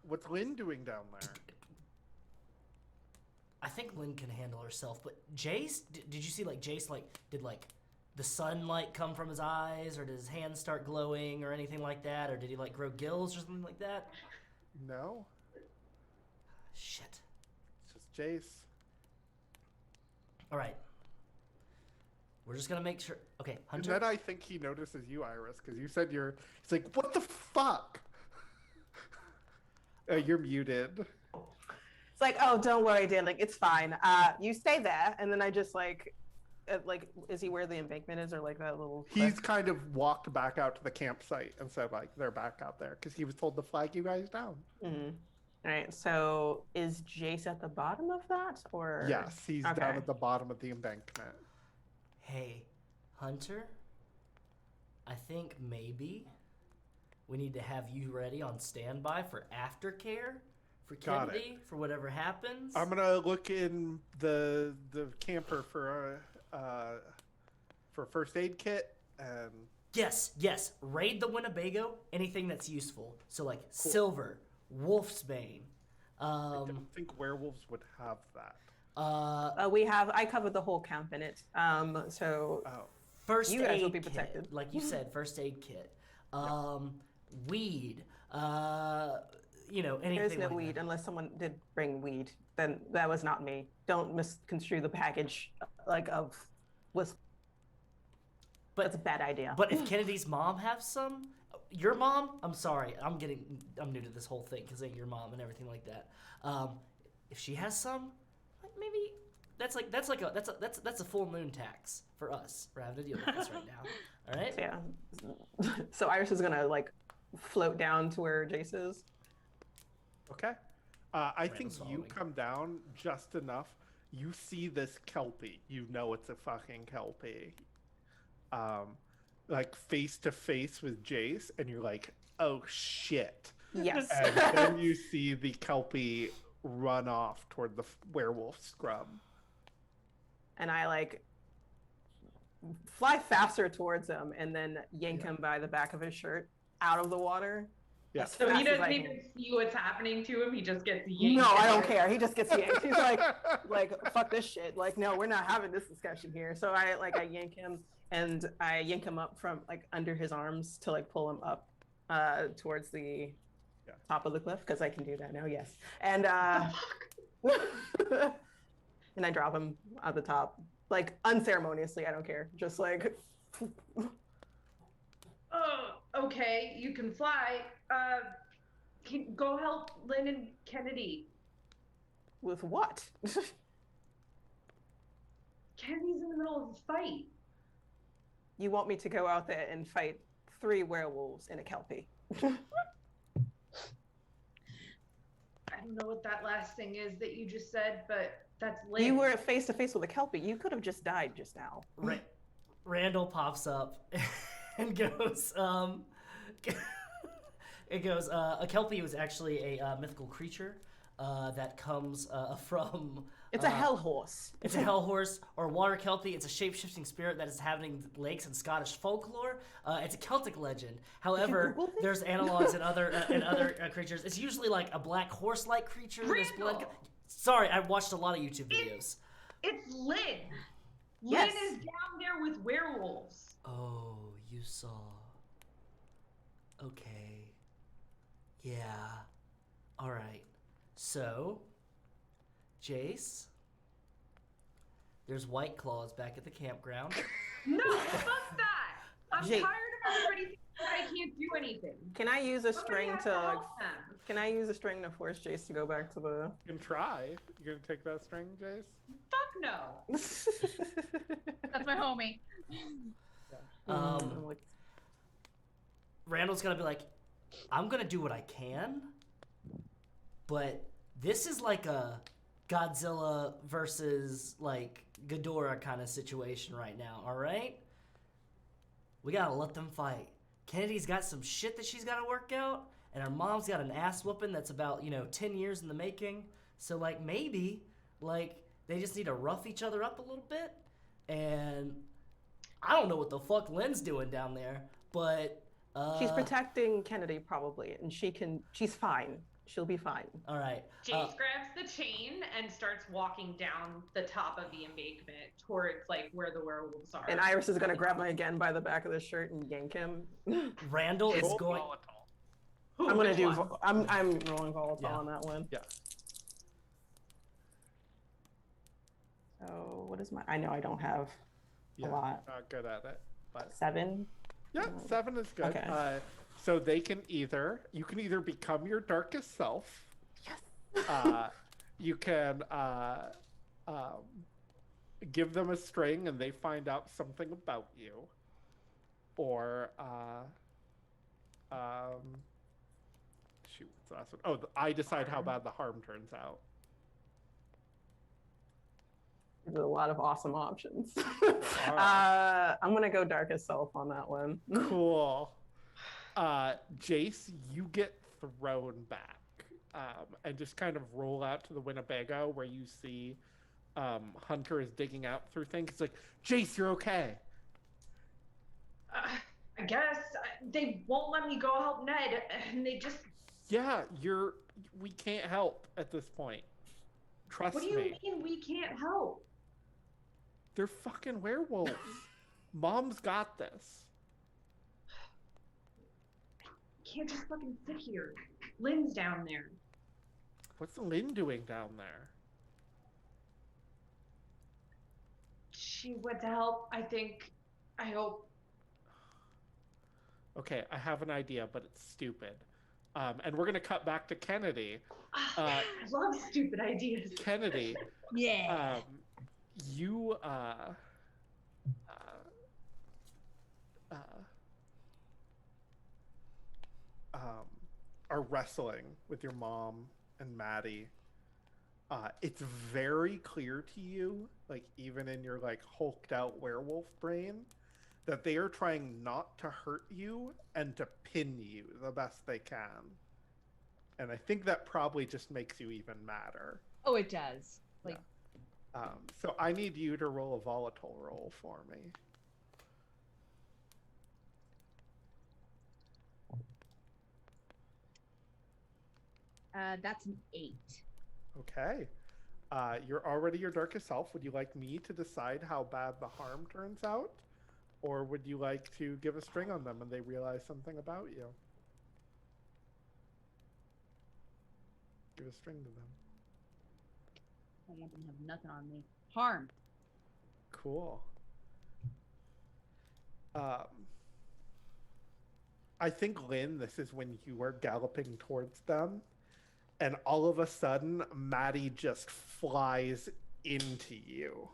B: What's Lynn doing down there?
G: I think Lynn can handle herself, but Jace, did you see, like, Jace, like, did, like, the sunlight come from his eyes, or did his hands start glowing, or anything like that, or did he, like, grow gills or something like that?
B: No.
G: Shit.
B: It's just Jace.
G: All right. We're just gonna make sure. Okay, Hunter.
B: And then I think he notices you, Iris, because you said He's like, what the fuck? You're muted.
E: It's like, oh, don't worry, Dan. Like, it's fine. You stay there, and then I just like, is he where the embankment is, or like that little?
B: He's kind of walked back out to the campsite and said, like, they're back out there because he was told to flag you guys down.
E: Mm-hmm. All right. So is Jace at the bottom of that, or?
B: Yes, he's
E: Okay.
B: down at the bottom of the embankment.
G: Hey, Hunter. I think maybe we need to have you ready on standby for aftercare for
B: Got
G: Kennedy for whatever happens.
B: I'm gonna look in the camper for a first aid kit and
G: Yes. Raid the Winnebago. Anything that's useful. So like silver, wolfsbane.
B: I don't think werewolves would have that.
E: I covered the whole camp in it. So
G: First
E: you guys
G: aid
E: will be
G: kit,
E: protected.
G: like you said, first aid kit. Weed. Anything
E: there's no
G: like
E: weed
G: that.
E: unless someone did bring weed. Then that was not me. Don't misconstrue the package that's a bad idea.
G: But if Kennedy's mom has some, your mom, I'm sorry, I'm new to this whole thing because ain't your mom and everything like that. If she has some, like maybe that's a full moon tax for us. We're having to deal with this right now. All right.
E: Yeah. So Iris is gonna like float down to where Jace is.
B: Okay. I think
G: Randall's
B: you
G: following.
B: come down just enough. You see this Kelpie. You know it's a fucking Kelpie. Like face to face with Jace, and you're like, oh shit.
E: Yes.
B: And then you see the Kelpie run off toward the werewolf scrub.
E: And I like fly faster towards him and then yank him by the back of his shirt out of the water.
B: Yeah.
F: So he doesn't even see what's happening to him. He just gets yanked.
E: No, I don't care. He just gets yanked. He's like, fuck this shit. Like, no, we're not having this discussion here. So I yank him, and I yank him up from like under his arms to like pull him up towards the top of the cliff, because I can do that now. Yes. And and I drop him at the top, like unceremoniously. I don't care. Just like.
F: Oh, okay. You can fly. Go help Lynn and Kennedy.
E: With what?
F: Kennedy's in the middle of a fight.
E: You want me to go out there and fight 3 werewolves in a Kelpie?
F: I don't know what that last thing is that you just said, but that's Lynn.
E: You were face to face with a Kelpie. You could have just died just now.
G: Randall pops up and goes, a Kelpie was actually a mythical creature that comes from...
E: It's a hell horse.
G: It's a hell horse, or water Kelpie. It's a shape-shifting spirit that is inhabiting lakes in Scottish folklore. It's a Celtic legend. However, there's analogs in other creatures. It's usually like a black horse-like creature.
F: Randall!
G: Sorry, I watched a lot of YouTube videos.
F: It's Lynn.
E: Yes.
F: Lynn is down there with werewolves.
G: Oh, you saw. Okay. Yeah. All right. So, Jace, there's White Claws back at the campground.
F: No, fuck that. I'm
E: Jake.
F: tired of everybody thinking that I can't do anything.
E: Can I use a
F: Somebody
E: string
F: has
E: to like,
F: help them.
E: can I use a string to force Jace to go back to the...
B: You can try. You gonna take that string, Jace?
F: Fuck no.
D: That's my homie.
G: Randall's gonna be like, I'm gonna do what I can, but this is like a Godzilla versus like Ghidorah kind of situation right now, all right? We gotta let them fight. Kennedy's got some shit that she's gotta work out, and her mom's got an ass whooping that's about, 10 years in the making. So like maybe, like they just need to rough each other up a little bit. And I don't know what the fuck Lynn's doing down there, but
E: She's protecting Kennedy probably, and she's fine. She'll be fine.
G: all right.
F: Jace grabs the chain and starts walking down the top of the embankment towards like where the werewolves are.
E: And Iris is gonna grab him again by the back of the shirt and yank him.
G: Randall is
B: Roll
G: going.
B: volatile.
E: I'm gonna
F: Which
E: do.
F: one?
E: I'm rolling volatile
G: Yeah.
E: on that one.
B: Yeah.
E: So what is my? I know I don't have
B: Yeah,
E: a lot.
B: not good at it, but
E: 7.
B: yeah, 7 is good.
E: Okay.
B: So you can either become your darkest self.
E: Yes.
B: You can give them a string and they find out something about you, or shoot, what's the last one? Oh, I decide how bad the harm turns out.
E: There's a lot of awesome options.
B: are.
E: I'm gonna go darkest self on that one.
B: Cool. Jace, you get thrown back and just kind of roll out to the Winnebago where you see Hunter is digging out through things. It's like, Jace, you're okay.
F: I guess they won't let me go help Ned, and they just.
B: Yeah, we can't help at this point. Trust
F: What do you
B: me.
F: mean we can't help?
B: They're fucking werewolves. Mom's got this.
F: Can't just fucking sit here. Lynn's down there.
B: What's Lynn doing down there?
F: She went to help, I think. I hope.
B: Okay, I have an idea, but it's stupid. And we're gonna cut back to Kennedy.
F: I love stupid ideas.
B: Kennedy,
H: Yeah.
B: you are wrestling with your mom and Maddie. It's very clear to you, like even in your like hulked out werewolf brain, that they are trying not to hurt you and to pin you the best they can. And I think that probably just makes you even madder.
C: Oh, it does. Like,
B: So I need you to roll a volatile roll for me.
C: that's an 8.
B: Okay. You're already your darkest self. Would you like me to decide how bad the harm turns out? Or would you like to give a string on them and they realize something about you? Give a string to them.
C: I want them to have nothing on me. Harm.
B: Cool. I think, Lynn, this is when you are galloping towards them, and all of a sudden, Maddie just flies into you.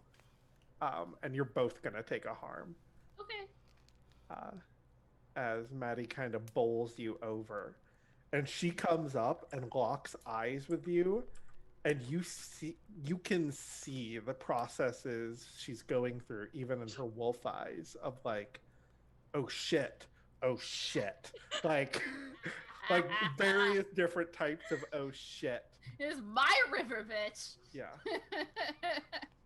B: And you're both going to take a harm.
D: Okay.
B: As Maddie kind of bowls you over. And she comes up and locks eyes with you, and you can see the processes she's going through, even in her wolf eyes, of like, oh shit, like various different types of oh shit.
D: It is my river, bitch.
B: Yeah.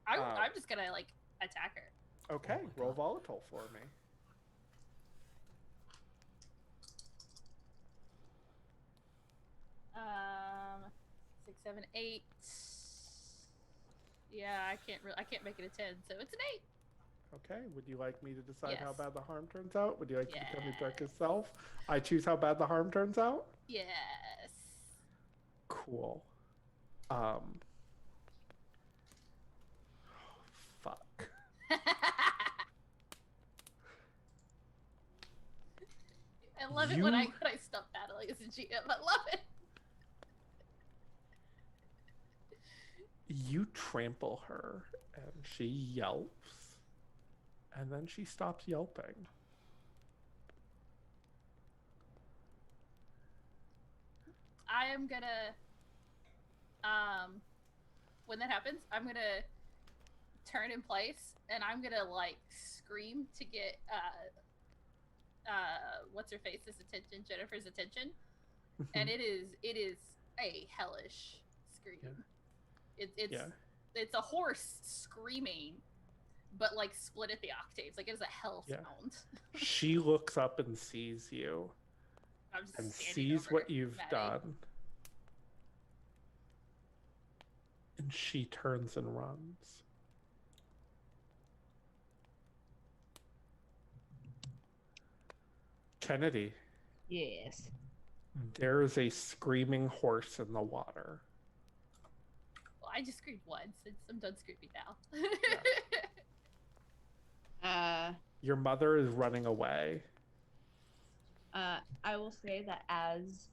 D: I'm just gonna like attack her.
B: Okay, roll volatile for me.
D: 6, 7, 8. Yeah, I can't make it a 10, so it's an 8.
B: Okay, would you like me to decide how
D: Yes.
B: bad the harm turns out? Would you like to become your
D: Yes.
B: darkest self? I choose how bad the harm turns out?
D: Yes.
B: Cool. Fuck.
D: I love it when I stop battling as a GM. I love it.
B: You trample her, and she yelps, and then she stops yelping.
D: I am gonna, when that happens, I'm gonna turn in place, and I'm gonna like scream to get what's her face's attention, Jennifer's attention, and it is a hellish scream.
B: Yeah.
D: It's
B: Yeah.
D: it's a horse screaming, but like split at the octaves. Like it is a hell
B: Yeah.
D: sound.
B: She looks up and sees you
D: I'm just
B: and
D: standing
B: sees
D: over
B: what you've
D: Maddie.
B: done. And she turns and runs. Kennedy,
C: Yes.
B: there is a screaming horse in the water.
D: Well, I just screamed once. I'm done screaming now.
B: Your mother is running away.
C: I will say that as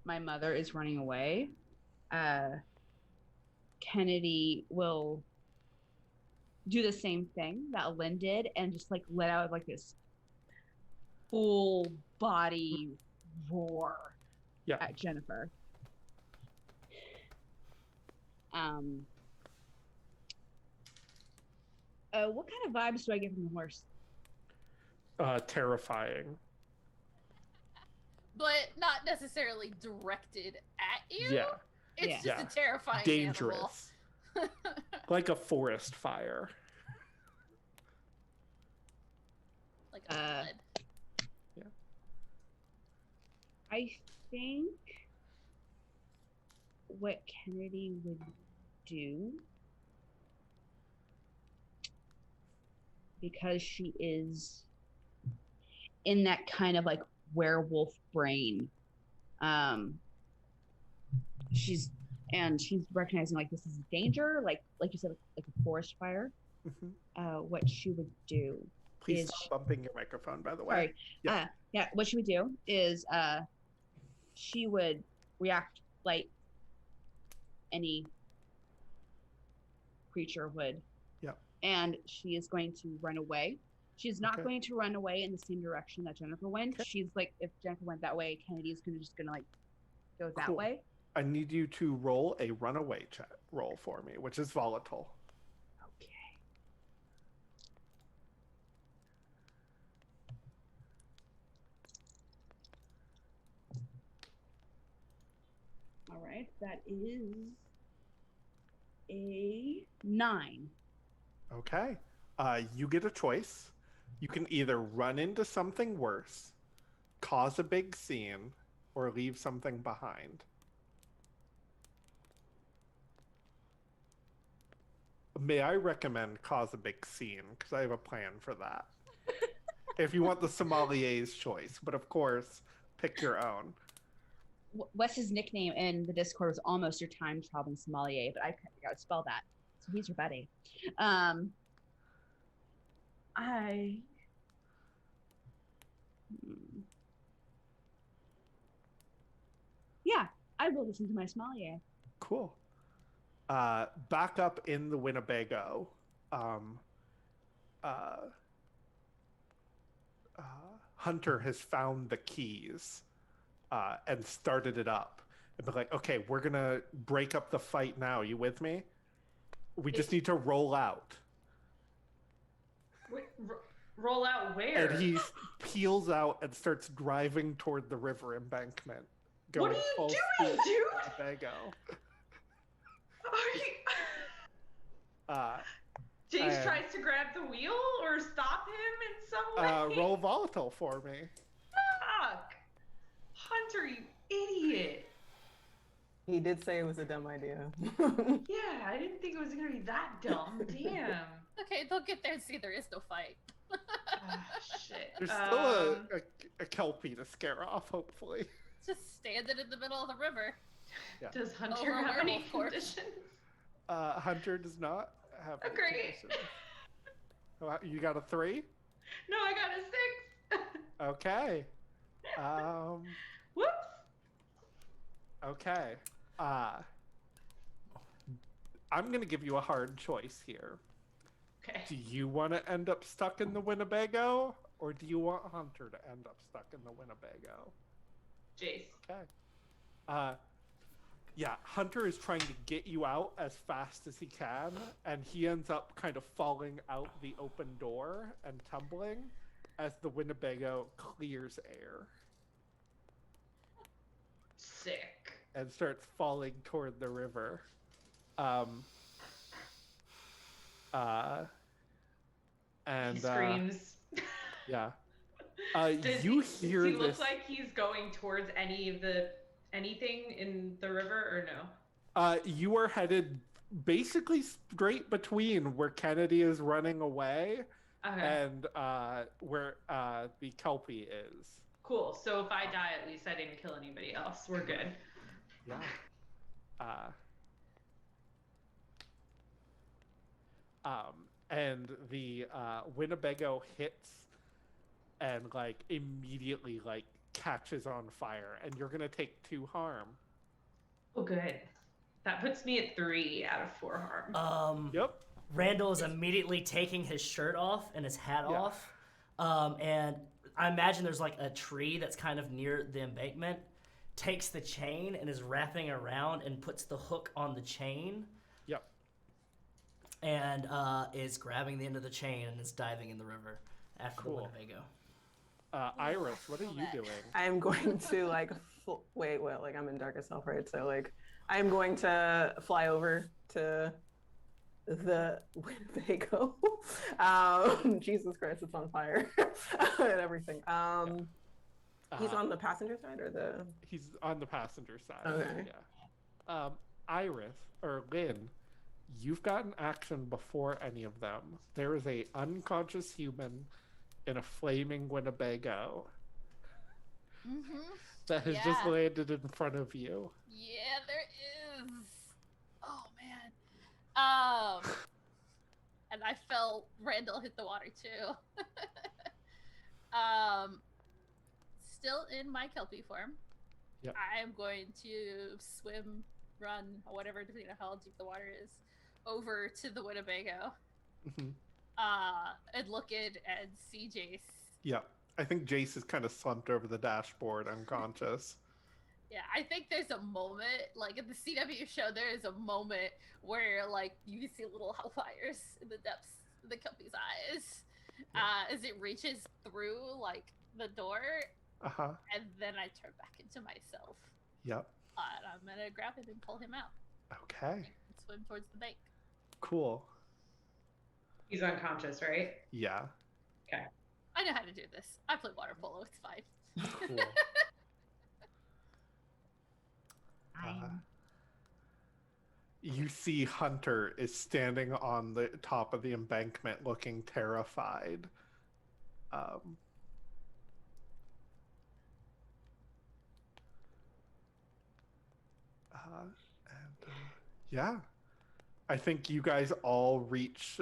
C: my mother is running away, Kennedy will do the same thing that Lynn did and just like let out like this full body roar at Jennifer. What kind of vibes do I get from the horse?
B: Terrifying.
D: But not necessarily directed at you.
B: Yeah.
D: It's just
B: Yeah.
D: a terrifying
B: Dangerous.
D: animal.
B: Like a forest fire.
D: Like a flood.
B: Yeah.
C: I think what Kennedy would do, because she is in that kind of like werewolf brain, she's recognizing like this is danger, like you said, like a forest fire. What she would do
B: Please
C: is
B: stop bumping your microphone, by the way.
C: sorry. What she would do is she would react like any creature would. And she is going to run away. She's not going to run away in the same direction that Jennifer went. She's like, if Jennifer went that way, Kennedy's gonna like go that way.
B: I need you to roll a runaway roll for me, which is volatile.
C: Okay. All right, that is a 9.
B: Okay. You get a choice. You can either run into something worse, cause a big scene, or leave something behind. May I recommend cause a big scene, because I have a plan for that. If you want the sommelier's choice, but of course, pick your own.
C: Wes's nickname in the Discord was almost your time traveling sommelier, but I couldn't figure out how to spell that. So he's your buddy. I will listen to my sommelier.
B: Cool. Back up in the Winnebago, Hunter has found the keys and started it up. And be like, okay, we're gonna break up the fight now. You with me? We just need to roll out.
F: Wait, roll out where?
B: And he peels out and starts driving toward the river embankment.
F: What are you doing, dude?
B: Winnebago.
F: Jace tries to grab the wheel or stop him in some way.
B: Roll volatile for me.
F: Fuck! Hunter, you idiot!
E: He did say it was a dumb idea.
F: Yeah, I didn't think it was gonna be that dumb. Damn.
D: Okay, they'll get there and see there is no fight.
F: Shit.
B: There's still a kelpie to scare off, hopefully.
D: Just standing in the middle of the river.
B: Yeah.
F: Does Hunter have any conditions?
B: Hunter does not have any
F: Great.
B: conditions. You got a 3?
F: No, I got a 6.
B: Okay.
F: Whoops.
B: Okay. I'm gonna give you a hard choice here.
F: Okay.
B: Do you want to end up stuck in the Winnebago, or do you want Hunter to end up stuck in the Winnebago?
F: Jace.
B: Okay. Yeah, Hunter is trying to get you out as fast as he can, and he ends up kind of falling out the open door and tumbling as the Winnebago clears air.
F: Sick.
B: And starts falling toward the river. Um. And
F: He screams.
B: yeah.
F: Does
B: You
F: he
B: hear
F: look
B: this?
F: like he's going towards anything in the river or no?
B: You are headed basically straight between where Kennedy is running away
F: Okay.
B: and where the Kelpie is.
F: Cool. So if I die, at least I didn't kill anybody else. We're good.
B: Yeah. And the Winnebago hits and like immediately like catches on fire, and you're gonna take 2 harm.
F: Oh, good. That puts me at 3 out of 4 harm.
B: Yep.
G: Randall is immediately taking his shirt off and his hat
B: Yeah.
G: off. And I imagine there's like a tree that's kind of near the embankment. Takes the chain and is wrapping around and puts the hook on the chain.
B: Yep.
G: And is grabbing the end of the chain and is diving in the river after the Winnebago.
B: Iris, what are you doing?
E: I'm going to like wait, like I'm in darkest self, right? So like I'm going to fly over to the Winnebago. Jesus Christ, it's on fire and everything. He's on the passenger side or the?
B: He's on the passenger side.
E: Okay.
B: Yeah. Iris or Lynn, you've gotten action before any of them. There is a unconscious human in a flaming Winnebago that has just landed in front of you.
D: Yeah, there is. Oh man. And I felt Randall hit the water too. Still in my Kelpie form.
B: Yep.
D: I am going to swim, run, or whatever, depending on how deep the water is, over to the Winnebago.
B: Mm-hmm.
D: And look in and see Jace.
B: Yeah. I think Jace is kind of slumped over the dashboard, unconscious.
D: Yeah, I think there's a moment, like in the CW show, there is a moment where, like, you can see little hellfires in the depths of the Kelpie's eyes as it reaches through, like, the door.
B: Uh-huh.
D: And then I turn back into myself.
B: Yep.
D: And I'm gonna grab him and pull him out.
B: Okay.
D: And swim towards the bank.
B: Cool.
F: He's unconscious, right?
B: Yeah.
F: Okay.
D: I know how to do this. I play water polo. It's fine.
B: Cool. You see Hunter is standing on the top of the embankment looking terrified. Yeah. I think you guys all reach,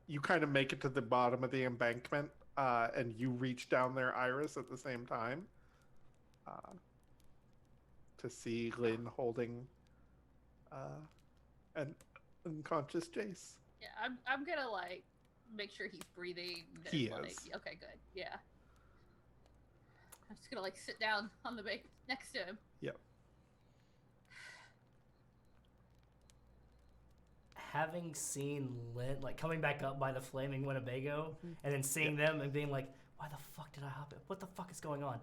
B: you kind of make it to the bottom of the embankment, and you reach down there, Iris, at the same time. To see Lynn holding an unconscious Jace.
D: Yeah, I'm gonna like make sure he's breathing. And,
B: He
D: like,
B: is.
D: Okay, good. Yeah. I'm just gonna like sit down on the bank next to him.
B: Yep.
G: Having seen Lynn, like coming back up by the flaming Winnebago and then seeing them and being like, why the fuck did I hop in? What the fuck is going on?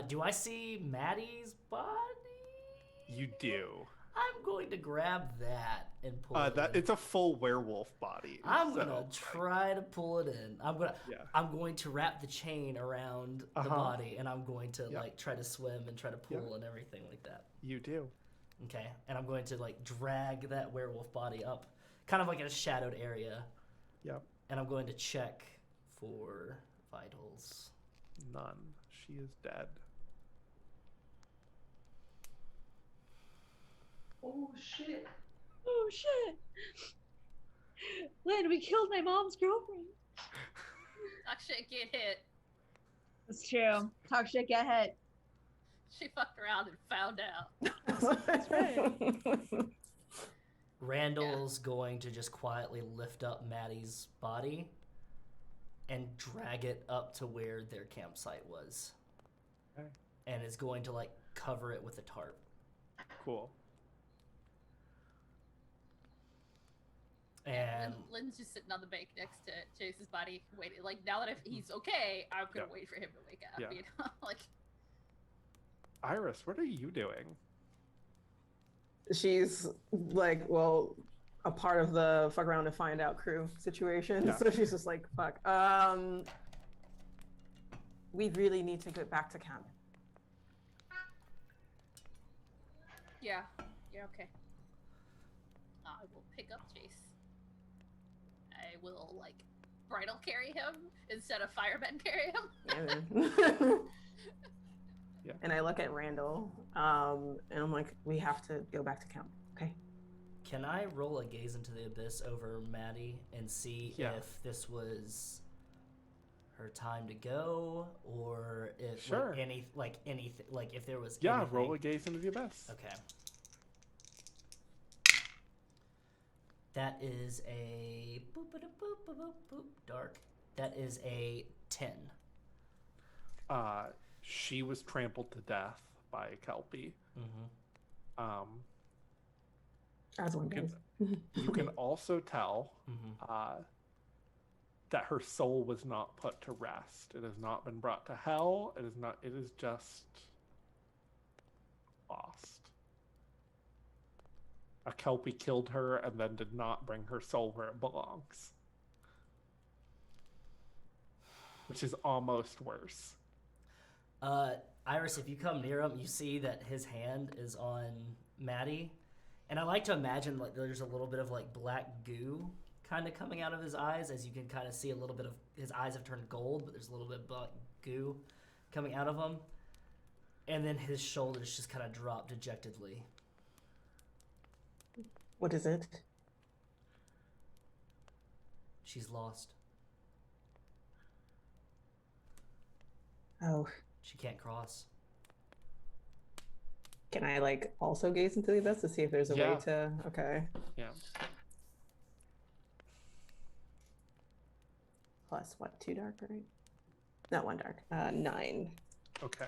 G: Do I see Maddie's body?
B: You do.
G: I'm going to grab that and pull it in.
B: It's a full werewolf body.
G: I'm gonna try to pull it in. I'm going to wrap the chain around the body, and I'm going to like try to swim and try to pull and everything like that.
B: You do.
G: Okay, and I'm going to like drag that werewolf body up, kind of like in a shadowed area.
B: Yep.
G: And I'm going to check for vitals.
B: None. She is dead.
F: Oh shit.
H: Oh shit. Lynn, we killed my mom's girlfriend.
D: Talk shit, get hit.
C: That's true. Talk shit, get hit.
D: She fucked around and found out.
C: That's right.
G: Randall's going to just quietly lift up Maddie's body and drag it up to where their campsite was.
B: Okay.
G: And is going to like cover it with a tarp.
B: Cool.
G: And
D: Lynn's just sitting on the bank next to Chase's body, waiting. Like, now that he's okay, I'm gonna wait for him to wake up.
B: Yeah.
D: You know, like.
B: Iris, what are you doing?
E: she's like, well, a part of the fuck around to find out crew situation.
B: Yeah.
E: So she's just like, fuck. We really need to get back to camp.
D: Yeah. Yeah, okay. I will pick up Jace. I will, like, bridal carry him instead of firemen carry him.
B: Yeah.
E: And I look at Randall, and I'm like, we have to go back to camp. Okay.
G: Can I roll a gaze into the abyss over Maddie and see
B: Yeah.
G: if this was her time to go, or if
B: Sure.
G: like anything, like if there was
B: Yeah,
G: anything.
B: roll a gaze into the abyss.
G: Okay. That is a boop, boop, boop, boop, boop, boop, dark. That is a 10.
B: She was trampled to death by a Kelpie.
G: Mm-hmm.
E: As one
B: Can-
E: does.
B: You can also tell
G: Mm-hmm.
B: that her soul was not put to rest. It has not been brought to hell. It is not. It is just lost. A Kelpie killed her and then did not bring her soul where it belongs, which is almost worse.
G: Iris, if you come near him, you see that his hand is on Maddie, and I like to imagine like there's a little bit of like black goo kind of coming out of his eyes, as you can kind of see a little bit of his eyes have turned gold, but there's a little bit of black goo coming out of them, and then his shoulders just kind of drop dejectedly.
E: What is it?
G: She's lost.
E: Oh,
G: She can't cross.
E: can I like also gaze into the abyss to see if there's a
B: Yeah.
E: way to? Okay.
B: Yeah.
E: Plus what? 2 dark, right? Not 1 dark. 9.
B: Okay.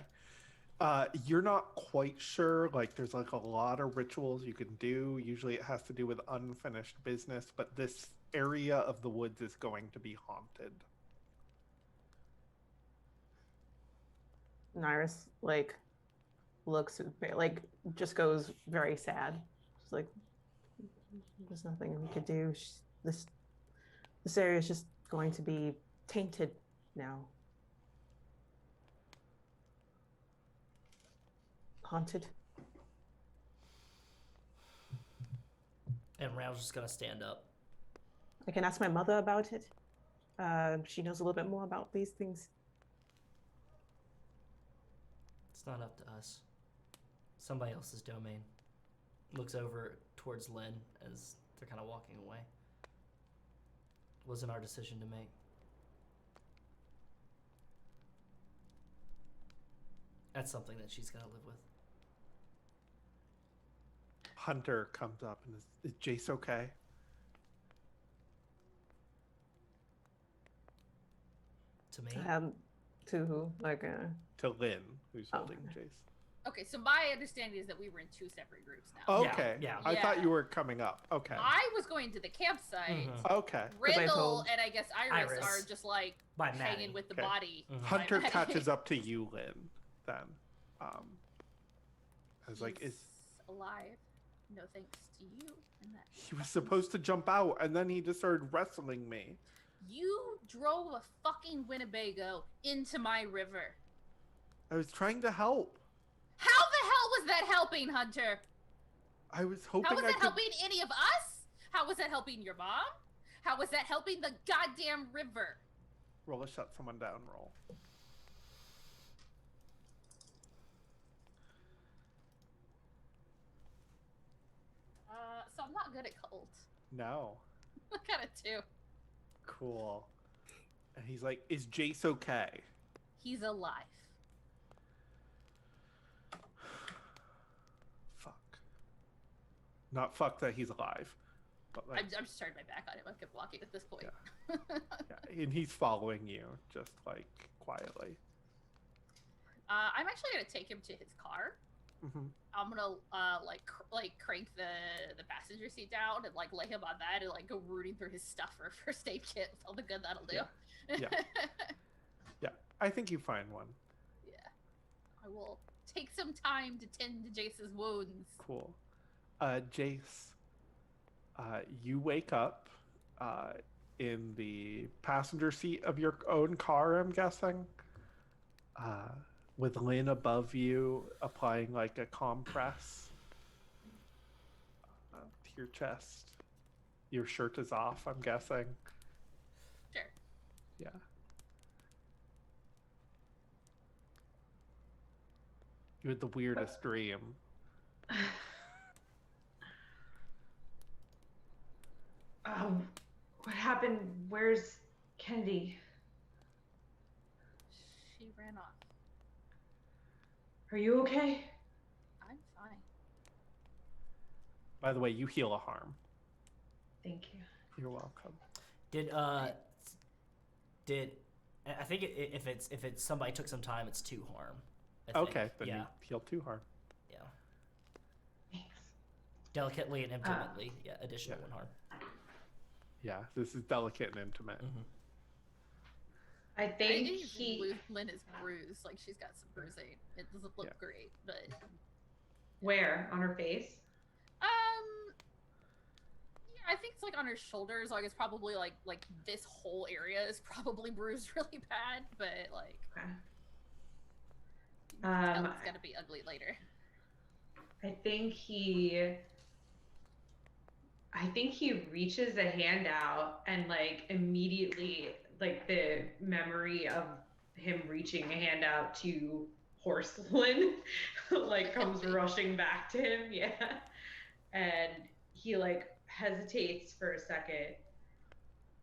B: You're not quite sure. Like, there's like a lot of rituals you can do. Usually, it has to do with unfinished business, but this area of the woods is going to be haunted.
E: And Iris like looks like just goes very sad. She's like, there's nothing we could do. This area is just going to be tainted now. Haunted.
G: And Randall's just gonna stand up.
E: I can ask my mother about it. She knows a little bit more about these things.
G: It's not up to us. Somebody else's domain. Looks over towards Lynn as they're kind of walking away. It wasn't our decision to make. That's something that she's gonna live with.
B: Hunter comes up and is Jace okay?
G: To me,
E: To who? Like,
B: To Lynn, who's
E: Oh,
B: holding
E: okay.
B: Jace.
D: Okay, so my understanding is that we were in 2 separate groups now.
B: Oh,
G: Yeah,
B: okay.
G: yeah.
B: I thought
D: Yeah.
B: you were coming up. Okay.
D: I was going to the campsite.
G: Mhm.
B: Okay.
E: I
D: Randall
E: told-
D: and I guess Iris,
G: Iris.
D: are just like
G: by
D: hanging
G: Maddie.
D: with the
B: Okay.
D: body.
G: Mhm.
B: Hunter
D: Maddie.
B: catches up to you, Lynn. Then, I was like,
D: He's
B: "Is
D: alive? No thanks to you. And that
B: he was supposed to jump out, and then he just started wrestling me."
D: you drove a fucking Winnebago into my river.
B: I was trying to help.
D: How the hell was that helping, Hunter?
B: I was hoping
D: How was
B: I
D: that
B: could.
D: helping any of us? How was that helping your mom? How was that helping the goddamn river?
B: Roll a shut someone down roll.
D: So I'm not good at cold.
B: No.
D: I got a 2.
B: Cool. And he's like, "Is Jace okay?"
D: He's alive.
B: Fuck. Not fuck that he's alive, but like,
D: I'm just turning my back on him. I kept walking at this point.
B: yeah, and he's following you, just like quietly.
D: I'm actually gonna take him to his car.
B: Hmm.
D: I'm gonna like crank the passenger seat down and like lay him on that and like go rooting through his stuff for a first aid kit with all the good that'll do.
B: Yeah. Yeah, I think you find one.
D: Yeah. I will take some time to tend to Jace's wounds.
B: Cool. Jace, you wake up in the passenger seat of your own car, I'm guessing, uh, with Lynn above you applying like a compress to your chest. Your shirt is off, I'm guessing.
D: Sure.
B: Yeah. You had the weirdest dream.
F: What happened? Where's Kennedy?
D: She ran off.
F: Are you okay?
D: I'm fine.
B: By the way, you heal a harm.
F: Thank you.
B: You're welcome.
G: Did I think if it's somebody took some time, it's 2 harm. I think.
B: Okay, then
G: yeah,
B: you heal 2 harm.
G: yeah.
F: Thanks.
G: Delicately and intimately, yeah. Additional 1 harm.
B: Yeah, this is delicate and intimate.
G: Mm-hmm.
F: I think he.
D: Lynn is bruised. Like she's got some bruising. It doesn't look great, but
F: Where? On her face?
D: Yeah, I think it's like on her shoulders. Like it's probably like this whole area is probably bruised really bad, but like
F: Okay.
D: you can tell it's gonna be ugly later.
F: I think he reaches a hand out and like immediately like the memory of him reaching a hand out to Porcelain like comes rushing back to him. Yeah. And he like hesitates for a second.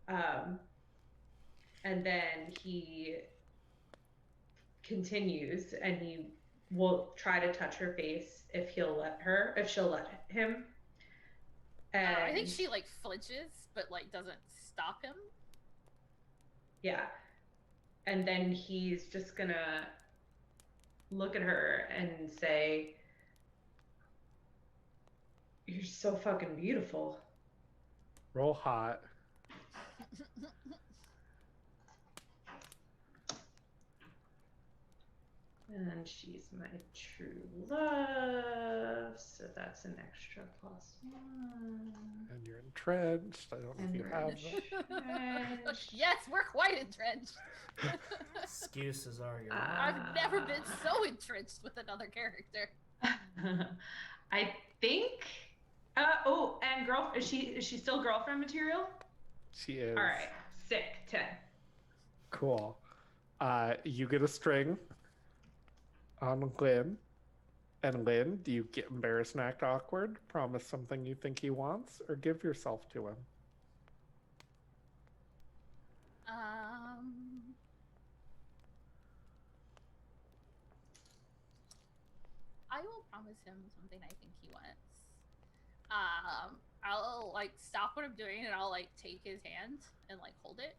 F: And then he continues and he will try to touch her face if she'll let him. And
D: I think she like flinches, but like doesn't stop him.
F: Yeah. And then he's just gonna look at her and say, "You're so fucking beautiful."
B: Roll hot.
F: And she's my true love, so that's an extra +1.
B: And you're entrenched. I don't know if you have that.
D: Yes, we're quite entrenched.
G: Excuses are your.
D: I've never been so entrenched with another character.
F: I think. And is she still girlfriend material?
B: She is.
F: All right, sick. 10.
B: Cool. You get a string on Lynn. And Lynn, do you get embarrassed and act awkward, promise something you think he wants, or give yourself to him?
D: I will promise him something I think he wants. I'll like stop what I'm doing and I'll like take his hand and like hold it.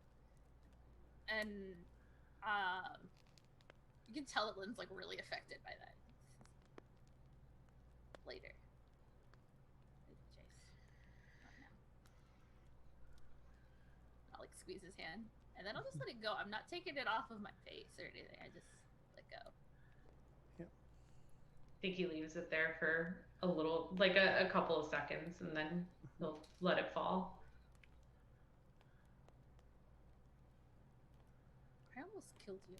D: And you can tell that Lynn's like really affected by that. Later. Jace. Not now. I'll like squeeze his hand and then I'll just let it go. I'm not taking it off of my face or anything. I just let go.
F: I think he leaves it there for a little, like a couple of seconds, and then he'll let it fall.
D: I almost killed you.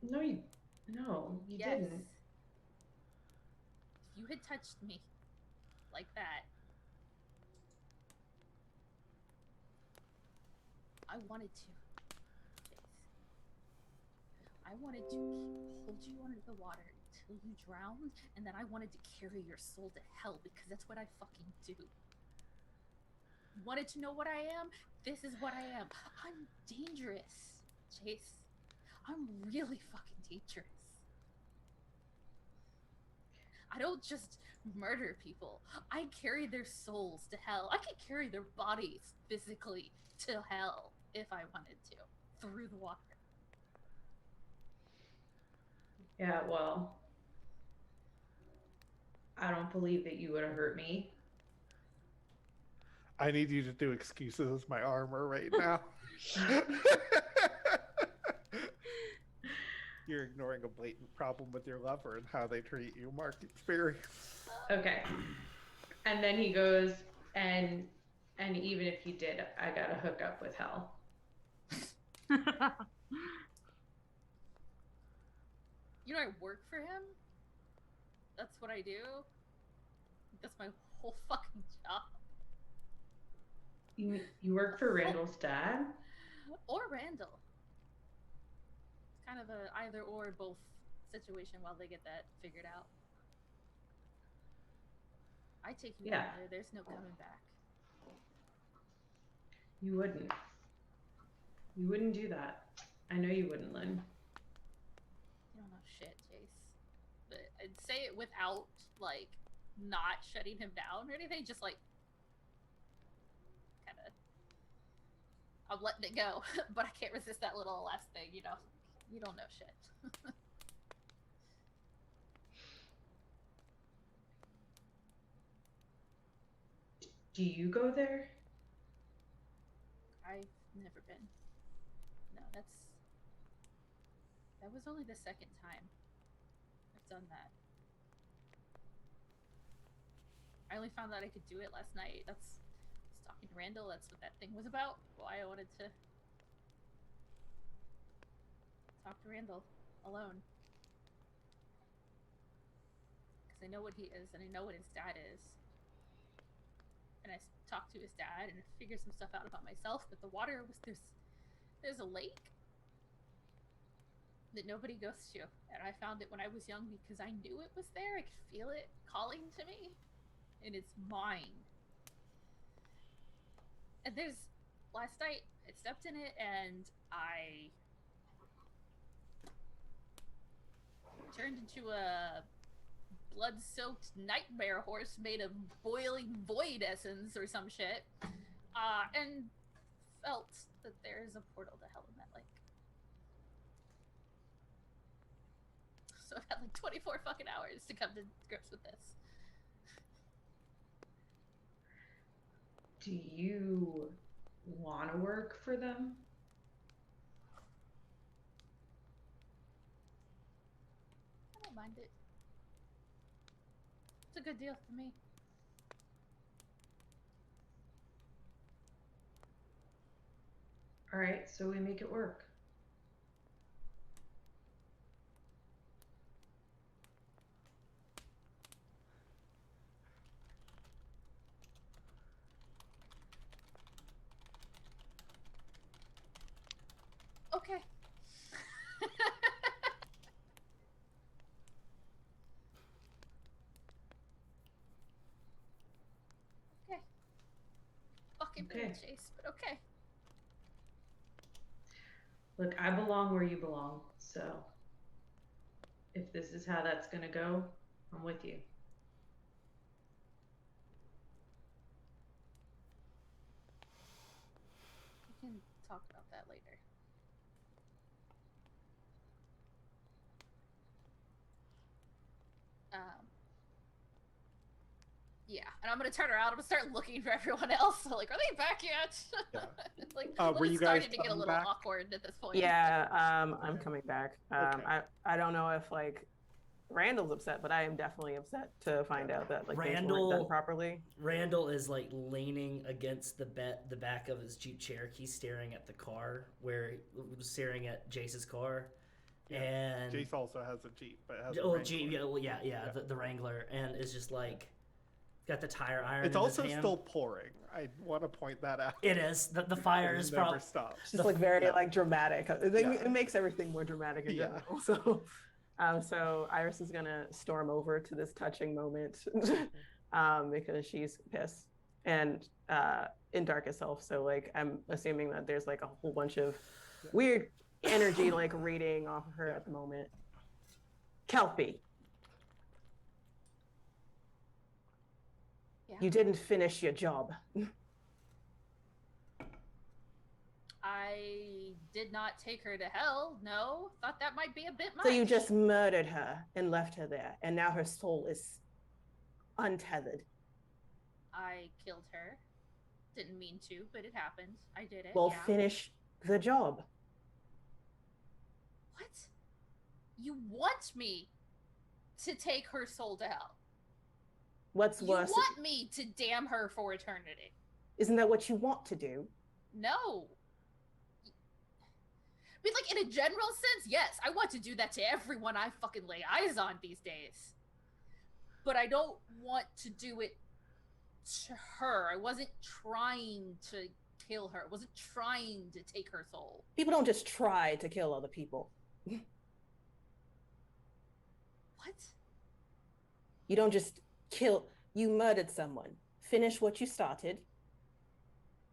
F: No, you didn't.
D: If you had touched me like that, I wanted to. I wanted to hold you under the water until you drowned, and then I wanted to carry your soul to hell because that's what I fucking do. Wanted to know what I am? This is what I am. I'm dangerous, Chase. I'm really fucking dangerous. I don't just murder people. I carry their souls to hell. I could carry their bodies physically to hell if I wanted to, through the water.
F: Yeah, well, I don't believe that you would have hurt me.
B: I need you to do excuses as my armor right now. You're ignoring a blatant problem with your lover and how they treat you. Mark experience.
F: Okay. And then he goes, and even if you did, I gotta hook up with hell.
D: You know, I work for him. That's what I do. That's my whole fucking job.
F: You work for Randall's dad?
D: Or Randall. It's kind of a either or both situation while they get that figured out. I take you down there. There's no coming back.
F: You wouldn't. You wouldn't do that. I know you wouldn't, Lynn.
D: You don't know shit, Jace. But I'd say it without, like, not shutting him down or anything. Just, like, kind of... I'm letting it go. But I can't resist that little last thing, you know? You don't know shit.
F: Do you go there?
D: I've never been. No, that was only the second time I've done that. I only found out I could do it last night. I was talking to Randall. That's what that thing was about. Why I wanted to talk to Randall alone. Because I know what he is, and I know what his dad is. And I talked to his dad and figured some stuff out about myself. But the water was there's a lake that nobody goes to, and I found it when I was young because I knew it was there. I could feel it calling to me, and it's mine. And last night I stepped in it and I turned into a blood-soaked nightmare horse made of boiling void essence or some shit, and felt that there is a portal to hell in that lake. So I've had like 24 fucking hours to come to grips with this.
F: Do you want to work for them?
D: I don't mind it. It's a good deal for me.
F: All right, so we make it work.
D: Okay. Okay. Fucking
F: Okay.
D: weird, Chase, but okay.
F: Look, I belong where you belong, so if this is how that's gonna go, I'm with you.
D: We can talk about that later. Yeah, and I'm gonna turn around. I'm gonna start looking for everyone else. Like, are they back yet?
B: Yeah.
D: Like,
B: Were you
D: it's
B: guys
D: starting to get a
B: coming
D: little
B: back?
D: awkward at this point.
E: Yeah, I'm coming back.
B: Okay.
E: I don't know if like Randall's upset, but I am definitely upset to find out that like things weren't done properly.
G: Randall is like leaning against the back of his Jeep Cherokee, staring at the car, staring at Jace's car.
B: Yeah.
G: And
B: Jace also has a Jeep, but it has
G: Jeep, yeah. The Wrangler, and is just like got the tire iron.
B: It's
G: in
B: also
G: his hand.
B: still pouring. I want to point that out.
G: It is. The fire is
B: never
G: probably
B: stops.
E: It's just like very like dramatic. It makes everything more dramatic in
B: Yeah.
E: general. So Iris is gonna storm over to this touching moment because she's pissed and in darkest self. So like I'm assuming that there's like a whole bunch of weird energy like reading off of her at the moment. Kelpie.
D: Yeah.
E: You didn't finish your job.
D: I did not take her to hell. No, thought that might be a bit much.
E: So you just murdered her and left her there, and now her soul is untethered.
D: I killed her. Didn't mean to, but it happened. I did it.
E: Well,
D: yeah.
E: finish the job.
D: What? You want me to take her soul to hell.
E: What's
D: You
E: worse?
D: want me to damn her for eternity.
E: Isn't that what you want to do?
D: No. I mean, like, in a general sense, yes, I want to do that to everyone I fucking lay eyes on these days. But I don't want to do it to her. I wasn't trying to kill her. I wasn't trying to take her soul.
E: People don't just try to kill other people.
D: What?
E: You don't just kill. You murdered someone. Finish what you started.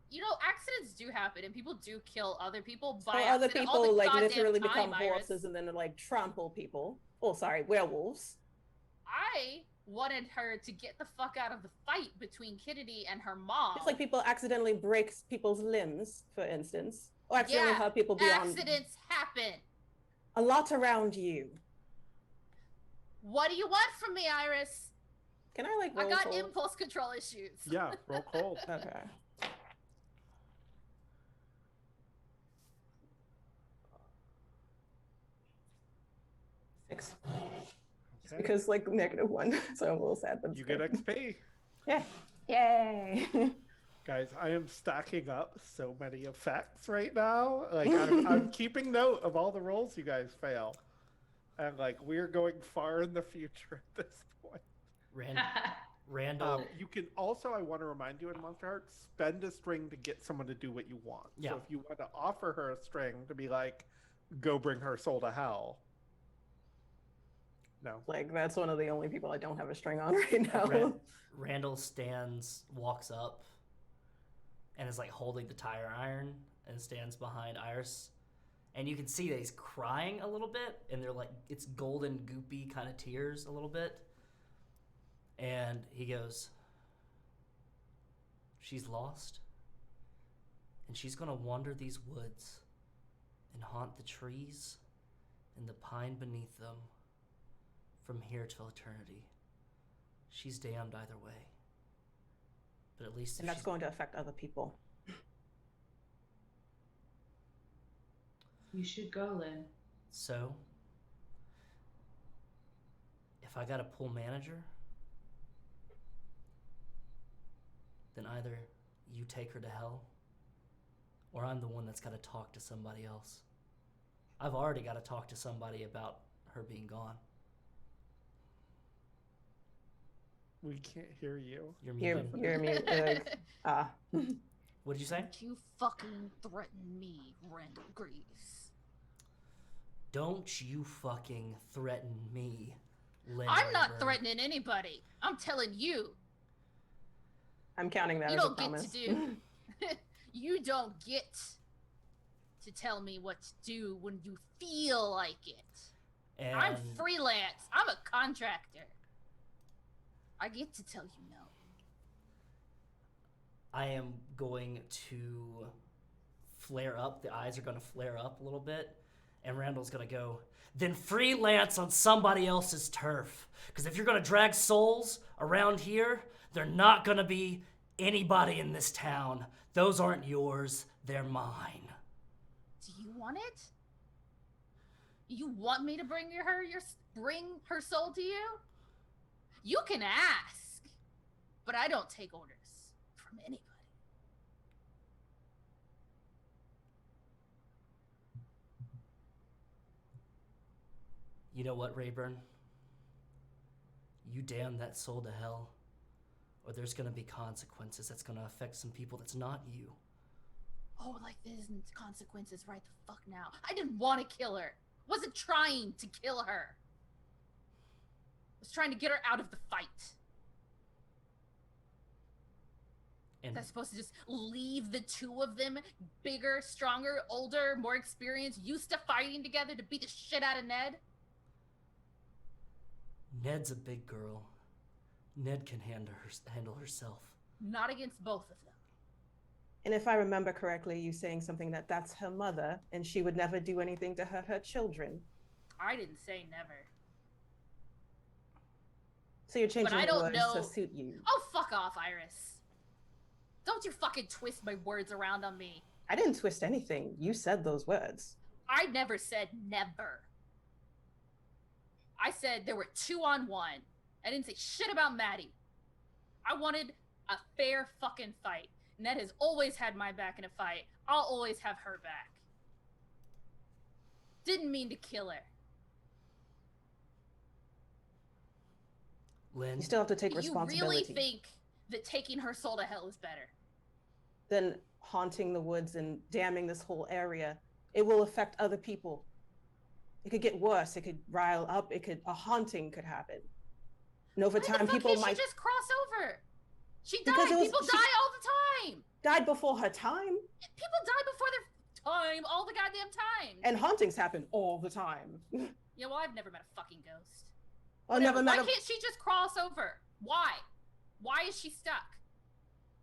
D: You know, accidents do happen, and people do kill other people by
E: Or
D: accident.
E: other people
D: all the
E: like
D: goddamn
E: literally
D: time,
E: become
D: Iris.
E: horses and then like trample people. Oh, sorry, werewolves.
D: I wanted her to get the fuck out of the fight between Kennedy and her mom.
E: It's like people accidentally break people's limbs, for instance, or accidentally hurt people beyond.
D: Accidents happen.
E: A lot around you.
D: What do you want from me, Iris?
E: Can I like roll
D: I got
E: cold?
D: impulse control issues.
B: Yeah, roll cold.
E: Okay. Six. Just
B: Okay.
E: because like -1, so I'm a little sad. But
B: You get XP.
E: Yeah. Yay.
B: Guys, I am stacking up so many effects right now. Like, I'm keeping note of all the rolls you guys fail. And, like, we're going far in the future at this point.
G: Randall.
B: You can also, I want to remind you in Monsterhearts, spend a string to get someone to do what you want.
G: Yeah.
B: So if you want to offer her a string to be like, go bring her soul to hell. No.
E: Like that's one of the only people I don't have a string on right now.
G: Randall walks up, and is like holding the tire iron and stands behind Iris. And you can see that he's crying a little bit, and they're like, it's golden, goopy kind of tears a little bit. And he goes, she's lost, and she's gonna wander these woods and haunt the trees and the pine beneath them from here till eternity. She's damned either way. But at least
E: And that's going to affect other people.
F: You should go, Lynn.
G: So, if I got a pool manager, then either you take her to hell, or I'm the one that's got to talk to somebody else. I've already got to talk to somebody about her being gone.
B: We can't hear you.
G: You're
E: You're
G: muted.
E: mute.
G: What did you say?
D: Don't you fucking threaten me, Randall Greaves.
G: Don't you fucking threaten me, Lynn
D: I'm not
G: Rayburn.
D: threatening anybody. I'm telling you.
E: I'm counting that
D: You
E: as a
D: don't get
E: promise.
D: to do. You don't get to tell me what to do when you feel like it.
G: And
D: I'm freelance. I'm a contractor. I get to tell you no.
G: I am going to flare up. The eyes are going to flare up a little bit. And Randall's going to go, then freelance on somebody else's turf. Because if you're going to drag souls around here, they're not going to be anybody in this town. Those aren't yours. They're mine.
D: Do you want it? You want me to bring her soul to you? You can ask, but I don't take orders from anybody.
G: You know what, Rayburn? You damn that soul to hell, or there's gonna be consequences that's gonna affect some people that's not you.
D: Oh, like there's consequences right the fuck now. I didn't want to kill her. Wasn't trying to kill her. Was trying to get her out of the fight.
G: And
D: That's supposed to just leave the two of them bigger, stronger, older, more experienced, used to fighting together to beat the shit out of Ned?
G: Ned's a big girl. Ned can handle herself.
D: Not against both of them.
E: And if I remember correctly, you saying something that's her mother, and she would never do anything to hurt her children.
D: I didn't say never.
E: So you're changing
D: I
E: the
D: don't
E: words
D: know.
E: to suit you.
D: Oh, fuck off, Iris. Don't you fucking twist my words around on me.
E: I didn't twist anything. You said those words.
D: I never said never. I said there were 2-on-1. I didn't say shit about Maddie. I wanted a fair fucking fight. Ned has always had my back in a fight. I'll always have her back. Didn't mean to kill her.
G: Lynn,
E: You still have to take
D: You
E: responsibility.
D: really think that taking her soul to hell is better?
E: Then haunting the woods and damming this whole area, it will affect other people. It could get worse. It could rile up. A haunting could happen. And over
D: Why
E: time,
D: the fuck
E: people
D: can't
E: might
D: she just cross over? She
E: Because
D: died.
E: it was-
D: People
E: she-
D: die all the time.
E: died before her time,
D: People die before their time all the goddamn time.
E: and hauntings happen all the time.
D: Yeah, well, I've never met a fucking ghost.
E: I
D: Whatever.
E: never met
D: Why
E: a.
D: can't she just cross over? Why? Why is she stuck?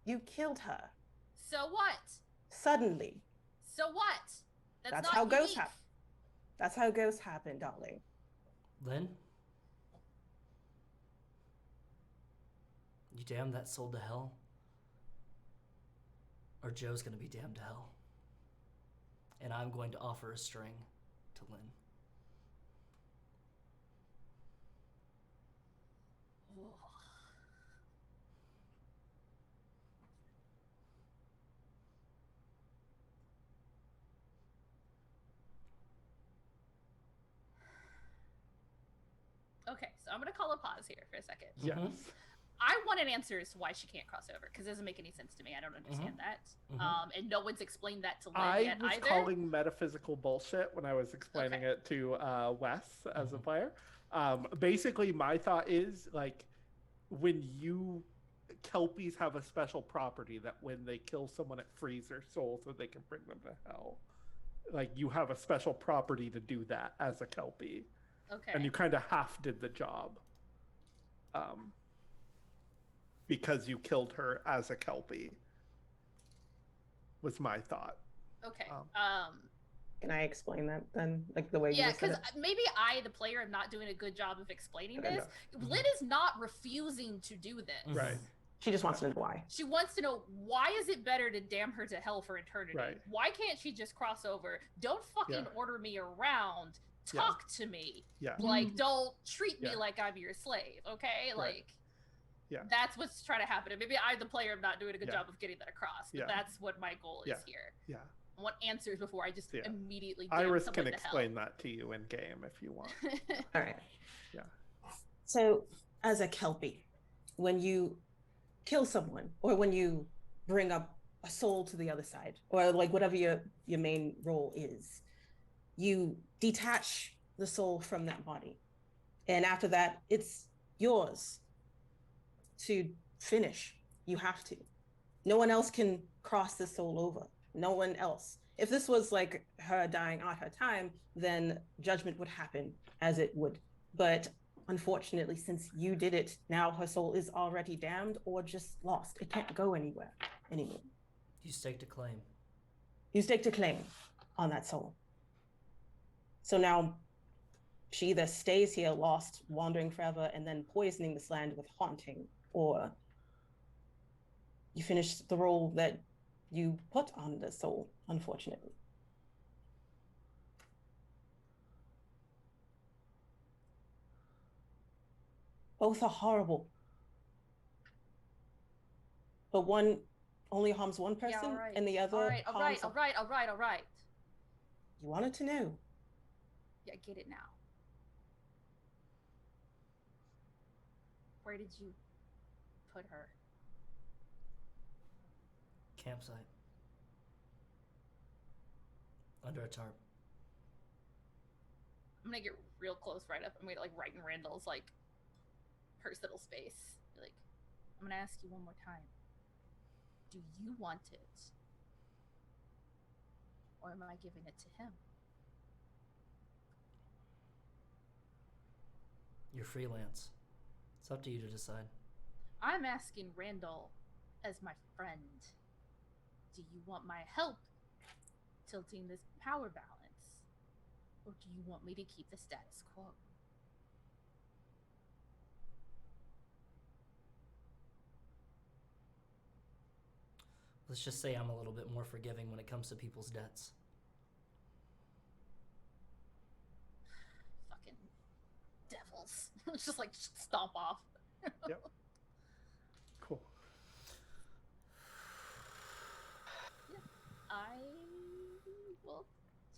E: You killed her
D: So what?
E: suddenly.
D: So what?
E: That's
D: not
E: how ghosts
D: unique.
E: happen. That's how ghosts happen, darling.
G: Lynn? You damn that soul to hell? Or Joe's gonna be damned to hell. And I'm going to offer a string to Lynn.
D: Okay, so I'm gonna call a pause here for a second.
B: Yes.
G: Mhm.
D: I want an answer as to why she can't cross over, because it doesn't make any sense to me. I don't understand that.
G: Mhm.
D: And no one's explained that to Lynn
B: I
D: yet
B: was
D: either.
B: calling metaphysical bullshit when I was explaining it to Wes as a player. Basically, my thought is like when you Kelpies have a special property that when they kill someone, it frees their soul so they can bring them to hell. Like you have a special property to do that as a Kelpie,
D: Okay.
B: and you kind of half did the job. Because you killed her as a Kelpie. Was my thought.
D: Okay.
E: Can I explain that then? Like the way
D: Yeah,
E: you just said
D: because
E: it?
D: maybe I, the player, am not doing a good job of explaining
E: Okay,
D: this. Lynn is not refusing to do this.
B: Right.
E: She just wants to know why.
D: She wants to know, why is it better to damn her to hell for eternity?
B: Right.
D: Why can't she just cross over? Don't fucking
B: Yeah.
D: order me around.
B: Yeah.
D: Talk to me.
B: Yeah.
D: Like, don't treat me
B: Yeah.
D: like I'm your slave, okay?
B: Right.
D: Like,
B: Yeah.
D: that's what's trying to happen. And maybe I, the player, am not doing a good
B: Yeah.
D: job of getting that across. But
B: Yeah.
D: that's what my goal is
B: Yeah.
D: here.
B: Yeah.
D: I want answers before I just
B: Yeah.
D: immediately damn
B: Iris
D: someone
B: can
D: to
B: explain that to you in game if you want.
D: hell.
E: All right.
B: Yeah.
E: So, as a Kelpie, when you kill someone or when you bring up a soul to the other side, or like whatever your main role is, you detach the soul from that body. And after that, it's yours to finish. You have to. No one else can cross the soul over. No one else. If this was like her dying at her time, then judgment would happen as it would. But unfortunately, since you did it, now her soul is already damned or just lost. It can't go anywhere anymore.
G: You stake to claim.
E: You stake to claim on that soul. So now she either stays here lost, wandering forever, and then poisoning this land with haunting, or you finish the role that you put on the soul, unfortunately. Both are horrible. But one only harms one person,
D: Yeah, all right.
E: and the other
D: all right, all right,
E: harms.
D: all right.
E: You wanted to know.
D: Yeah, I get it now. Where did you put her?
G: Campsite. Under a tarp.
D: I'm gonna get real close right up. I'm gonna like right in Randall's like personal space. Be like, I'm gonna ask you one more time. Do you want it? Or am I giving it to him?
G: You're freelance. It's up to you to decide.
D: I'm asking Randall as my friend. Do you want my help tilting this power balance? Or do you want me to keep the status quo?
G: Let's just say I'm a little bit more forgiving when it comes to people's debts.
D: Fucking devil. Just like stomp off.
B: Yep. Cool.
D: I will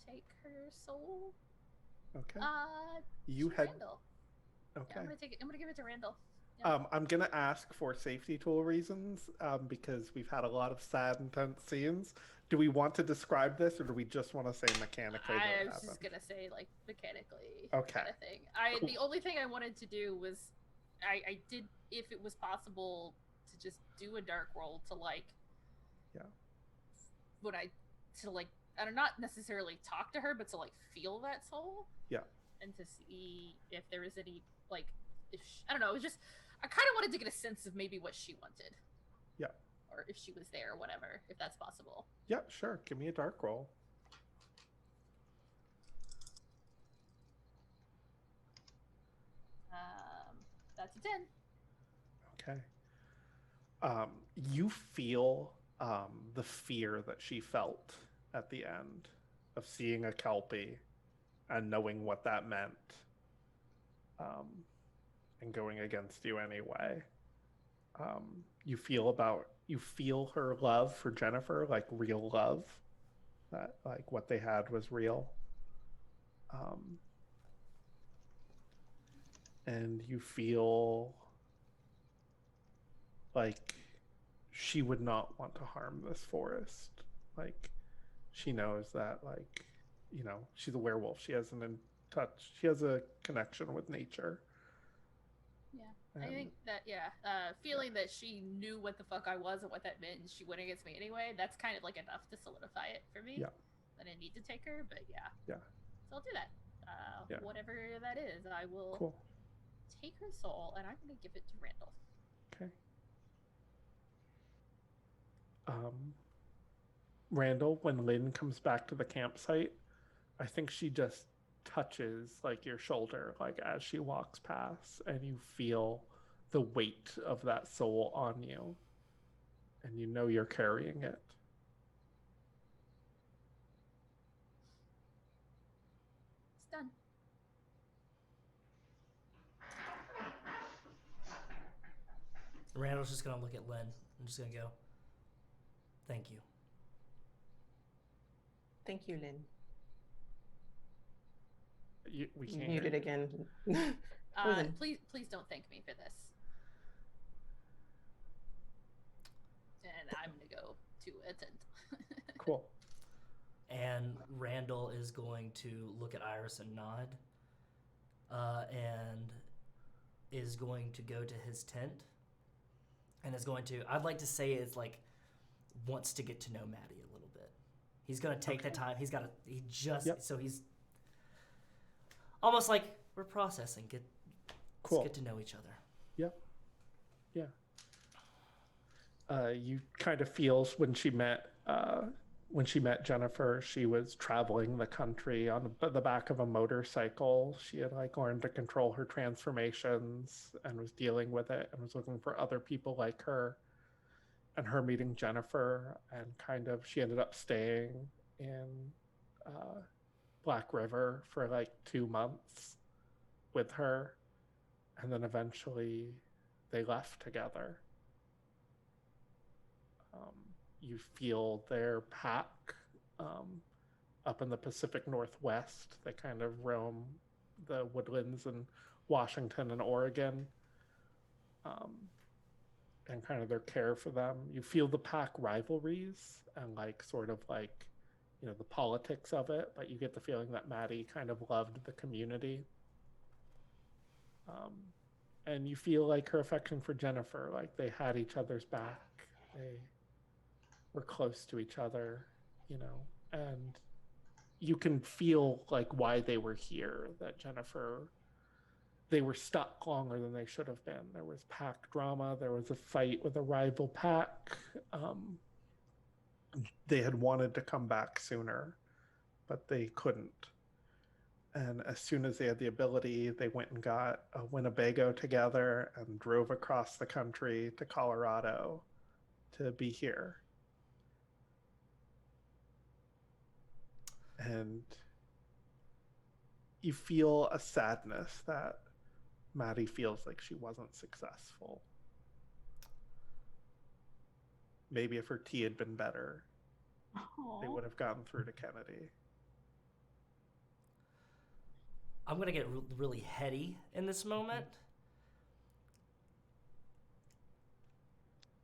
D: take her soul.
B: Okay.
D: You
B: had
D: Randall.
B: okay.
D: Yeah, I'm gonna take it. I'm gonna give it to Randall. Yeah.
B: I'm gonna ask for safety tool reasons because we've had a lot of sad, intense scenes. Do we want to describe this, or do we just want to say mechanically that
D: I
B: it
D: was
B: happened?
D: just gonna say like mechanically
B: Okay.
D: kind of thing.
B: Cool.
D: The only thing I wanted to do was I did, if it was possible, to just do a dark roll to like when I don't not necessarily talk to her, but to like feel that soul.
B: Yeah.
D: And to see if there was any like I don't know. It was just I kind of wanted to get a sense of maybe what she wanted.
B: Yeah.
D: Or if she was there, or whatever, if that's possible.
B: Yeah, sure. Give me a dark roll.
D: That's a 10.
B: Okay. You feel the fear that she felt at the end of seeing a Kelpie and knowing what that meant, and going against you anyway. You feel her love for Jennifer, like real love, that like what they had was real. And you feel like she would not want to harm this forest. Like she knows that, like, you know, she's a werewolf. She has she has a connection with nature.
D: I think that feeling that she knew what the fuck I was and what that meant, and she went against me anyway. That's kind of like enough to solidify it for me.
B: Yeah.
D: I didn't need to take her, but yeah.
B: Yeah.
D: So I'll do that. Whatever that is, I will take her soul, and I'm going to give it to Randall.
B: Okay. Randall, when Lynn comes back to the campsite, I think she just touches like your shoulder, like as she walks past, and you feel the weight of that soul on you, and you know you're carrying it.
D: It's done.
G: Randall's just gonna look at Lynn. I'm just gonna go, thank you.
E: Thank you, Lynn.
B: We can't
E: mute it again.
D: Please don't thank me for this. And I'm gonna go to a tent.
B: Cool.
G: And Randall is going to look at Iris and nod, and is going to go to his tent, and is going to, I'd like to say it's like, wants to get to know Maddie a little bit. He's going to take the time. So he's almost like we're processing. Let's get to know each other.
B: Yep. Yeah. You kind of feels when she met Jennifer, she was traveling the country on the back of a motorcycle. She had like learned to control her transformations and was dealing with it and was looking for other people like her. And her meeting Jennifer, and kind of she ended up staying in Black River for like 2 months with her, and then eventually they left together. You feel their pack up in the Pacific Northwest. They kind of roam the woodlands in Washington and Oregon, and kind of their care for them. You feel the pack rivalries and like sort of like, you know, the politics of it, but you get the feeling that Maddie kind of loved the community. And you feel like her affection for Jennifer, like they had each other's back. They were close to each other, you know, and you can feel like why they were here, that Jennifer, they were stuck longer than they should have been. There was pack drama. There was a fight with a rival pack. They had wanted to come back sooner, but they couldn't. And as soon as they had the ability, they went and got a Winnebago together and drove across the country to Colorado to be here. And you feel a sadness that Maddie feels like she wasn't successful. Maybe if her tea had been better, they would have gotten through to Kennedy.
G: I'm gonna get really heady in this moment.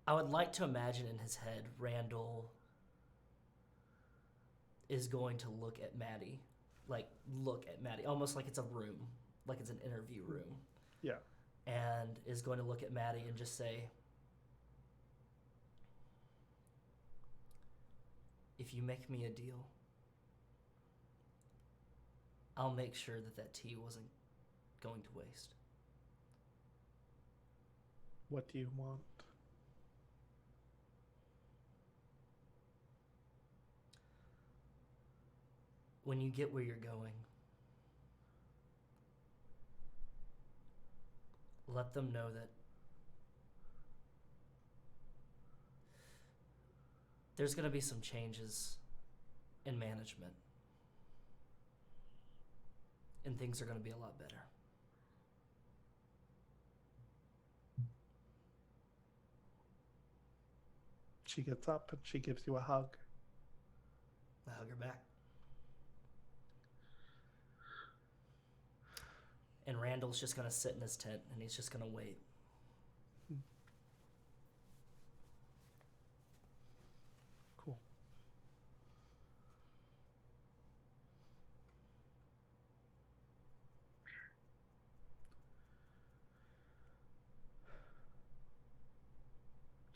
G: I would like to imagine in his head Randall is going to look at Maddie, almost like it's a room, like it's an interview room.
B: Yeah.
G: And is going to look at Maddie and just say, if you make me a deal, I'll make sure that tea wasn't going to waste.
B: What do you want?
G: When you get where you're going, let them know that there's going to be some changes in management, and things are going to be a lot better.
B: She gets up and she gives you a hug.
G: I hug her back. And Randall's just going to sit in his tent and he's just going to wait.
B: Cool.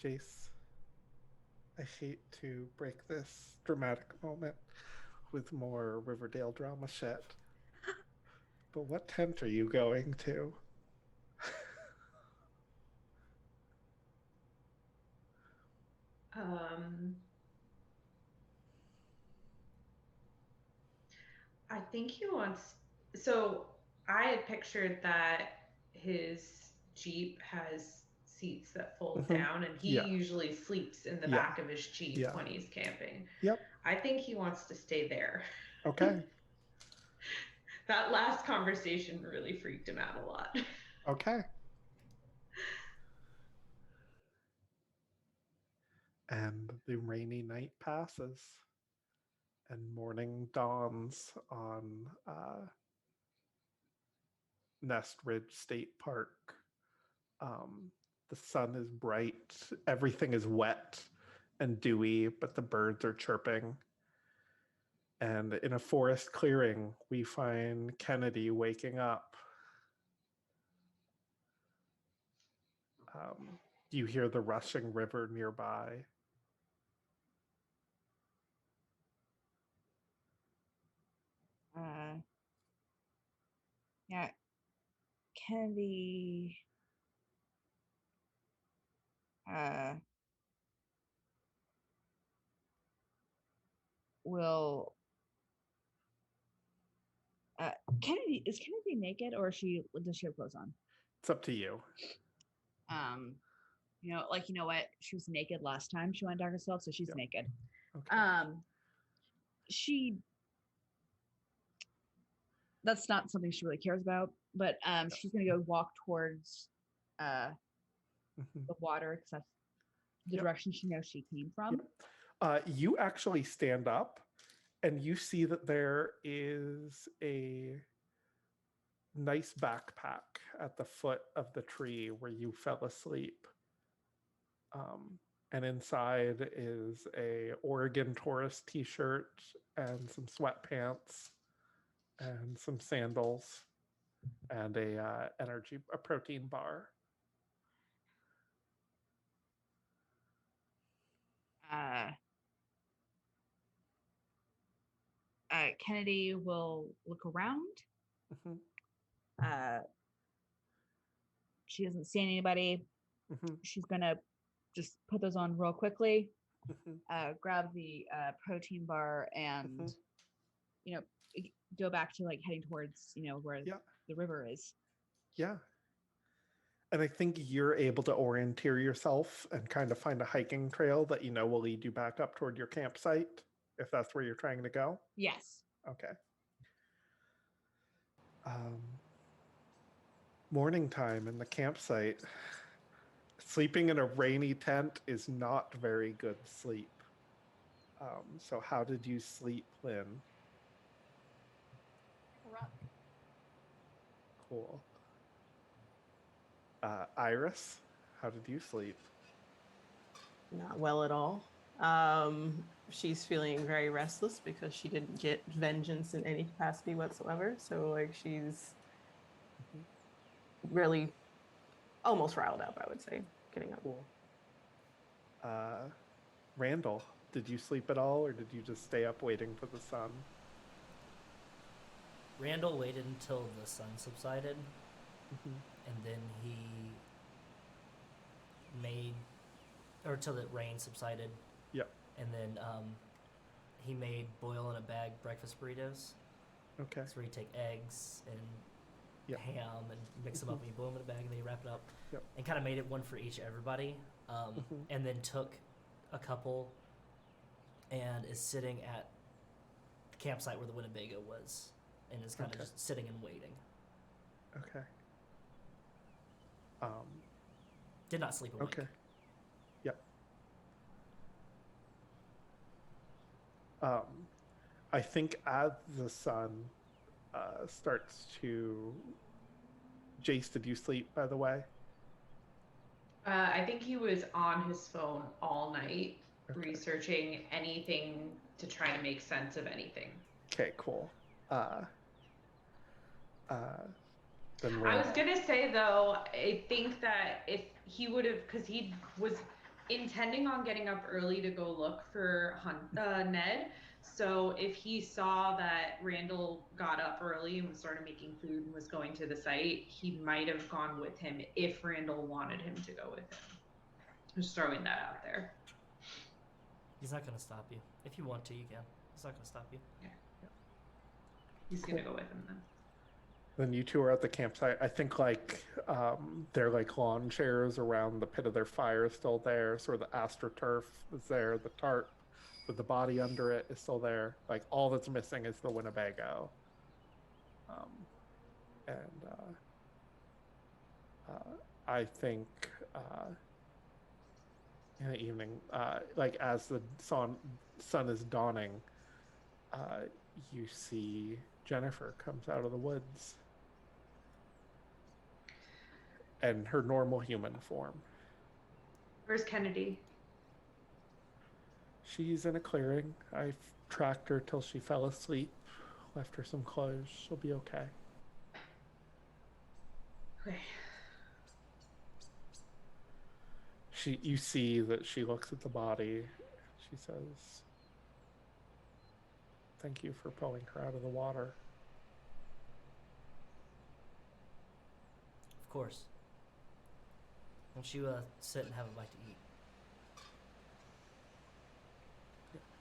B: Jace, I hate to break this dramatic moment with more Riverdale drama shit, but what tent are you going to?
F: I think he wants. So I had pictured that his Jeep has seats that fold down, and he usually sleeps in the back of his Jeep when he's camping.
B: Yep.
F: I think he wants to stay there.
B: Okay.
F: That last conversation really freaked him out a lot.
B: Okay. And the rainy night passes, and morning dawns on Nest Ridge State Park. The sun is bright, everything is wet and dewy, but the birds are chirping. And in a forest clearing, we find Kennedy waking up. You hear the rushing river nearby.
H: Yeah, Kennedy will Kennedy, is Kennedy naked, or does she have clothes on?
B: It's up to you.
H: You know what? She was naked last time she went dark herself, so she's naked.
B: Okay.
H: That's not something she really cares about, but she's gonna go walk towards the water because that's the direction she knows she came from.
B: You actually stand up and you see that there is a nice backpack at the foot of the tree where you fell asleep. And inside is a Oregon tourist t-shirt and some sweatpants and some sandals and a protein bar.
H: Kennedy will look around. She doesn't see anybody. She's gonna just put those on real quickly. Grab the protein bar and go back to heading towards where the river is.
B: Yeah. And I think you're able to orienteer yourself and kind of find a hiking trail that will lead you back up toward your campsite, if that's where you're trying to go.
H: Yes.
B: Okay. Morning time in the campsite. Sleeping in a rainy tent is not very good sleep. So how did you sleep, Lynn?
D: Rock.
B: Cool. Iris, how did you sleep?
E: Not well at all. She's feeling very restless because she didn't get vengeance in any capacity whatsoever. So like she's really almost riled up, I would say, getting up.
B: Cool. Randall, did you sleep at all, or did you just stay up waiting for the sun?
G: Randall waited until the sun subsided, and then he made, or till the rain subsided.
B: Yep.
G: And then he made boil in a bag breakfast burritos.
B: Okay.
G: So where you take eggs and
B: Yep.
G: ham and mix them up, and you boil them in a bag, and then you wrap it up.
B: Yep.
G: And kind of made it one for each everybody. And then took a couple and is sitting at the campsite where the Winnebago was, and is kind of
B: Okay.
G: just sitting and waiting.
B: Okay.
G: Did not sleep awake.
B: Okay. Yep. I think as the sun starts to... Jace, did you sleep, by the way?
F: I think he was on his phone all night,
B: Okay.
F: researching anything to try to make sense of anything.
B: Okay, cool. Then
F: I was
B: Randall.
F: gonna say though, I think that if he would have, because he was intending on getting up early to go look for Ned. So if he saw that Randall got up early and was started making food and was going to the site, he might have gone with him if Randall wanted him to go with him. Just throwing that out there.
G: He's not going to stop you. If you want to, you can. He's not going to stop you.
F: He's gonna go with him then.
B: Then you two are at the campsite. I think they're like lawn chairs around the pit of their fire is still there. Sort of the astroturf is there. The tarp with the body under it is still there. Like all that's missing is the Winnebago. I think in the evening, like as the sun is dawning, you see Jennifer comes out of the woods. And her normal human form.
F: Where's Kennedy?
B: She's in a clearing. I've tracked her till she fell asleep, left her some clothes. She'll be okay.
F: Okay.
B: You see that she looks at the body. She says, "Thank you for pulling her out of the water."
G: Of course. Won't you sit and have a bite to eat?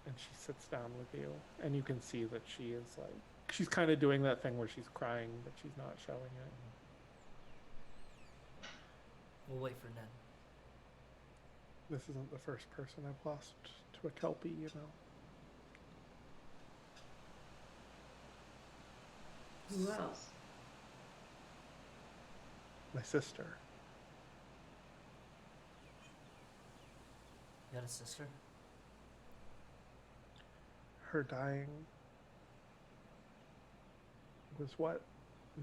B: And she sits down with you, and you can see that she is like, she's kind of doing that thing where she's crying, but she's not showing it.
G: We'll wait for Ned.
B: This isn't the first person I've lost to a Kelpie, you know.
F: Who else?
B: My sister.
G: You got a sister?
B: Her dying was what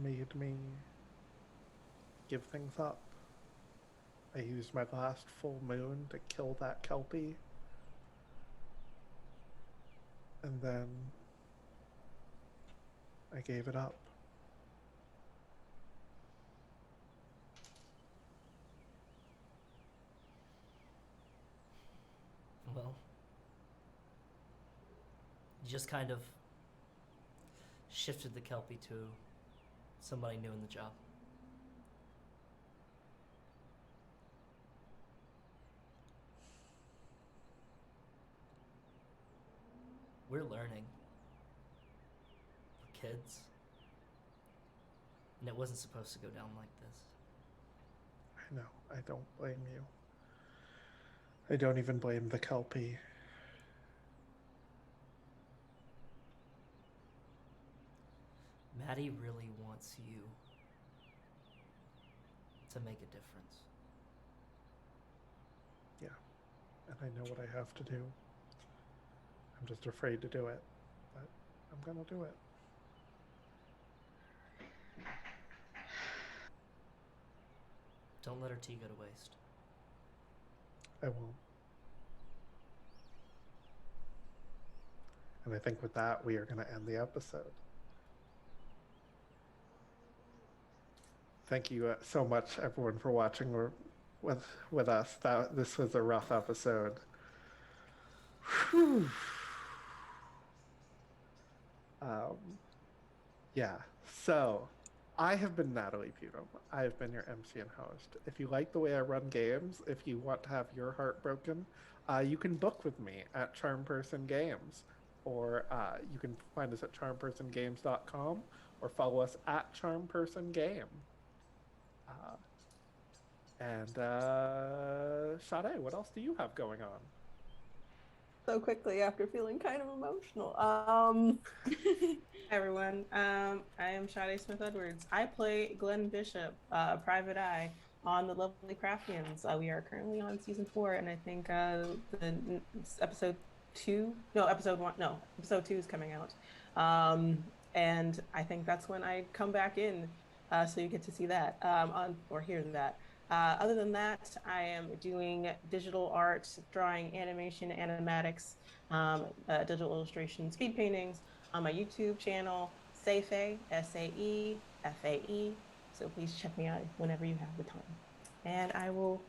B: made me give things up. I used my last full moon to kill that Kelpie. And then I gave it up.
G: Well, you just kind of shifted the Kelpie to somebody new in the job. We're learning. We're kids. And it wasn't supposed to go down like this.
B: I know, I don't blame you. I don't even blame the Kelpie.
G: Maddie really wants you. to make a difference.
B: Yeah, and I know what I have to do. I'm just afraid to do it, but I'm gonna do it.
G: Don't let her tea go to waste.
B: I won't. And I think with that, we are going to end the episode. Thank you so much, everyone, for watching with us. This was a rough episode. Whew. Yeah. So, I have been Natalie Putum. I have been your MC and host. If you like the way I run games, if you want to have your heart broken, you can book with me at Charm Person Games, or you can find us at charmpersongames.com, or follow us at Charm Person Game. Sade, what else do you have going on?
E: So quickly after feeling kind of emotional. Hi everyone. I am Sade Smith Edwards. I play Glenn Bishop, Private Eye, on the Lovely Craftians. We are currently on season 4, and I think episode 2 is coming out. And I think that's when I come back in, so you get to see that or hear that. Other than that, I am doing digital art, drawing, animation, animatics, digital illustration, speed paintings on my YouTube channel, Saefae, Saefae. So please check me out whenever you have the time. And I will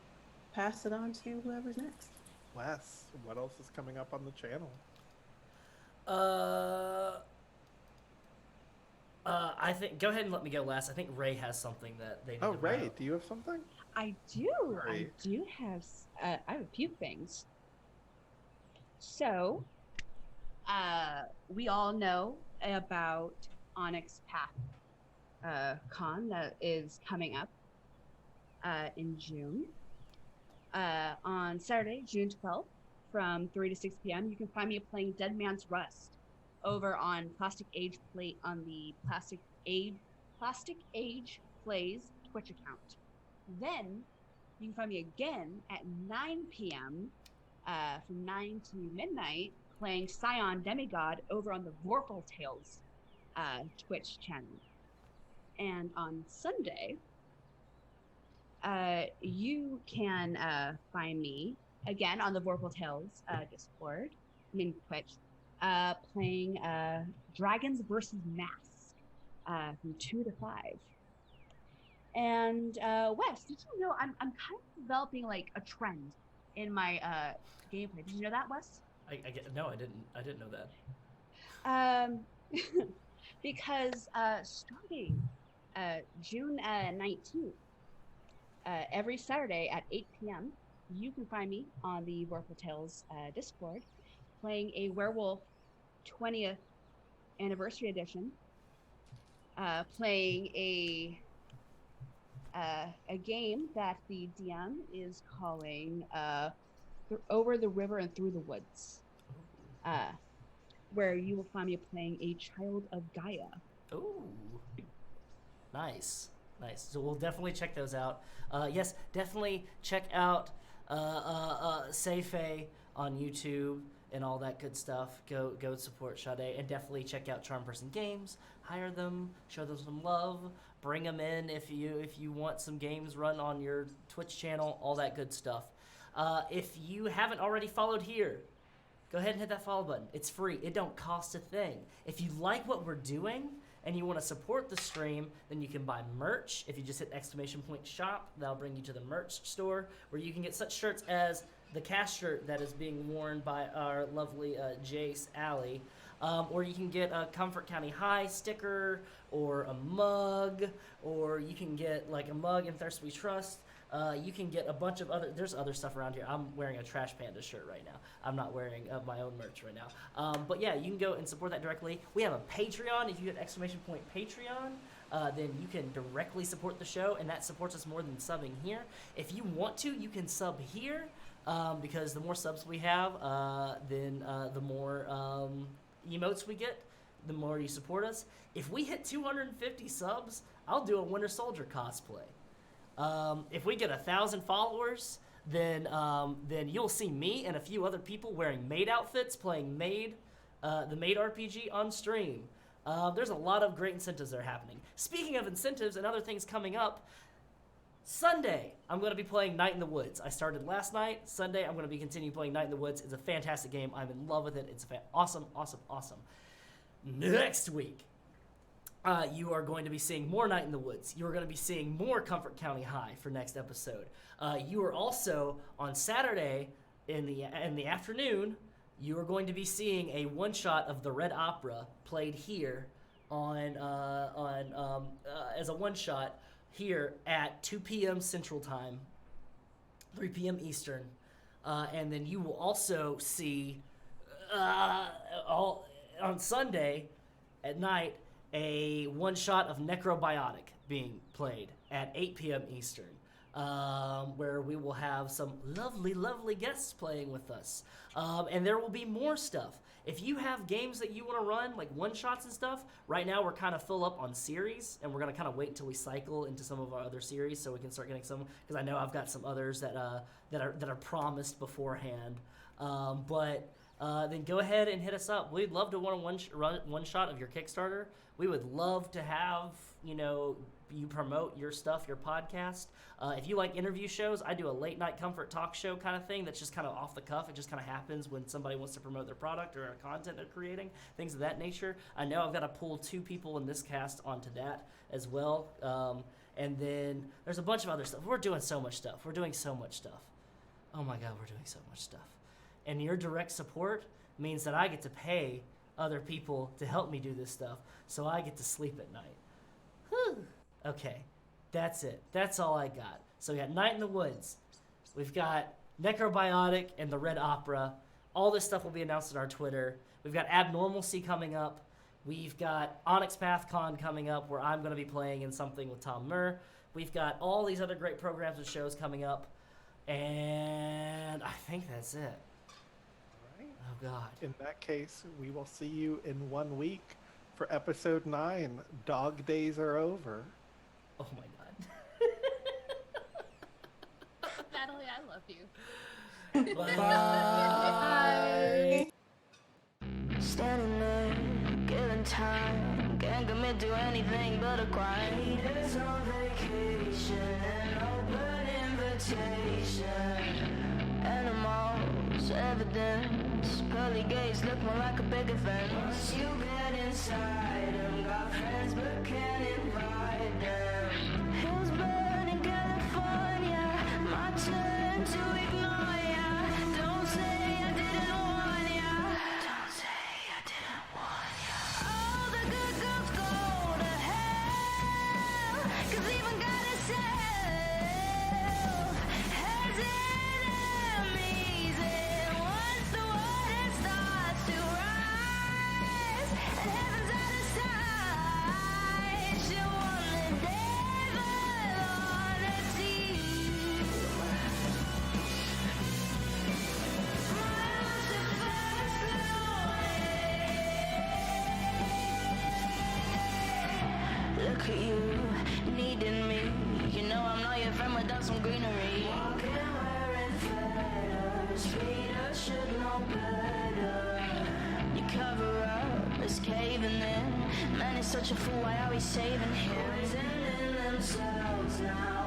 E: pass it on to whoever's next.
B: Wes, what else is coming up on the channel?
G: I think, go ahead and let me go last. I think Ray has something that they need to
B: Ray,
G: promote.
B: do you have something?
H: I do.
B: Great.
H: I do have. I have a few things. So, we all know about Onyx Path Con that is coming up in June. On Saturday, June 12th, from 3 to 6 p.m., you can find me playing Dead Man's Rust over on Plastic Age Play on the Plastic Age Plays Twitch account. Then you can find me again at 9 p.m. From 9 to midnight playing Scion Demigod over on the Vorpal Tales Twitch channel. And on Sunday, you can find me again on the Vorpal Tales Discord, Twitch, playing Dragons versus Mask from 2 to 5. And Wes, did you know I'm kind of developing like a trend in my gameplay? Did you know that, Wes?
G: No, I didn't know that.
H: Because starting June 19th, every Saturday at 8 p.m., you can find me on the Vorpal Tales Discord playing a Werewolf 20th Anniversary Edition, playing a game that the DM is calling Over the River and Through the Woods, where you will find me playing a child of Gaia.
G: Ooh, nice. So we'll definitely check those out. Yes, definitely check out Saefae on YouTube and all that good stuff. Go support Sade, and definitely check out Charm Person Games. Hire them, show them some love, bring them in if you want some games run on your Twitch channel, all that good stuff. If you haven't already followed here, go ahead and hit that follow button. It's free. It don't cost a thing. If you like what we're doing and you want to support the stream, then you can buy merch. If you just hit !shop, that'll bring you to the merch store where you can get such shirts as the cast shirt that is being worn by our lovely Jace Alley. Or you can get a Comfort County High sticker, or a mug, or you can get like a mug in Thirst We Trust. You can get a bunch of there's other stuff around here. I'm wearing a Trash Panda shirt right now. I'm not wearing my own merch right now. But yeah, you can go and support that directly. We have a Patreon. If you hit !Patreon, then you can directly support the show, and that supports us more than subbing here. If you want to, you can sub here, because the more subs we have, then the more emotes we get, the more you support us. If we hit 250 subs, I'll do a Winter Soldier cosplay. If we get 1,000 followers, then you'll see me and a few other people wearing maid outfits playing Maid, the Maid RPG on stream. There's a lot of great incentives that are happening. Speaking of incentives and other things coming up, Sunday, I'm going to be playing Night in the Woods. I started last night. Sunday, I'm going to be continuing playing Night in the Woods. It's a fantastic game. I'm in love with it. It's awesome. Next week, you are going to be seeing more Night in the Woods. You are going to be seeing more Comfort County High for next episode. You are also, on Saturday in the afternoon, you are going to be seeing a one-shot of the Red Opera played here as a one-shot here at 2 p.m. Central Time, 3 p.m. Eastern. And then you will also see on Sunday at night a one-shot of Necrobiotic being played at 8 p.m. Eastern, where we will have some lovely guests playing with us. And there will be more stuff. If you have games that you want to run, like one-shots and stuff, right now we're kind of full up on series, and we're going to kind of wait until we cycle into some of our other series so we can start getting some, because I know I've got some others that are promised beforehand. Then go ahead and hit us up. We'd love to run one shot of your Kickstarter. We would love to have, you promote your stuff, your podcast. If you like interview shows, I do a late night comfort talk show kind of thing that's just kind of off the cuff. It just kind of happens when somebody wants to promote their product or content they're creating, things of that nature. I know I've got to pull 2 people in this cast onto that as well. And then there's a bunch of other stuff. We're doing so much stuff. Oh my God, we're doing so much stuff. And your direct support means that I get to pay other people to help me do this stuff, so I get to sleep at night. Whew. Okay, that's it. That's all I got. So we got Night in the Woods. We've got Necrobiotic and the Red Opera. All this stuff will be announced on our Twitter. We've got Abnormalcy coming up. We've got Onyx PathCon coming up, where I'm going to be playing in something with Tom Murr. We've got all these other great programs and shows coming up. And I think that's it. Oh, God.
B: In that case, we will see you in 1 week for episode 9. Dog days are over.
G: Oh, my God.
D: Natalie, I love you.
G: Bye.
A: Standing there, giving time, can't commit to anything but a crime. There's no vacation and open invitation. Animals, evidence, pearly gates look more like a big event. Once you get inside them, got friends but can't invite them. Hills burn in California, my turn to ignore ya. Don't say I didn't warn ya. Don't say I didn't warn ya. All the good girls go to hell, 'cause even God himself has enemies. And once the water starts to rise and heaven's out of sight, she'll want the devil on her team. Look at you, needing me. You know I'm not your friend without some greenery. Walking wearing feathers, Peter should know better. You cover up is caving in. Man is such a fool, why are we saving him? Poisoning themselves now.